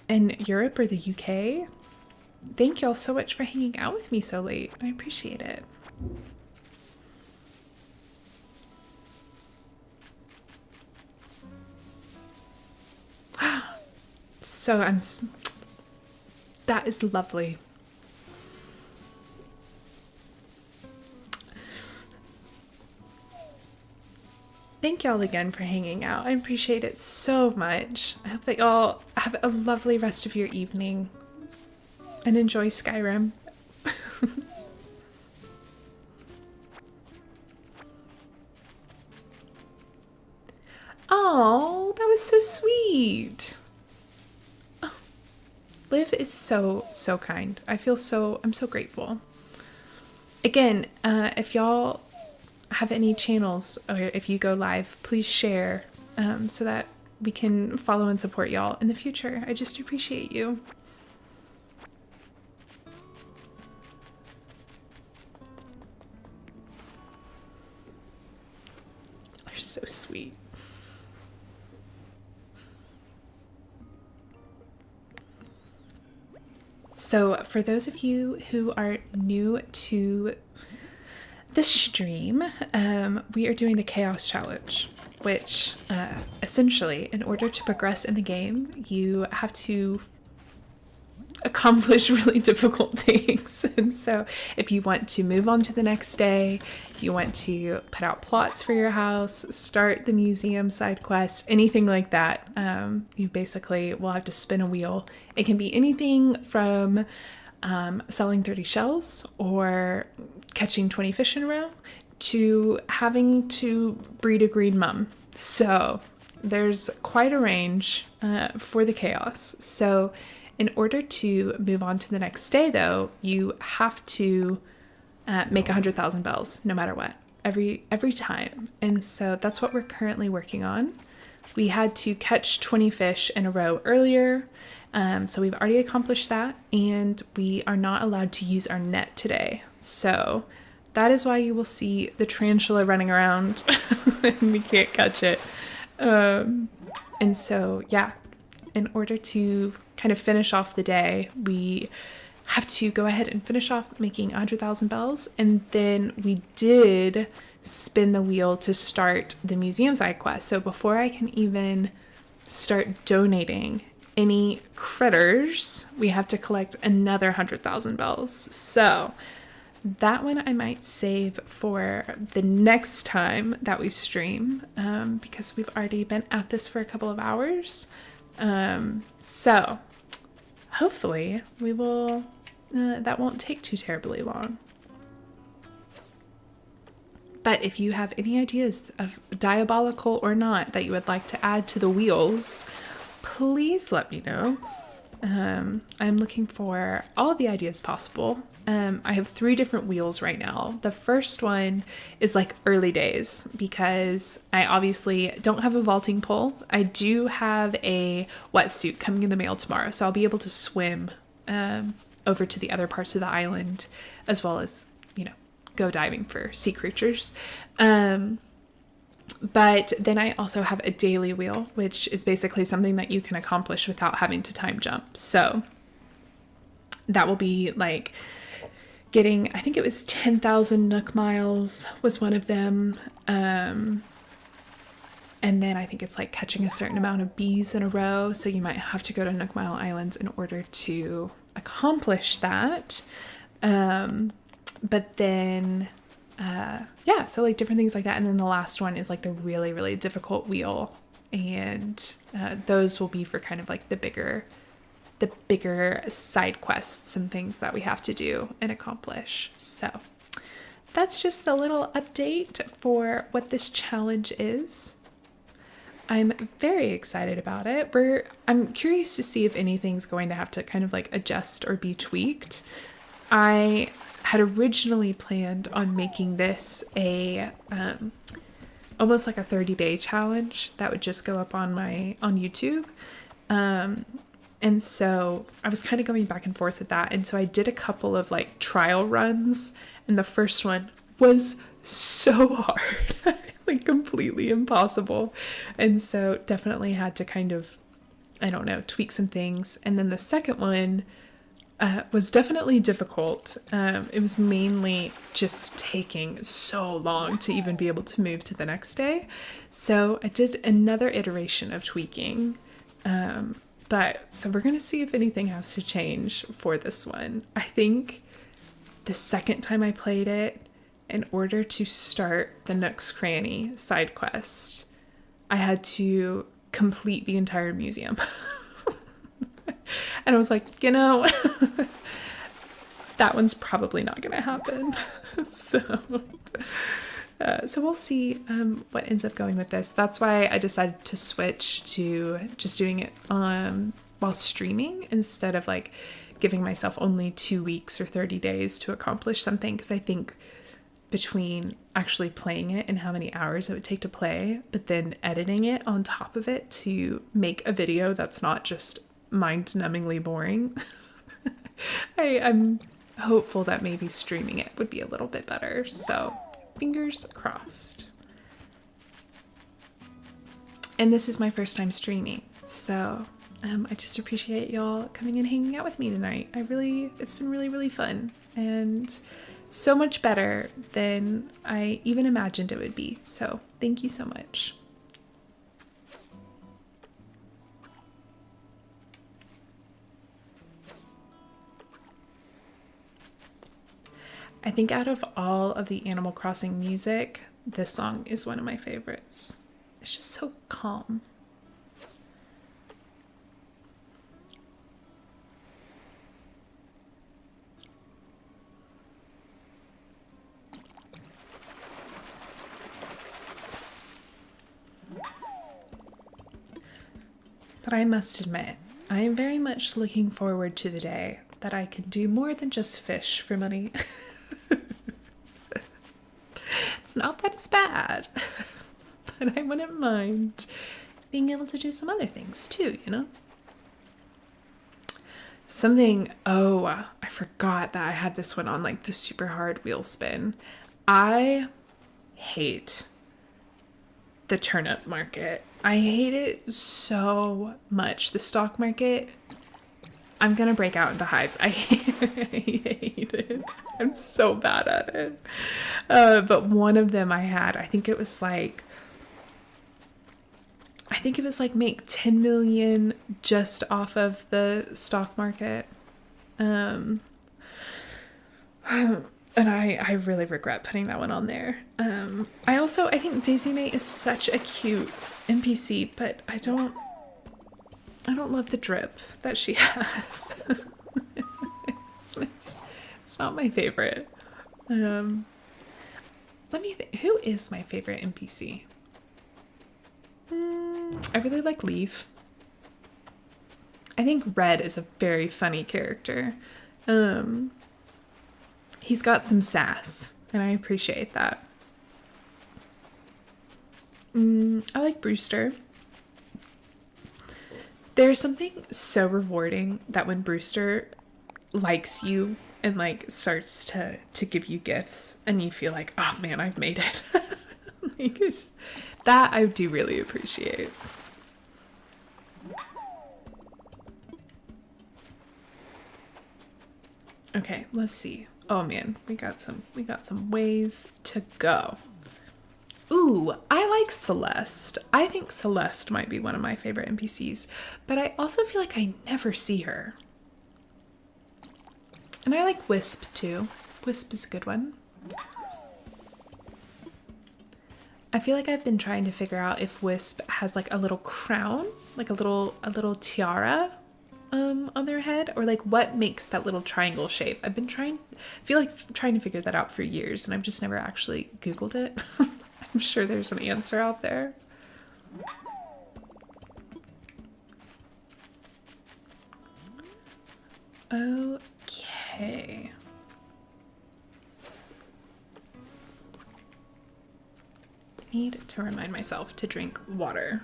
Speaker 1: in Europe or the UK? Thank y'all so much for hanging out with me so late. I appreciate it. So that is lovely. Thank y'all again for hanging out. I appreciate it so much. I hope that y'all have a lovely rest of your evening and enjoy Skyrim. Oh, that was so sweet. Oh, Liv is so kind. I'm so grateful. Again, if y'all have any channels or if you go live, please share so that we can follow and support y'all in the future. I just appreciate you. They're so sweet. So for those of you who are new to the stream, we are doing the Chaos Challenge, which essentially, in order to progress in the game, you have to accomplish really difficult things. And so if you want to move on to the next day, you want to put out plots for your house, start the museum side quest, anything like that, you basically will have to spin a wheel. It can be anything from selling 30 shells or catching 20 fish in a row to having to breed a green mum. So there's quite a range for the chaos. So in order to move on to the next day, though, you have to make 100,000 bells, no matter what, every time. And so that's what we're currently working on. We had to catch 20 fish in a row earlier, so we've already accomplished that, and we are not allowed to use our net today. So that is why you will see the tarantula running around and we can't catch it. And so, yeah, in order to kind of finish off the day, we have to go ahead and finish off making 100,000 bells. And then we did spin the wheel to start the museum side quest. So before I can even start donating any critters, we have to collect another 100,000 bells. So that one I might save for the next time that we stream, because we've already been at this for a couple of hours. So hopefully we will, that won't take too terribly long. But if you have any ideas of diabolical or not that you would like to add to the wheels, please let me know. I'm looking for all the ideas possible. I have 3 different wheels right now. The first one is like early days because I obviously don't have a vaulting pole. I do have a wetsuit coming in the mail tomorrow, so I'll be able to swim over to the other parts of the island, as well as, go diving for sea creatures. But then I also have a daily wheel, which is basically something that you can accomplish without having to time jump. So that will be like getting, I think it was 10,000 Nook miles was one of them. And then I think it's like catching a certain amount of bees in a row. So you might have to go to Nook Mile Islands in order to accomplish that. But then, yeah, so like different things like that. And then the last one is like the really, really difficult wheel. And those will be for kind of like the bigger side quests and things that we have to do and accomplish. So that's just a little update for what this challenge is. I'm very excited about it. I'm curious to see if anything's going to have to kind of like adjust or be tweaked. I had originally planned on making this a almost like a 30-day challenge that would just go up on YouTube. And so I was kind of going back and forth with that. And so I did a couple of like trial runs, and the first one was so hard, like completely impossible. And so definitely had to kind of, I don't know, tweak some things. And then the second one was definitely difficult. It was mainly just taking so long to even be able to move to the next day. So I did another iteration of tweaking. So we're going to see if anything has to change for this one. I think the second time I played it, in order to start the Nook's Cranny side quest, I had to complete the entire museum. And I was like, that one's probably not going to happen. So we'll see what ends up going with this. That's why I decided to switch to just doing it while streaming instead of like giving myself only 2 weeks or 30 days to accomplish something, because I think between actually playing it and how many hours it would take to play, but then editing it on top of it to make a video that's not just mind-numbingly boring, I'm hopeful that maybe streaming it would be a little bit better. So fingers crossed. And this is my first time streaming, so I just appreciate y'all coming and hanging out with me tonight. It's been really, really fun, and so much better than I even imagined it would be. So thank you so much. I think out of all of the Animal Crossing music, this song is one of my favorites. It's just so calm. But I must admit, I am very much looking forward to the day that I can do more than just fish for money. Not that it's bad, but I wouldn't mind being able to do some other things too, I forgot that I had this one on like the super hard wheel spin. I hate the turnip market. I hate it so much. The stock market, I'm gonna break out into hives. I hate it. I'm so bad at it. But one of them I had, I think it was like make 10 million just off of the stock market. And I really regret putting that one on there. I think Daisy Mae is such a cute NPC, but I don't love the drip that she has. It's not my favorite. Who is my favorite NPC? I really like Leaf. I think Red is a very funny character. He's got some sass, and I appreciate that. I like Brewster. There's something so rewarding that when Brewster likes you and like starts to give you gifts, and you feel like, oh man, I've made it. Like, that I do really appreciate. Okay, let's see. Oh man, we got some ways to go. Ooh, I like Celeste. I think Celeste might be one of my favorite NPCs, but I also feel like I never see her. And I like Wisp too. Wisp is a good one. I feel like I've been trying to figure out if Wisp has like a little crown, like a little tiara on their head, or like what makes that little triangle shape. I feel like trying to figure that out for years, and I've just never actually Googled it. I'm sure there's an answer out there. Okay. need to remind myself to drink water.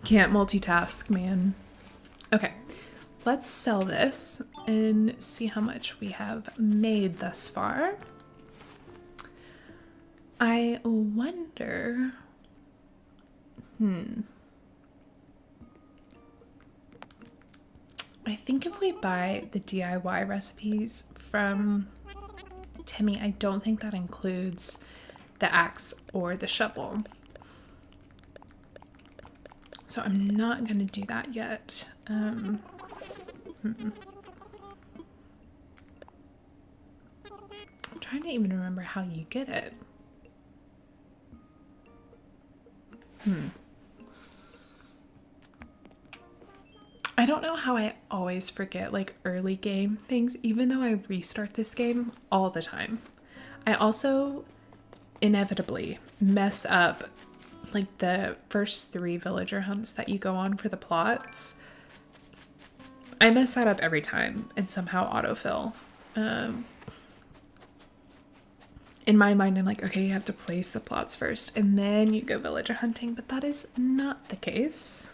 Speaker 1: Can't multitask, man. Okay, let's sell this and see how much we have made thus far. I wonder... I think if we buy the DIY recipes from Timmy, I don't think that includes the axe or the shovel. So I'm not going to do that yet. I'm trying to even remember how you get it. I don't know how I always forget like early game things, even though I restart this game all the time. I also inevitably mess up like the first 3 villager hunts that you go on for the plots. I mess that up every time and somehow autofill. In my mind, I'm like, okay, you have to place the plots first and then you go villager hunting, but that is not the case.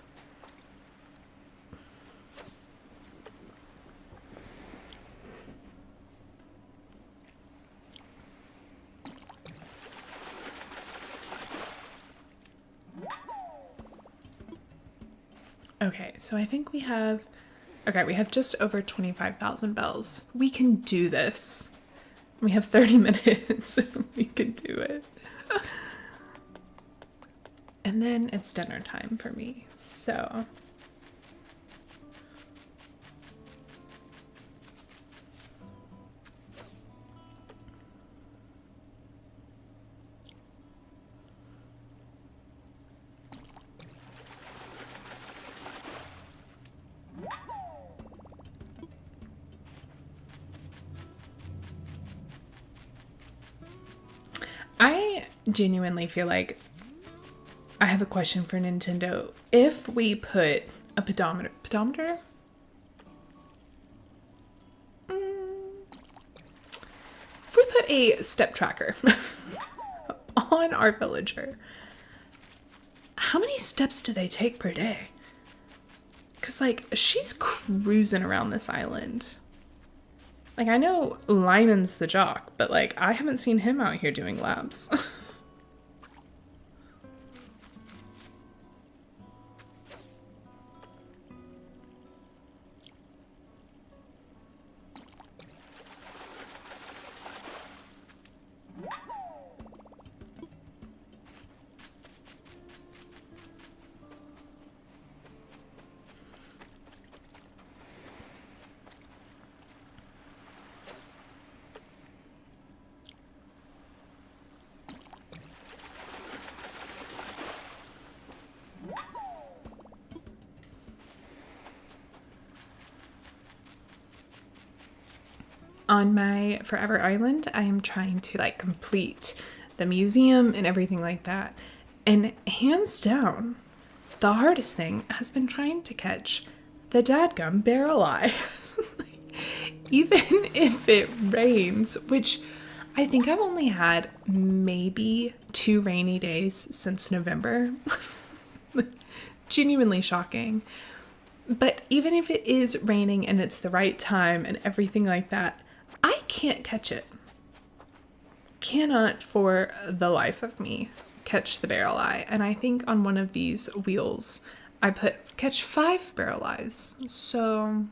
Speaker 1: Okay, so I think we have just over 25,000 bells. We can do this. We have 30 minutes. We can do it. And then it's dinner time for me. So I genuinely feel like I have a question for Nintendo. If we put a pedometer? If we put a step tracker on our villager, how many steps do they take per day? Because, like, she's cruising around this island. Like, I know Lyman's the jock, but, like, I haven't seen him out here doing laps. On my Forever Island, I am trying to like complete the museum and everything like that. And hands down, the hardest thing has been trying to catch the dadgum barrel eye. Even if it rains, which I think I've only had maybe 2 rainy days since November. Genuinely shocking. But even if it is raining and it's the right time and everything like that, I can't catch it. Cannot for the life of me catch the barrel eye. And I think on one of these wheels, I put catch 5 barrel eyes. So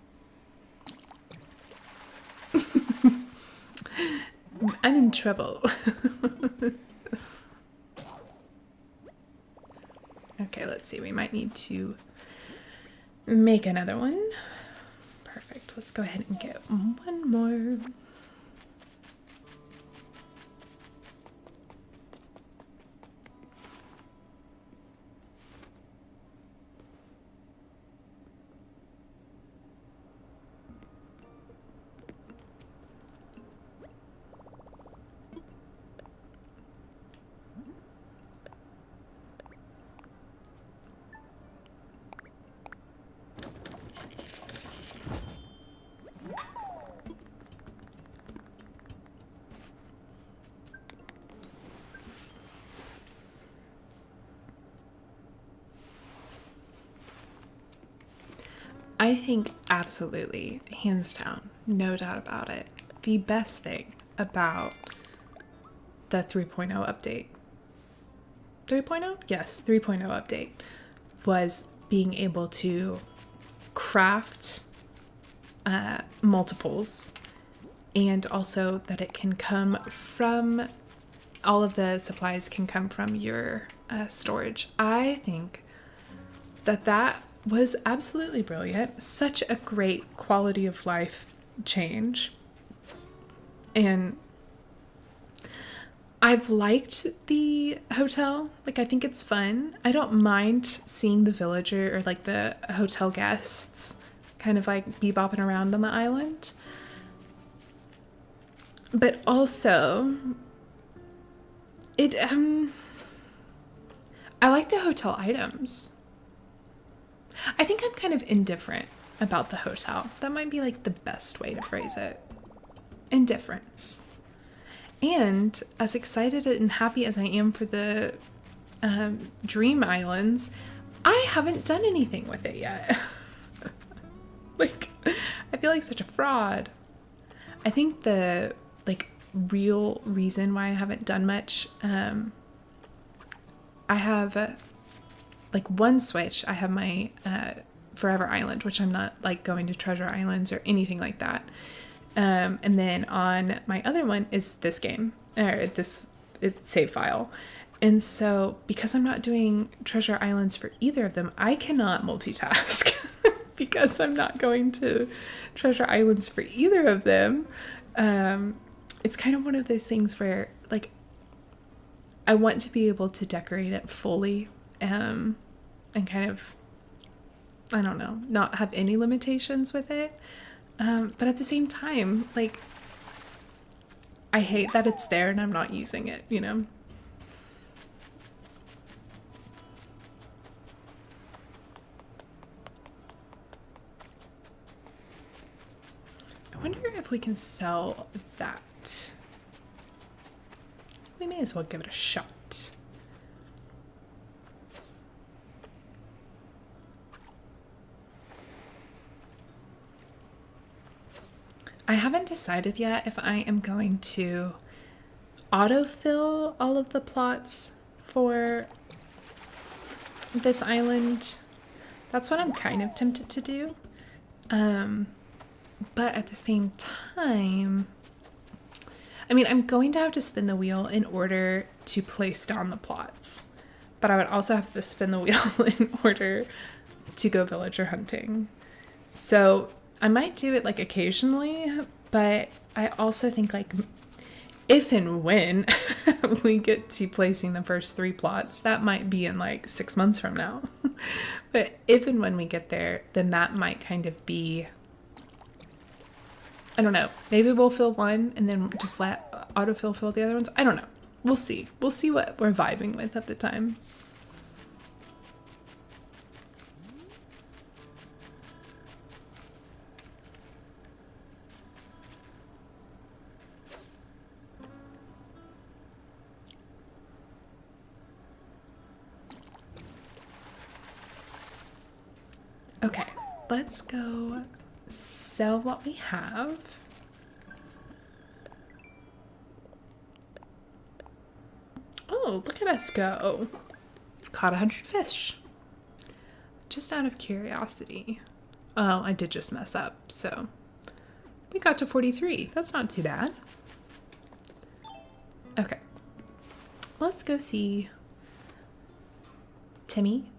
Speaker 1: I'm in trouble. Okay, let's see. We might need to make another one. Perfect. Let's go ahead and get one more. I think absolutely, hands down, no doubt about it, the best thing about the 3.0 update, 3.0? Yes, 3.0 update was being able to craft multiples, and also that it can come from, all of the supplies can come from your storage. I think that that was absolutely brilliant. Such a great quality of life change. And I've liked the hotel. Like, I think it's fun. I don't mind seeing the villager or like the hotel guests kind of like bebopping around on the island. But also, it I like the hotel items. I think I'm kind of indifferent about the hotel. That might be like the best way to phrase it. Indifference. And as excited and happy as I am for the Dream Islands, I haven't done anything with it yet. Like, I feel like such a fraud. I think the like real reason why I haven't done much, I have like one Switch. I have my Forever Island, which I'm not like going to Treasure Islands or anything like that. And then on my other one is this game, or this is save file. And so because I'm not doing Treasure Islands for either of them, I cannot multitask because I'm not going to Treasure Islands for either of them. It's kind of one of those things where like I want to be able to decorate it fully, and kind of, I don't know, not have any limitations with it. But at the same time, like, I hate that it's there and I'm not using it, you know? I wonder if we can sell that. We may as well give it a shot. I haven't decided yet if I am going to autofill all of the plots for this island. That's what I'm kind of tempted to do. But at the same time, I mean, I'm going to have to spin the wheel in order to place down the plots. But I would also have to spin the wheel in order to go villager hunting. So I might do it like occasionally, but I also think like if and when we get to placing the first 3 plots, that might be in like 6 months from now. But if and when we get there, then that might kind of be, I don't know, maybe we'll fill one and then just let autofill fill the other ones. I don't know. We'll see. We'll see what we're vibing with at the time. Okay, let's go sell what we have. Oh, look at us go. We've caught 100 fish. Just out of curiosity. Well, I did just mess up, so we got to 43. That's not too bad. Okay, let's go see Tommy.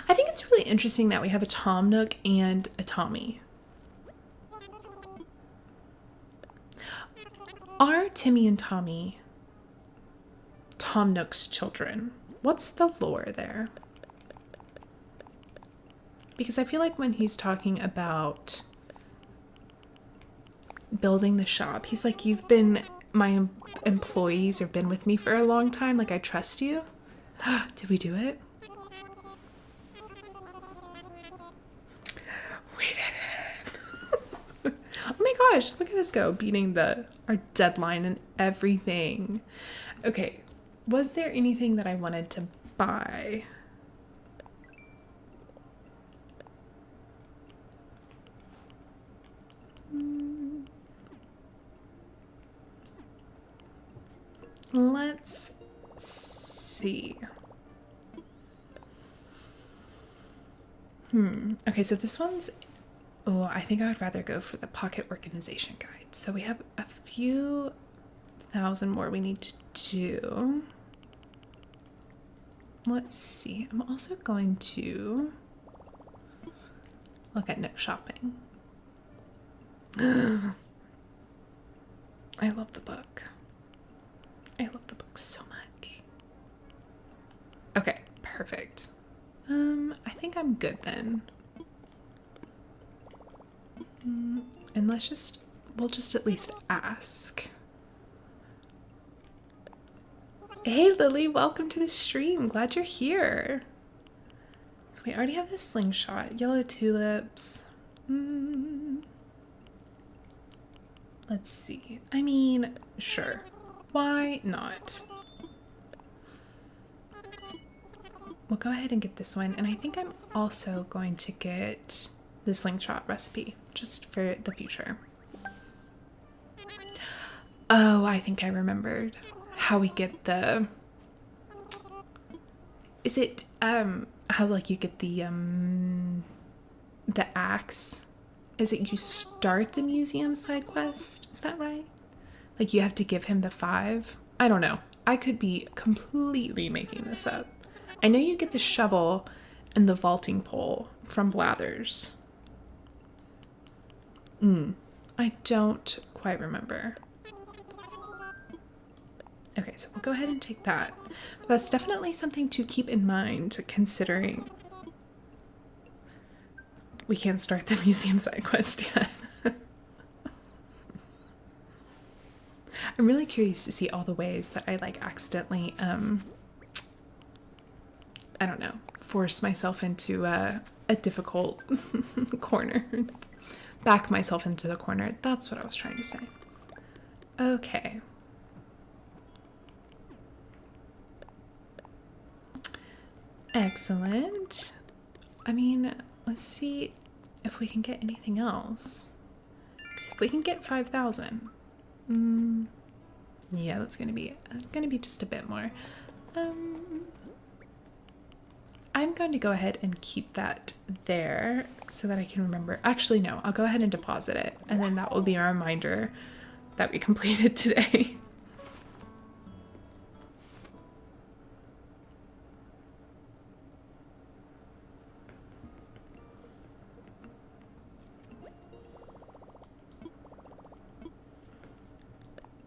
Speaker 1: I think it's really interesting that we have a Tom Nook and a Tommy. Are Timmy and Tommy Tom Nook's children? What's the lore there? Because I feel like when he's talking about building the shop, he's like, you've been my employees or been with me for a long time. Like, I trust you. Did we do it? We did it. Oh my gosh, look at us go, beating our deadline and everything. Okay, was there anything that I wanted to buy? Let's see. Okay, so this one's, oh, I think I would rather go for the pocket organization guide. So we have a few thousand more we need to do. Let's see. I'm also going to look at Nook Shopping. I love the book. I love the book so much. Okay, perfect. I think I'm good then. And we'll just at least ask. Hey Lily, welcome to the stream. Glad you're here. So we already have the slingshot, yellow tulips. Let's see. I mean, sure. Why not? We'll go ahead and get this one. And I think I'm also going to get the slingshot recipe just for the future. Oh, I think I remembered how we get the... Is it, how like you get the axe? Is it you start the museum side quest? Is that right? Like you have to give him the 5? I don't know. I could be completely making this up. I know you get the shovel and the vaulting pole from Blathers. I don't quite remember. Okay, so we'll go ahead and take that. But that's definitely something to keep in mind, considering we can't start the museum side quest yet. I'm really curious to see all the ways that I like accidentally, I don't know, force myself into a difficult corner. Back myself into the corner. That's what I was trying to say. Okay. Excellent. I mean, let's see if we can get anything else. 'Cause if we can get 5,000, yeah, that's gonna be just a bit more. I'm going to go ahead and keep that there so that I can remember. Actually, no, I'll go ahead and deposit it, and then that will be a reminder that we completed today.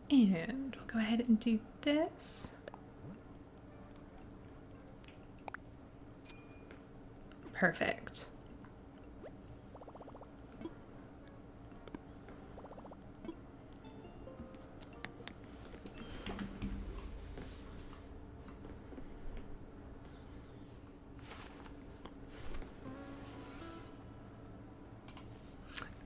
Speaker 1: And we'll go ahead and do this. Perfect.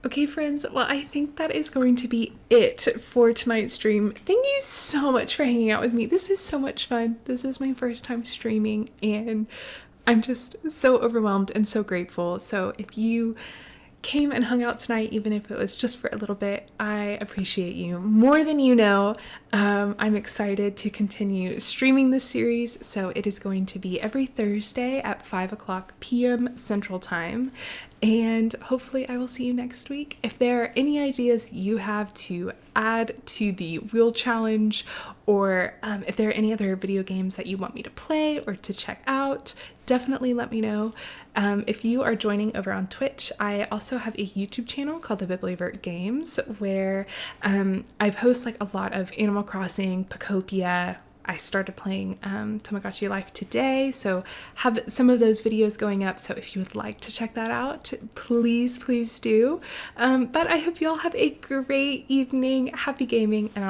Speaker 1: Okay, friends, well, I think that is going to be it for tonight's stream. Thank you so much for hanging out with me. This was so much fun. This was my first time streaming, and I'm just so overwhelmed and so grateful. So if you came and hung out tonight, even if it was just for a little bit, I appreciate you more than you know. I'm excited to continue streaming this series. So it is going to be every Thursday at 5:00 p.m. Central Time. And hopefully I will see you next week. If there are any ideas you have to add to the wheel challenge, or if there are any other video games that you want me to play or to check out, definitely let me know. If you are joining over on Twitch, I also have a YouTube channel called The Bibliovert Games, where I post like a lot of Animal Crossing, Pacopia. I started playing Tamagotchi Life today, so have some of those videos going up. So if you would like to check that out, please do. But I hope you all have a great evening. Happy gaming, and I'll